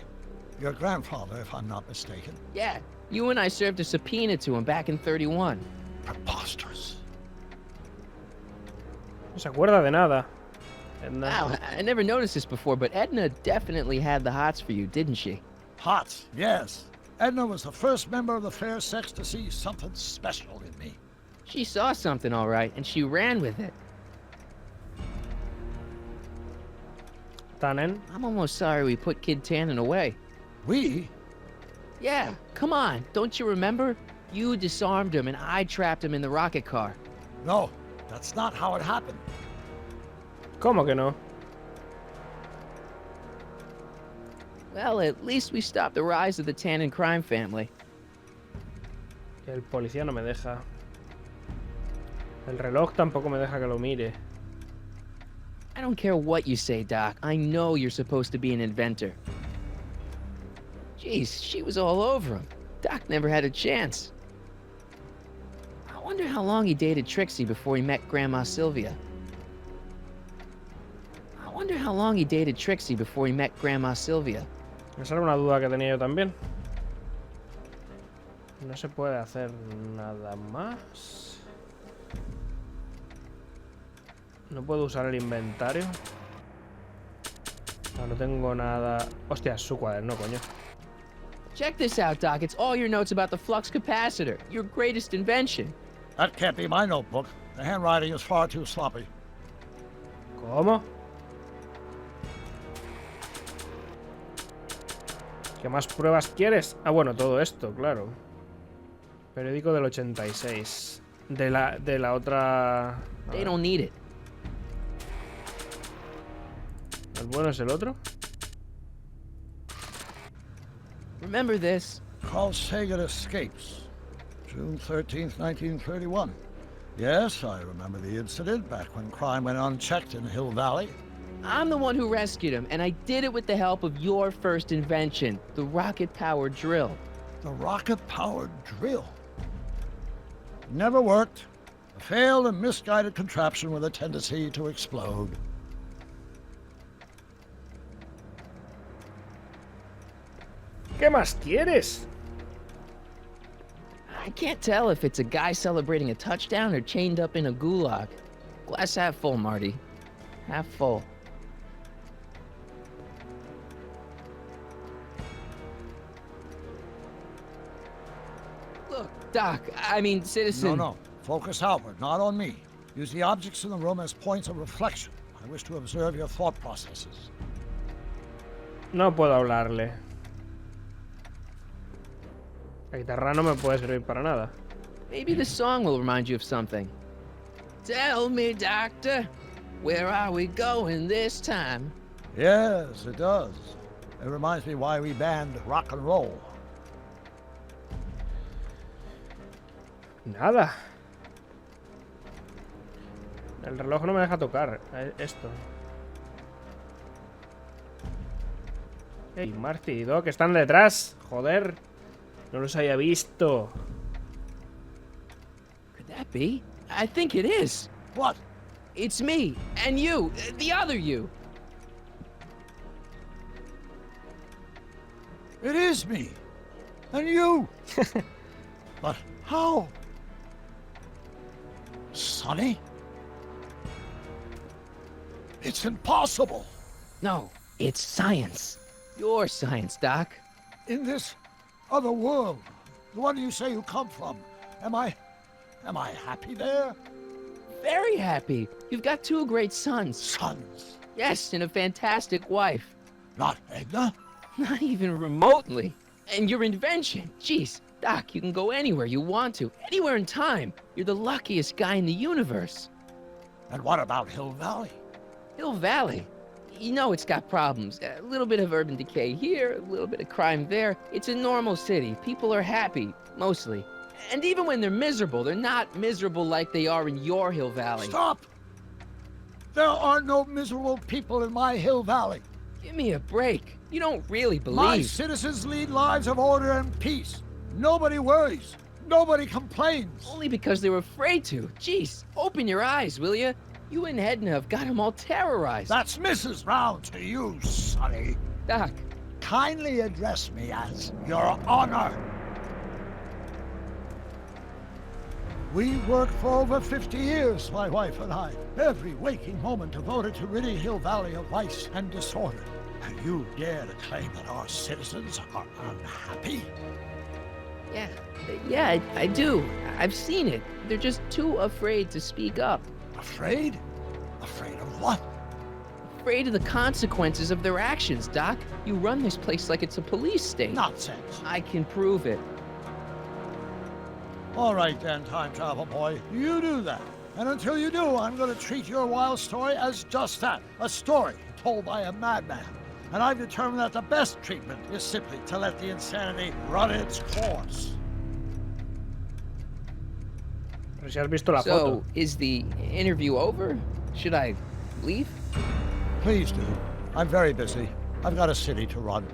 Your grandfather, if I'm not mistaken. Yeah, you and I served a subpoena to him back in 31. Preposterous. No se acuerda de nada. Edna. Wow, I never noticed this before, but Edna definitely had the hots for you, didn't she? Hots, yes. Edna was the first member of the fair sex to see something special in me. She saw something, all right, and she ran with it. Tannen. I'm almost sorry we put Kid Tannen away. We? Yeah, come on. Don't you remember? You disarmed him and I trapped him in the rocket car. No, that's not how it happened. ¿Cómo que no? Well, at least we stopped the rise of the Tannen crime family. El policía no me deja. El reloj tampoco me deja que lo mire. I don't care what you say, Doc. I know you're supposed to be an inventor. Jeez, she was all over him. Doc never had a chance. I wonder how long he dated Trixie before he met Grandma Sylvia. Esa era una duda que tenía yo también. No se puede hacer nada más. No puedo usar el inventario. No tengo nada. Hostia, es su cuaderno, coño. Check this out, Doc. It's all your notes about the flux capacitor, your greatest invention. That can't be my notebook. The handwriting is far too sloppy. ¿Cómo? ¿Qué más pruebas quieres? Ah, bueno, todo esto, claro. Periódico del 86. De la otra... They don't need it. ¿El bueno es el otro? Remember this? Carl Sagan escapes. June 13th, 1931. Yes, I remember the incident back when crime went unchecked in Hill Valley. I'm the one who rescued him, and I did it with the help of your first invention, the rocket-powered drill. The rocket-powered drill? Never worked. A failed and misguided contraption with a tendency to explode. ¿Qué más quieres? I can't tell if it's a guy celebrating a touchdown or chained up in a gulag. Glass half full, Marty. Half full. Look, Doc, I mean, citizen... No. Focus outward, not on me. Use the objects in the room as points of reflection. I wish to observe your thought processes. No puedo hablarle. La guitarra no me puede servir para nada. Maybe the song will remind you of something. Tell me, doctor, where are we going this time? Yes, it does. It reminds me why we banned rock and roll. Nada. El reloj no me deja tocar esto. Hey, Marty y Doc están detrás. Joder. No los había visto. Could that be? I think it is. What? It's me and you, the other you. It is me. And you. But how? Sonny? It's impossible. No, it's science. Your science, Doc. In this other world, the one you say you come from, am I happy there? Very happy. You've got two great sons. Sons? Yes, and a fantastic wife. Not Edna? Not even remotely. And your invention, jeez, Doc, you can go anywhere you want to, anywhere in time. You're the luckiest guy in the universe. And what about Hill Valley? Hill Valley? You know it's got problems. A little bit of urban decay here, a little bit of crime there. It's a normal city. People are happy, mostly. And even when they're miserable, they're not miserable like they are in your Hill Valley. Stop! There are no miserable people in my Hill Valley. Give me a break. You don't really believe... My citizens lead lives of order and peace. Nobody worries. Nobody complains. Only because they were afraid to. Jeez, open your eyes, will you? You and Edna have got them all terrorized. That's Mrs. Brown to you, Sonny. Doc. Kindly address me as Your Honor. We worked for over 50 years, my wife and I. Every waking moment devoted to ridding Hill Valley of vice and disorder. And you dare to claim that our citizens are unhappy? Yeah, I do. I've seen it. They're just too afraid to speak up. Afraid? Afraid of what? Afraid of the consequences of their actions, Doc. You run this place like it's a police state. Nonsense. I can prove it. All right then, time travel boy. You do that. And until you do, I'm going to treat your wild story as just that. A story told by a madman. And I've determined that the best treatment is simply to let the insanity run its course. Si has visto la so, foto. Is the interview over? Should I leave? Please do. I'm very busy. I've got a city to run.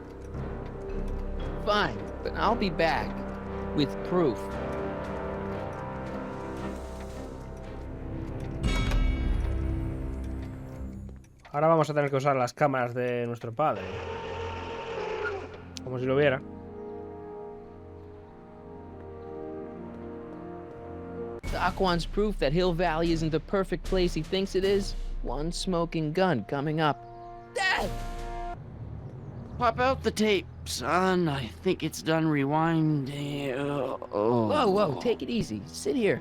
Fine, but I'll be back with proof. Ahora vamos a tener que usar las cámaras de nuestro padre. Como si lo viera. Doc wants proof that Hill Valley isn't the perfect place he thinks it is. One smoking gun coming up. Dad! Pop out the tape, son. I think it's done rewinding. Whoa, take it easy. Sit here.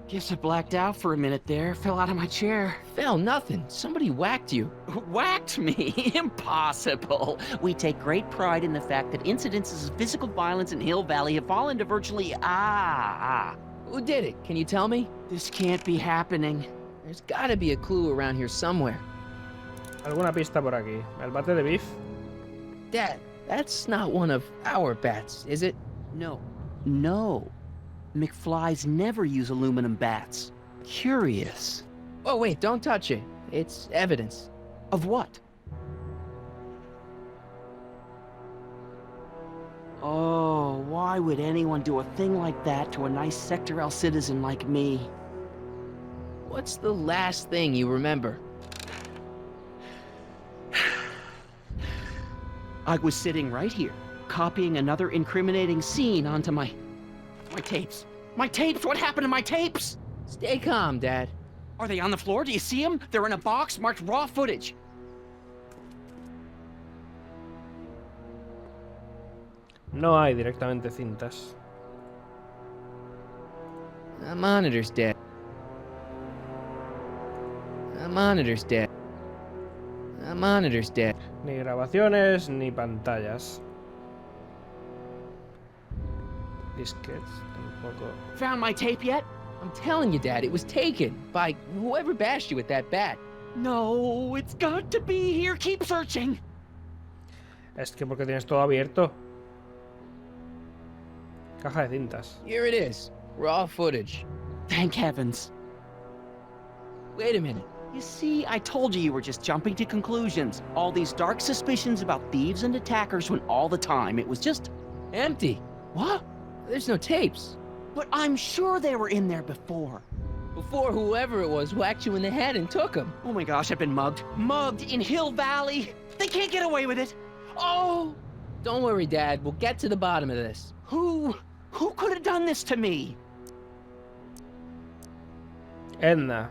Guess I blacked out for a minute there. Fell out of my chair. Fell nothing. Somebody whacked you. Whacked me? Impossible. We take great pride in the fact that incidences of physical violence in Hill Valley have fallen to virtually... Who did it? Can you tell me? This can't be happening. There's gotta be a clue around here somewhere. ¿Alguna pista por aquí? ¿El bate de beef? Dad, that's not one of our bats, is it? No. McFlys never use aluminum bats. Curious. Oh, wait, don't touch it. It's evidence. Of what? Oh, why would anyone do a thing like that to a nice Sector L citizen like me? What's the last thing you remember? I was sitting right here, copying another incriminating scene onto my tapes. My tapes! What happened to my tapes? Stay calm, Dad. Are they on the floor? Do you see them? They're in a box marked raw footage. No hay directamente cintas. The monitor's dead. The monitor's dead. The monitor's dead. Ni grabaciones ni pantallas. Disquets tampoco. Found my tape yet? I'm telling you, Dad, it was taken by whoever bashed you with that bat. No, it's got to be here. Keep searching. Es que porque tienes todo abierto. Caja de cintas. Here it is. Raw footage. Thank heavens. Wait a minute. You see, I told you were just jumping to conclusions. All these dark suspicions about thieves and attackers when all the time it was just empty. What? There's no tapes. But I'm sure they were in there before. Before whoever it was whacked you in the head and took them. Oh my gosh, I've been mugged. Mugged in Hill Valley. They can't get away with it. Oh! Don't worry, Dad. We'll get to the bottom of this. Who could have done this to me? Edna.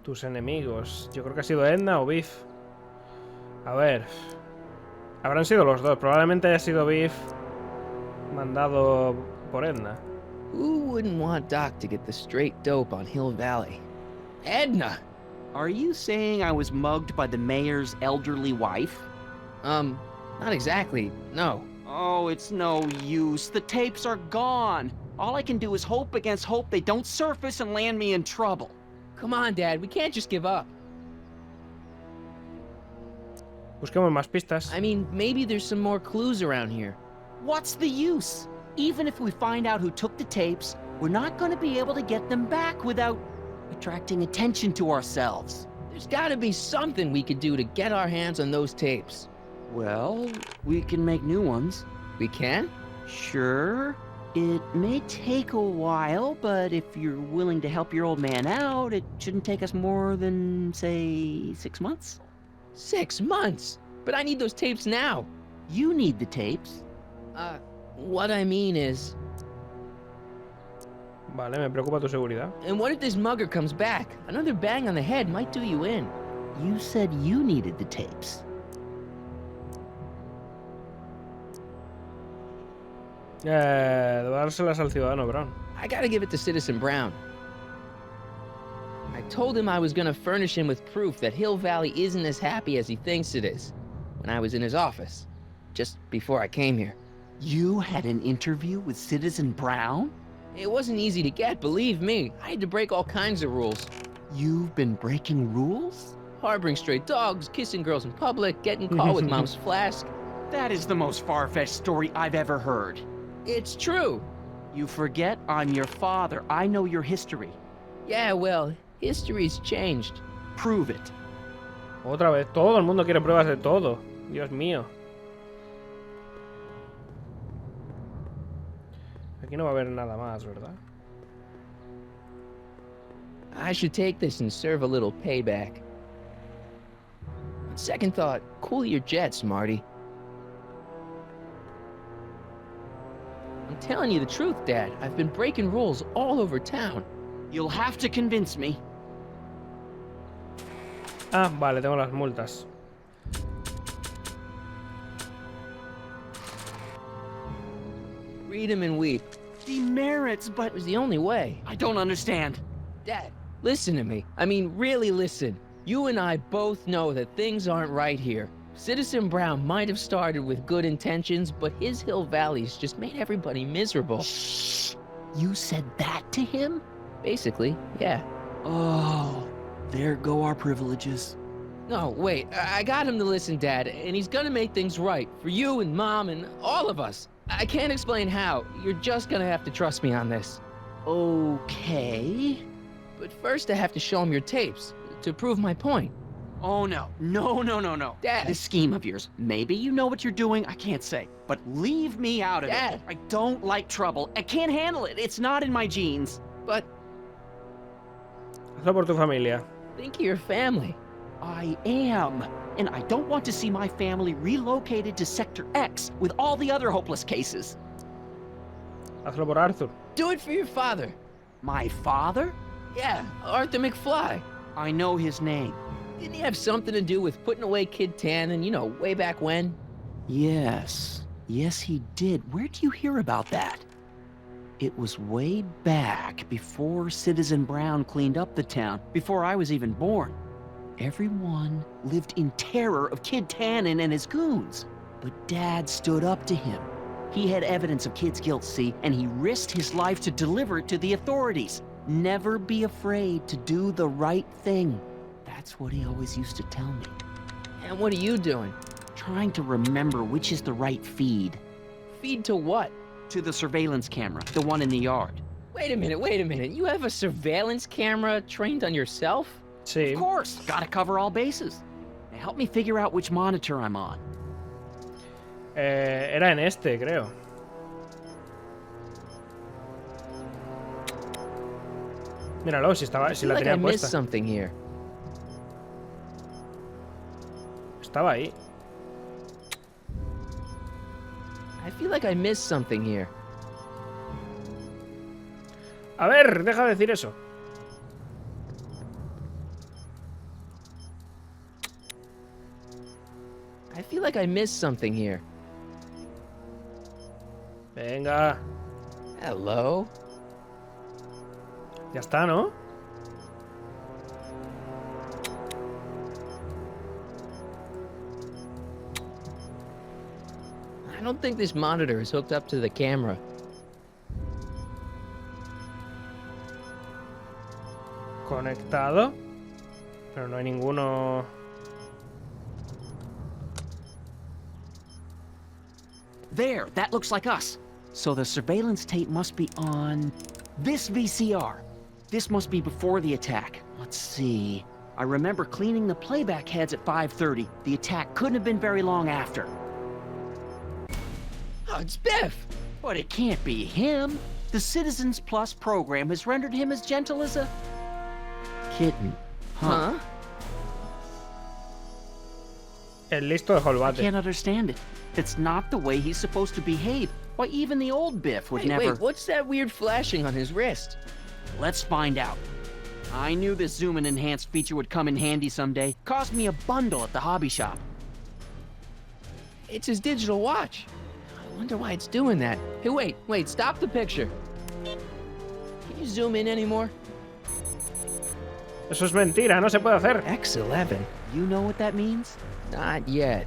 Tus enemigos. Yo creo que ha sido Edna o Biff. A ver. Habrán sido los dos. Probablemente haya sido Biff mandado por Edna. Who wouldn't want Doc to get the straight dope on Hill Valley? Edna! Are you saying I was mugged by the mayor's elderly wife? Not exactly, no. Oh, it's no use. The tapes are gone. All I can do is hope against hope they don't surface and land me in trouble. Come on, Dad, we can't just give up. Busquemos más pistas. I mean, maybe there's some more clues around here. What's the use? Even if we find out who took the tapes, we're not going to be able to get them back without attracting attention to ourselves. There's got to be something we could do to get our hands on those tapes. Well, we can make new ones. We can? Sure. It may take a while, but if you're willing to help your old man out, it shouldn't take us more than, say, 6 months. 6 months? But I need those tapes now. You need the tapes. What I mean is... Vale, me preocupa tu seguridad. And what if this mugger comes back? Another bang on the head might do you in. You said you needed the tapes. Debo dárselas al ciudadano Brown. I gotta give it to Citizen Brown. I told him I was gonna furnish him with proof that Hill Valley isn't as happy as he thinks it is when I was in his office, just before I came here. You had an interview with Citizen Brown? It wasn't easy to get, believe me. I had to break all kinds of rules. You've been breaking rules? Harboring stray dogs, kissing girls in public, getting caught with Mom's flask. That is the most far-fetched story I've ever heard. It's true. You forget I'm your father. I know your history. Yeah, well, history's changed. Prove it. Otra vez, todo el mundo quiere pruebas de todo. Dios mío. Aquí no va a haber nada más, ¿verdad? I should take this and serve a little payback. On second thought, cool your jets, Marty. I'm telling you the truth, Dad. I've been breaking rules all over town. You'll have to convince me. Ah, vale, tengo las multas. Read 'em and weep. Demerits, but it was the only way. I don't understand. Dad, listen to me. I mean, really listen. You and I both know that things aren't right here. Citizen Brown might have started with good intentions, but his Hill Valley's just made everybody miserable. Shh! You said that to him? Basically, yeah. Oh, there go our privileges. No, wait, I got him to listen, Dad, and he's gonna make things right for you and Mom and all of us. I can't explain how. You're just gonna have to trust me on this. Okay. But first I have to show him your tapes, to prove my point. Oh, no. No. Dad. This scheme of yours, maybe you know what you're doing, I can't say. But leave me out of Dad. it. I don't like trouble. I can't handle it. It's not in my genes. But Hazlo por tu familia. think of your family. I am. And I don't want to see my family relocated to Sector X with all the other hopeless cases. Hazlo por Arthur. Do it for your father. My father? Yeah, Arthur McFly. I know his name. Didn't he have something to do with putting away Kid Tannen, you know, way back when? Yes. Yes, he did. Where do you hear about that? It was way back before Citizen Brown cleaned up the town, before I was even born. Everyone lived in terror of Kid Tannen and his goons. But Dad stood up to him. He had evidence of Kid's guilt, see, and he risked his life to deliver it to the authorities. Never be afraid to do the right thing. That's what he always used to tell me. And what are you doing? Trying to remember which is the right feed. Feed to what? To the surveillance camera, the one in the yard. Wait a minute. You have a surveillance camera trained on yourself? Sí. Of course, gotta cover all bases. Now help me figure out which monitor I'm on. Era en este, creo. Míralo, si la like tenía I missed puesta. something here. Estaba ahí. I feel like I missed something here. A ver, deja de decir eso. I feel like I missed something here. Venga. Hello? Ya está, ¿no? I don't think this monitor is hooked up to the camera. Conectado. Pero no hay ninguno... There, that looks like us. So the surveillance tape must be on this VCR. This must be before the attack. Let's see. I remember cleaning the playback heads at 5:30. The attack couldn't have been very long after. Oh, it's Biff! But it can't be him. The Citizens Plus program has rendered him as gentle as a kitten. Huh? El listo de I Holbate. can't understand it. It's not the way he's supposed to behave. Why, even the old Biff would never... Wait, what's that weird flashing on his wrist? Let's find out. I knew this zoom and enhance feature would come in handy someday. Cost me a bundle at the hobby shop. It's his digital watch. I wonder why it's doing that. Hey, wait, stop the picture. Can you zoom in anymore? Eso es mentira, no se puede hacer. X11. You know what that means? Not yet.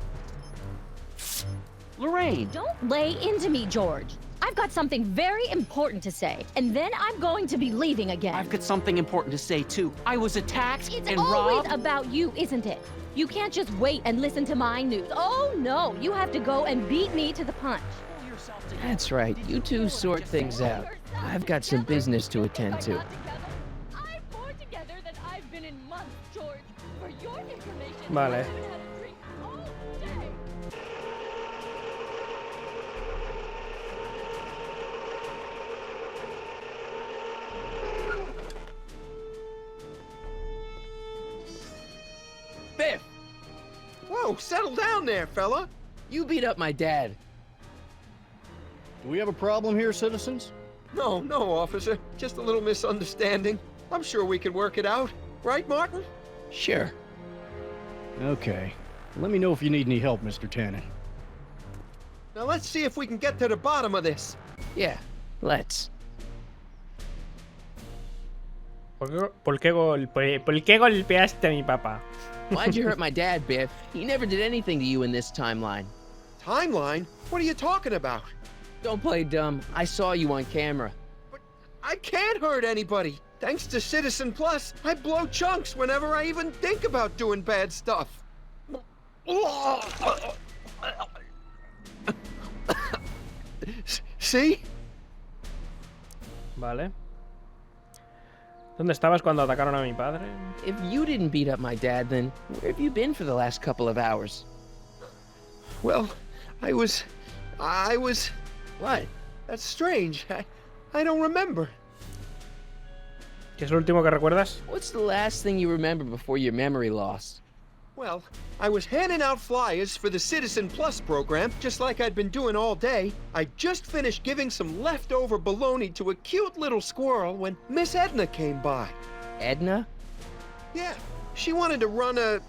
Lorraine! Don't lay into me, George. I've got something very important to say, and then I'm going to be leaving again. I've got something important to say, too. I was attacked It's and always robbed... about you, isn't it? You can't just wait and listen to my news. Oh, no. You have to go and beat me to the punch. That's right. You two sort things out. I've got some business to attend to. I'm more together than I've been in months, George. For your information, Vale. I've had a drink all day. Biff! Whoa, settle down there, fella. You beat up my dad. Do we have a problem here, citizens? No, officer. Just a little misunderstanding. I'm sure we can work it out. Right, Martin? Sure. Okay. Let me know if you need any help, Mr. Tannen. Now let's see if we can get to the bottom of this. Yeah, let's. ¿Por qué golpeaste a mi papá? Why'd you hurt my dad, Biff? He never did anything to you in this timeline. Timeline? What are you talking about? Don't play dumb. I saw you on camera. I can't hurt anybody. Thanks to Citizen Plus, I blow chunks whenever I even think about doing bad stuff. See? Vale. ¿Dónde estabas cuando atacaron a mi padre? If you didn't beat up my dad, then where have you been for the last couple of hours? Well, I was... What? That's strange. I don't remember. ¿Qué es lo último que recuerdas? What's the last thing you remember before your memory loss? Well, I was handing out flyers for the Citizen Plus program, just like I'd been doing all day. I just finished giving some leftover bologna to a cute little squirrel when Miss Edna came by. Edna? Yeah, she wanted to run a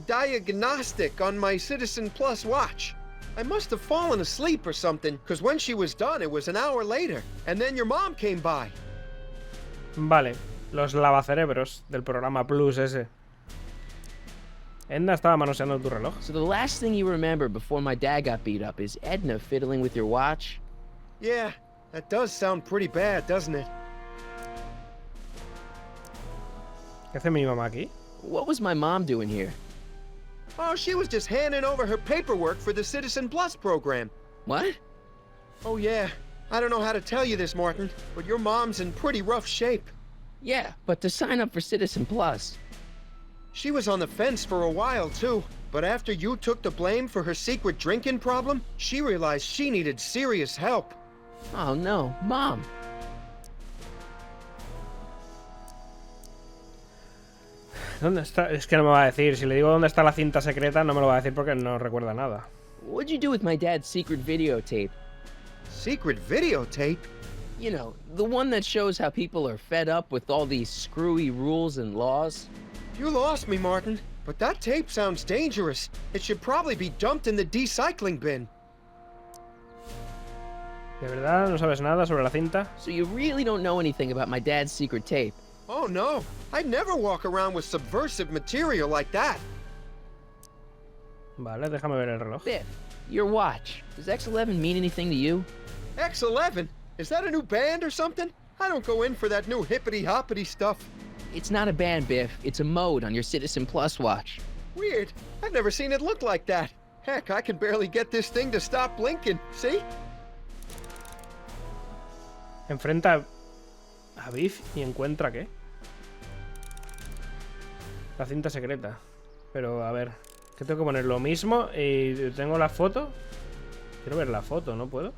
diagnostic on my Citizen Plus watch. I must have fallen asleep or something, because when she was done, it was an hour later. And then your mom came by. Vale, los lavacerebros del programa Plus ese. Edna estaba manoseando tu reloj. So the last thing you remember before my dad got beat up is Edna fiddling with your watch? Yeah, that does sound pretty bad, doesn't it? ¿Qué hace mi mamá aquí? What was my mom doing here? Oh, she was just handing over her paperwork for the Citizen Plus program. What? Oh, yeah. I don't know how to tell you this, Martin, but your mom's in pretty rough shape. Yeah, but to sign up for Citizen Plus. She was on the fence for a while, too. But after you took the blame for her secret drinking problem, she realized she needed serious help. Oh, no. Mom. ¿Dónde está? Es que no me va a decir. Si le digo dónde está la cinta secreta, no me lo va a decir porque no recuerda nada. What'd you do with my dad's secret videotape? Secret videotape? You know, the one that shows how people are fed up with all these screwy rules and laws. You lost me, Martin. But that tape sounds dangerous. It should probably be dumped in the recycling bin. ¿De verdad no sabes nada sobre la cinta? So you really don't know anything about my dad's secret tape? Oh, no. I'd never walk around with subversive material like that. Vale, déjame ver el reloj. Biff, your watch. Does X11 mean anything to you? X11? Is that a new band or something? I don't go in for that new hippity-hoppity stuff. It's not a band, Biff. It's a mode on your Citizen Plus watch. Weird. I've never seen it look like that. Heck, I can barely get this thing to stop blinking. See? Enfrenta a Biff y encuentra ¿qué? La cinta secreta. Pero a ver, que tengo que poner lo mismo y tengo la foto. Quiero ver la foto, ¿no puedo?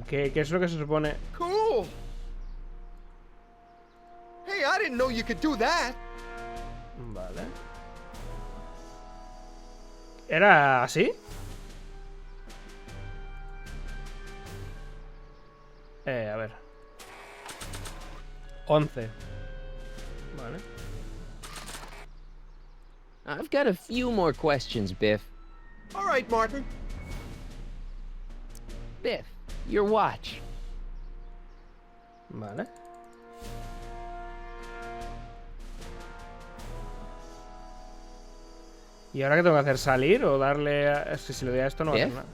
¿Qué es lo que se supone? Cool. Hey, I didn't know you could do that. Vale. ¿Era así? A ver. 11. Vale. I've got a few more questions, Biff. All right, Martin. Biff, your watch. Vale. ¿Y ahora qué tengo que hacer? ¿Salir o darle a... Es que si le doy a esto no va a hacer nada.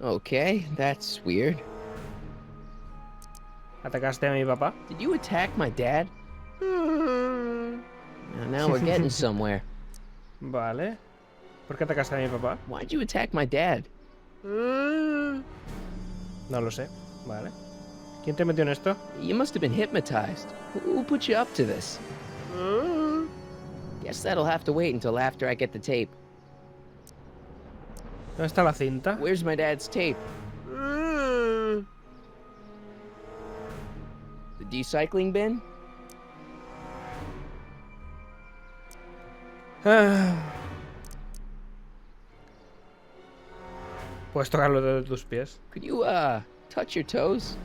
Okay, that's weird. ¿Atacaste a mi papá? Did you attack my dad? Now we're getting somewhere. Vale. ¿Por qué atacaste a mi papá? Why'd you attack my dad? No lo sé. Vale. ¿Quién te metió en esto? You must have been hypnotized. Who put you up to this? Guess that'll have to wait until after I get the tape. ¿Dónde está la cinta? Where's my dad's tape? The recycling bin? Puedes tocarlo de tus pies. Could you, touch your toes?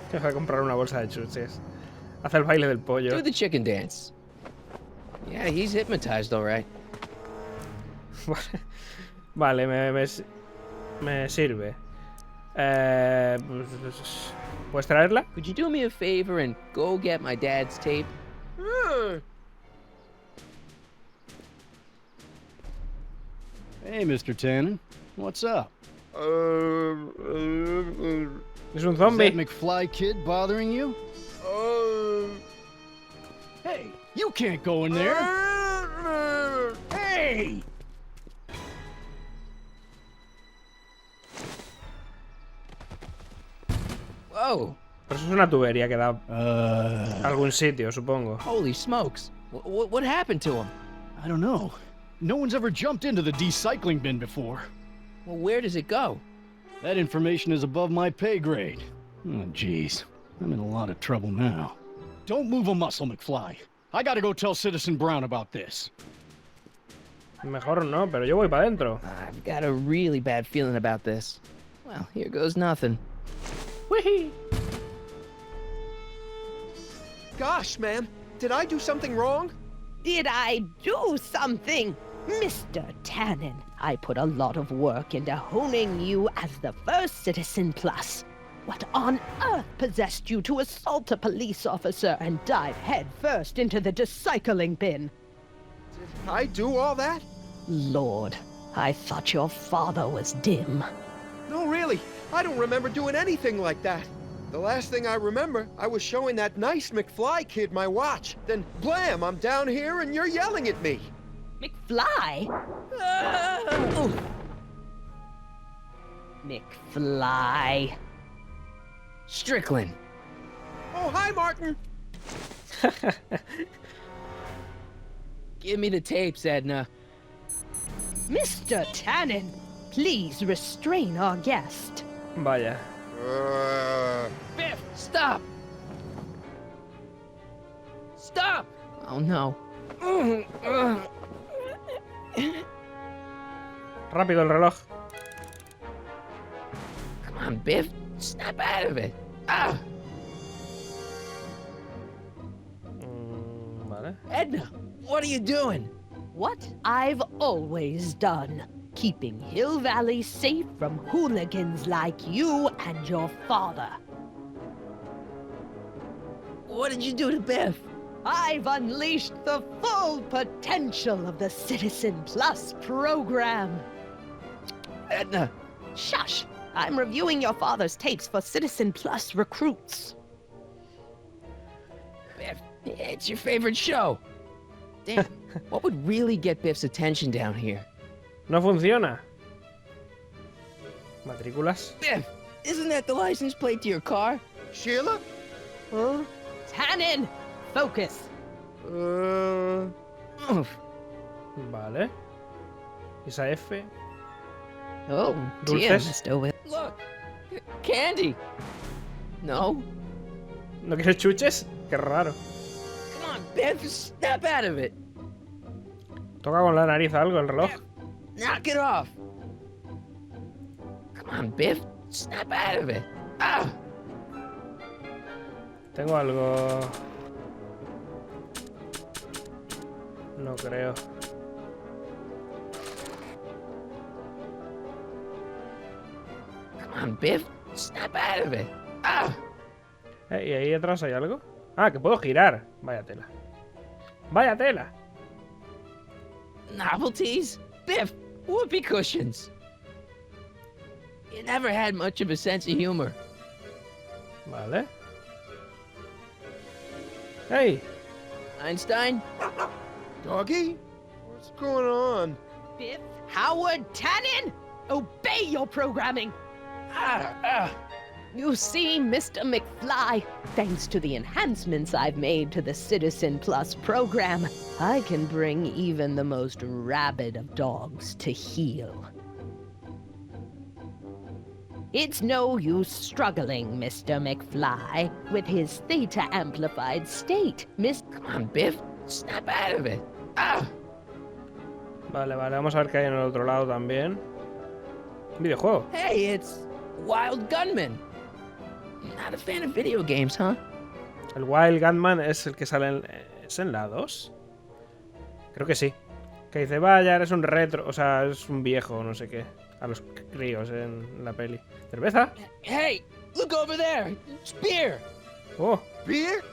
Te voy a comprar una bolsa de chuches. Haz el baile del pollo. Do the chicken dance. Yeah, he's hypnotized, all right. Vale, me sirve. ¿Puedes traerla? Could you do me a favor and go get my dad's tape? Hey, Mr. Tannen. What's up? Es un zombie. Is that McFly kid bothering you? Uh... Hey, You can't go in there! Hey! Whoa! Pero eso es una tubería que da a algún sitio, supongo. Holy smokes. What happened to him? I don't know. No one's ever jumped into the decycling bin before. Well, where does it go? That information is above my pay grade. Oh, jeez. I'm in a lot of trouble now. Don't move a muscle, McFly. I gotta go tell Citizen Brown about this. Mejor no, pero yo voy para adentro. I've got a really bad feeling about this. Well, here goes nothing. Whee! Gosh, ma'am, did I do something wrong? Did I do something? Mr. Tannen, I put a lot of work into honing you as the first Citizen Plus. What on earth possessed you to assault a police officer and dive headfirst into the decycling bin? Did I do all that? Lord, I thought your father was dim. No, really, I don't remember doing anything like that. The last thing I remember, I was showing that nice McFly kid my watch. Then, blam, I'm down here and you're yelling at me. McFly? McFly. Strickland. Oh, hi, Martin. Give me the tapes, Edna. Mr. Tannen, please restrain our guest. Vaya. Biff, stop! Stop! Oh no. Rápido el reloj. Come on, Biff. Snap out of it. Ah! Vale. Edna, what are you doing? What I've always done. Keeping Hill Valley safe from hooligans like you and your father. What did you do to Biff? I've unleashed the full potential of the Citizen Plus program. Edna. Shush! I'm reviewing your father's tapes for Citizen Plus recruits. Biff, it's your favorite show. Damn, what would really get Biff's attention down here? No funciona. Matrículas. Biff, isn't that the license plate to your car? Sheila? Huh? Tannen, focus. Vale. Esa F. Oh, Dulces. dear, look, candy. No. ¿No quieres chuches? Qué raro. Come on, Biff, snap out of it. Toca con la nariz algo el reloj. Knock it off. Come on, Biff, snap out of it. Ah. Tengo algo. No creo. Come on, Biff, snap out of it. Ah. ¿Y ahí atrás hay algo? Ah, que puedo girar. Vaya tela. Vaya tela. Novelties? Biff, whoopee cushions. You never had much of a sense of humor. Vale. Hey. Einstein? Doggy? What's going on? Biff Howard Tannen, obey your programming. You see, Mr. McFly, thanks to the enhancements I've made to the Citizen Plus program, I can bring even the most rabid of dogs to heel. It's no use struggling, Mr. McFly, with his theta-amplified state, Come on, Biff, snap out of it. Ah. Vale, vamos a ver qué hay en el otro lado también. Un videojuego. Hey, it's Wild Gunman. Not a fan of video games, huh? El Wild Gunman es el que sale en... ¿Es en la 2? Creo que sí. Que dice, vaya, eres un retro... O sea, es un viejo, no sé qué. A los críos en la peli. ¿Cerveza? Hey, look over there. It's beer. Oh. Beer?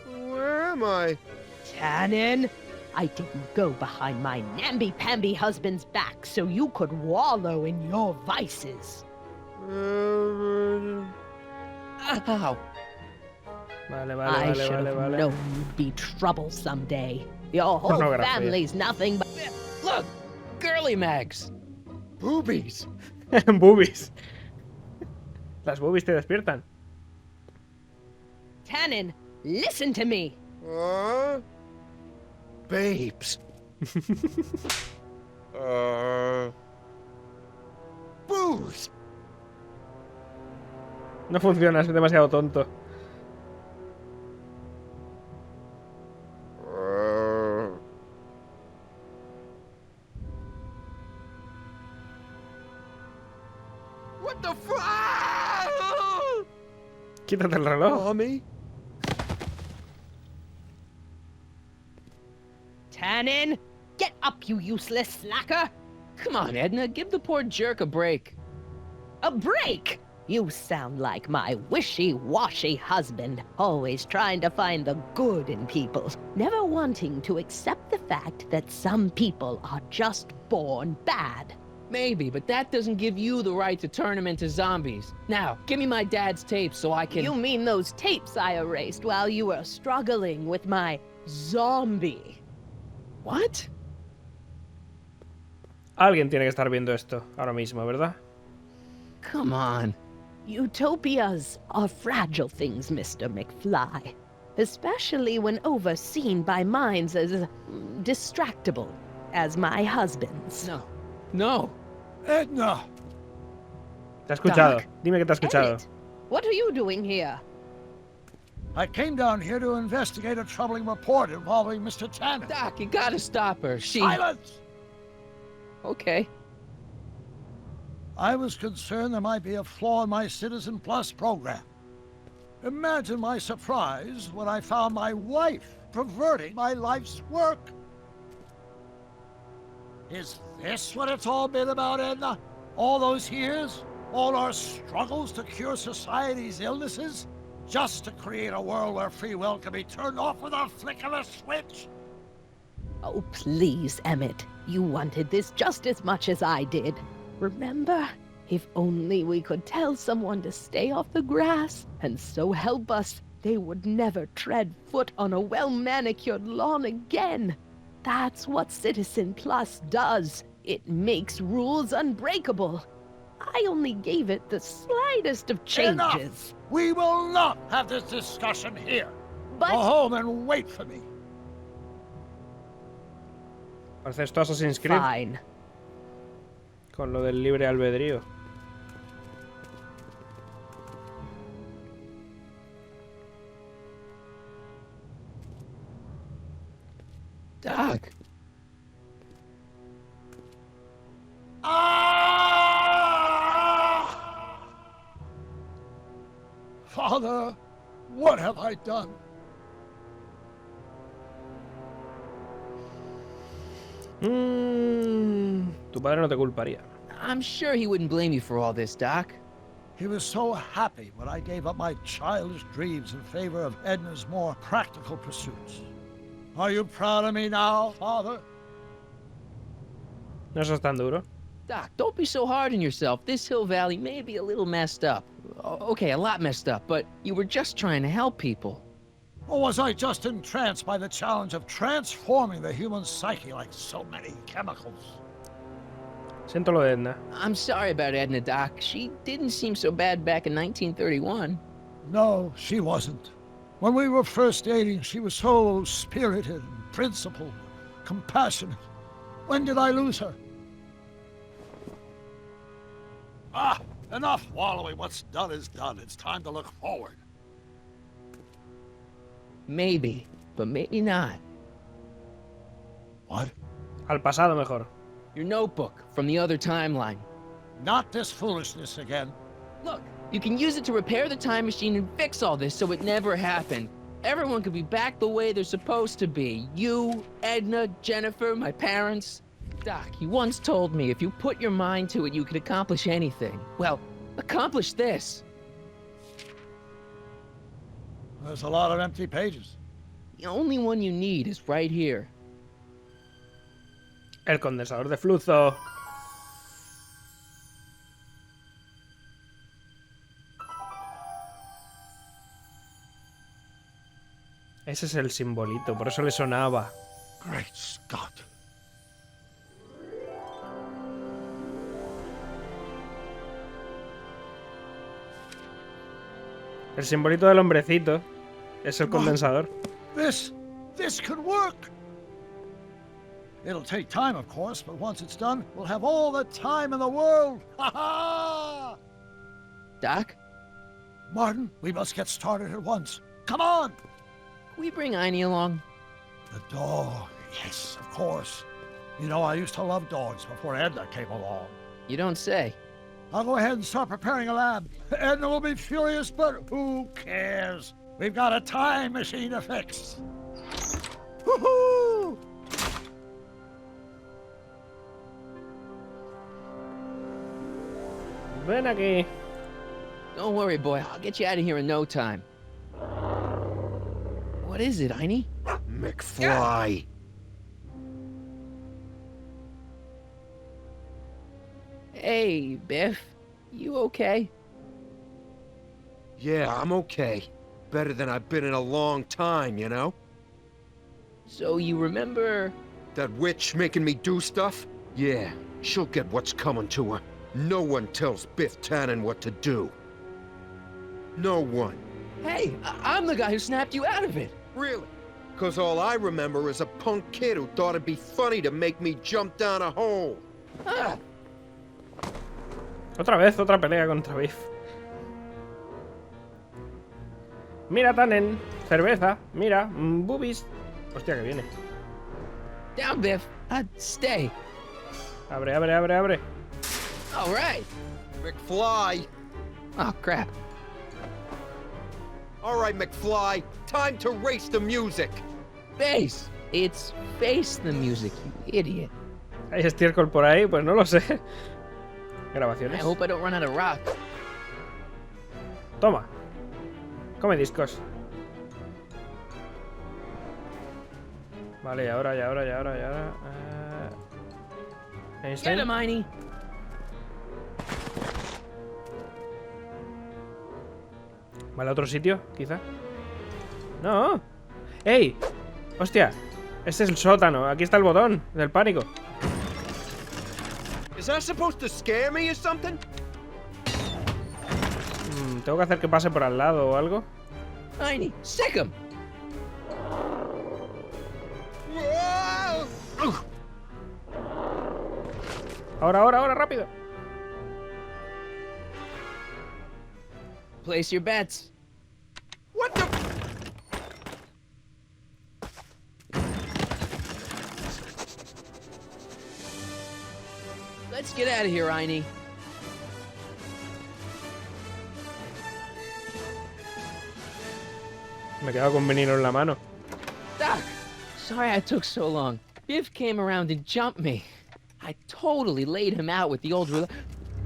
Where am I? Tannen, I didn't go behind my namby-pamby husband's back so you could wallow in your vices. Ow. Vale, I should have vale. known you'd be trouble someday. Your whole Pornografía. family's nothing but... Look! Girly mags! Boobies. Boobies. Las boobies te despiertan. Tannen, listen to me! Babes. Booze. No funciona, es demasiado tonto. What the fuck? Quítate el reloj. Mommy? Tannen, get up, you useless slacker! Come on, Edna, give the poor jerk a break. A break? You sound like my wishy-washy husband, always trying to find the good in people, never wanting to accept the fact that some people are just born bad. Maybe, but that doesn't give you the right to turn them into zombies. Now, give me my dad's tapes so I can... You mean those tapes I erased while you were struggling with my zombie? What? Alguien tiene que estar viendo esto ahora mismo, ¿verdad? Come on. Utopias are fragile things, Mr. McFly. Especially when overseen by minds as distractible as my husband's. No. No. Edna! ¿Te ha escuchado? Doc. Dime que te ha escuchado. Emmett, what are you doing here? I came down here to investigate a troubling report involving Mr. Tannen. Doc, you gotta stop her. Silence! Okay. I was concerned there might be a flaw in my Citizen Plus program. Imagine my surprise when I found my wife perverting my life's work. Is this what it's all been about, Edna? All those years? All our struggles to cure society's illnesses? Just to create a world where free will can be turned off with a flick of a switch? Oh, please, Emmett. You wanted this just as much as I did. Remember? If only we could tell someone to stay off the grass, and so help us, they would never tread foot on a well-manicured lawn again. That's what Citizen Plus does. It makes rules unbreakable. I only gave it the slightest of changes. Enough! We will not have this discussion here. But... Go home and wait for me. Parece esto Assassin's Creed. Fine. Con lo del libre albedrío. Doc. Father, what have I done? Tu padre no te culparía. I'm sure he wouldn't blame you for all this, Doc. He was so happy when I gave up my childish dreams in favor of Edna's more practical pursuits. Are you proud of me now, Father? No sos tan duro. Doc, don't be so hard on yourself. This Hill Valley may be a little messed up. Okay, a lot messed up, but you were just trying to help people. Or was I just entranced by the challenge of transforming the human psyche like so many chemicals? Siento lo de Edna. I'm sorry about Edna, Doc. She didn't seem so bad back in 1931. No, she wasn't. When we were first dating, she was so spirited, principled, compassionate. When did I lose her? Ah, enough wallowing. What's done is done. It's time to look forward. Maybe, but maybe not. What? Al pasado mejor. Your notebook from the other timeline. Not this foolishness again. Look, you can use it to repair the time machine and fix all this so it never happened. Everyone could be back the way they're supposed to be. You, Edna, Jennifer, my parents. Doc, you once told me if you put your mind to it, you could accomplish anything. Well, accomplish this. There's a lot of empty pages. The only one you need is right here. El condensador de flujo. Ese es el simbolito, por eso le sonaba. Great Scott. El simbolito del hombrecito es el condensador. This could work. It'll take time, of course, but once it's done, we'll have all the time in the world. Ha ha! Doc? Martin, we must get started at once. Come on! Can we bring Einie along? The dog, yes, of course. You know, I used to love dogs before Edna came along. You don't say. I'll go ahead and start preparing a lab. Edna will be furious, but who cares? We've got a time machine to fix. Woohoo! Ven aquí. Don't worry, boy. I'll get you out of here in no time. What is it, Einie? McFly. Hey, Biff. You okay? Yeah, I'm okay. Better than I've been in a long time, you know? So you remember... That witch making me do stuff? Yeah, she'll get what's coming to her. No one tells Biff Tannen what to do. No one. Hey, I'm the guy who snapped you out of it. Really? Because all I remember is a punk kid who thought it'd be funny to make me jump down a hole. Ah. Otra vez, otra pelea contra Biff. Mira, Tannen. Cerveza. Mira, boobies. Hostia, que viene. Down, Biff. Stay. Abre, abre, abre, abre. All right. McFly. Oh, crap. All right, McFly. Time to race the music. Face. It's face the music, you idiot. ¿Hay estiércol por ahí? Pues no lo sé. I Grabaciones. hope I don't run out of rock. Toma. Come discos. Vale, y ahora. Einstein. Get him, Einie. Vale, otro sitio, quizá. No. ¡Ey! Hostia. Este es el sótano. Aquí está el botón del pánico. Is that supposed to scare me or something? Tengo que hacer que pase por al lado o algo. Einie, sick him. Ahora, rápido. Place your bets. What the? Let's get out of here, Einie. Me he quedado con vinilo en la mano. Doc, sorry I took so long. Biff came around and jumped me. I totally laid him out with the old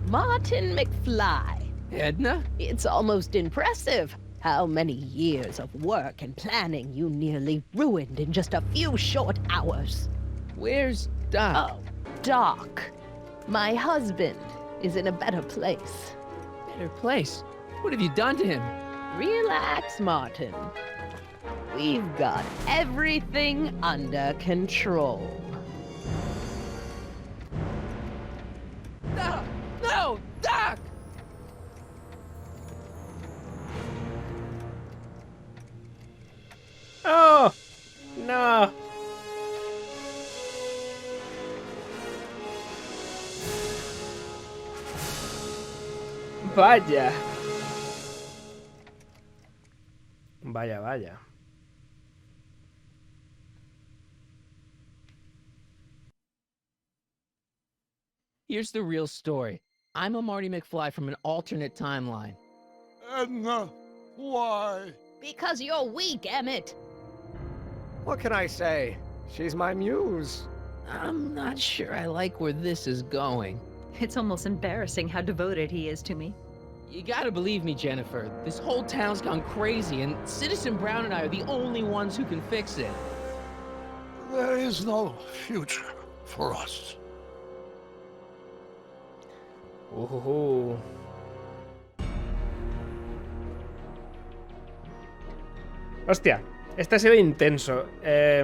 Martin McFly. Edna? It's almost impressive how many years of work and planning you nearly ruined in just a few short hours. Where's Doc? Oh, Doc. My husband is in a better place. Better place? What have you done to him? Relax, Martin. We've got everything under control. No! No! Doc! ¡Oh! ¡No! Vaya. Vaya. Here's the real story. I'm a Marty McFly from an alternate timeline. Edna, why? Because you're weak, Emmett. What can I say? She's my muse. I'm not sure I like where this is going. It's almost embarrassing how devoted he is to me. You gotta believe me, Jennifer. This whole town's gone crazy, and Citizen Brown and I are the only ones who can fix it. There is no future for us. Hostia, Este ha sido intenso.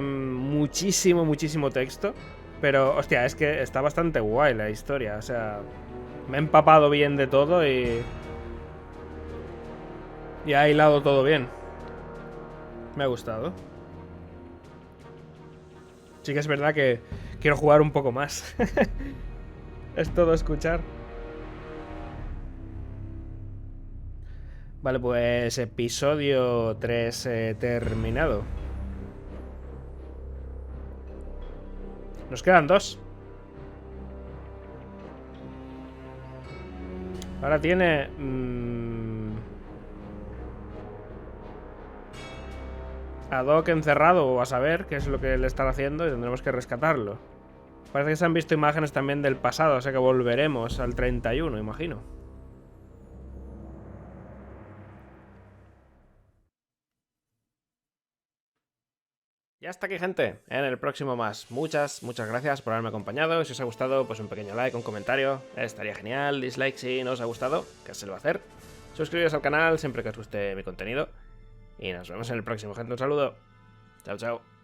Muchísimo, muchísimo texto. Pero, hostia, es que está bastante guay la historia. O sea, me he empapado bien de todo y ha hilado todo bien. Me ha gustado. Sí que es verdad que quiero jugar un poco más. Es todo escuchar. Vale, pues episodio 3 terminado. Nos quedan 2. Ahora tiene... a Doc encerrado o a saber qué es lo que le están haciendo y tendremos que rescatarlo. Parece que se han visto imágenes también del pasado, o sea que volveremos al 31, imagino. Y hasta aquí, gente, en el próximo más. Muchas gracias por haberme acompañado. Si os ha gustado, pues un pequeño like, un comentario, estaría genial. Dislike si no os ha gustado, que se lo va a hacer. Suscribiros al canal siempre que os guste mi contenido. Y nos vemos en el próximo, gente. Un saludo. Chao, chao.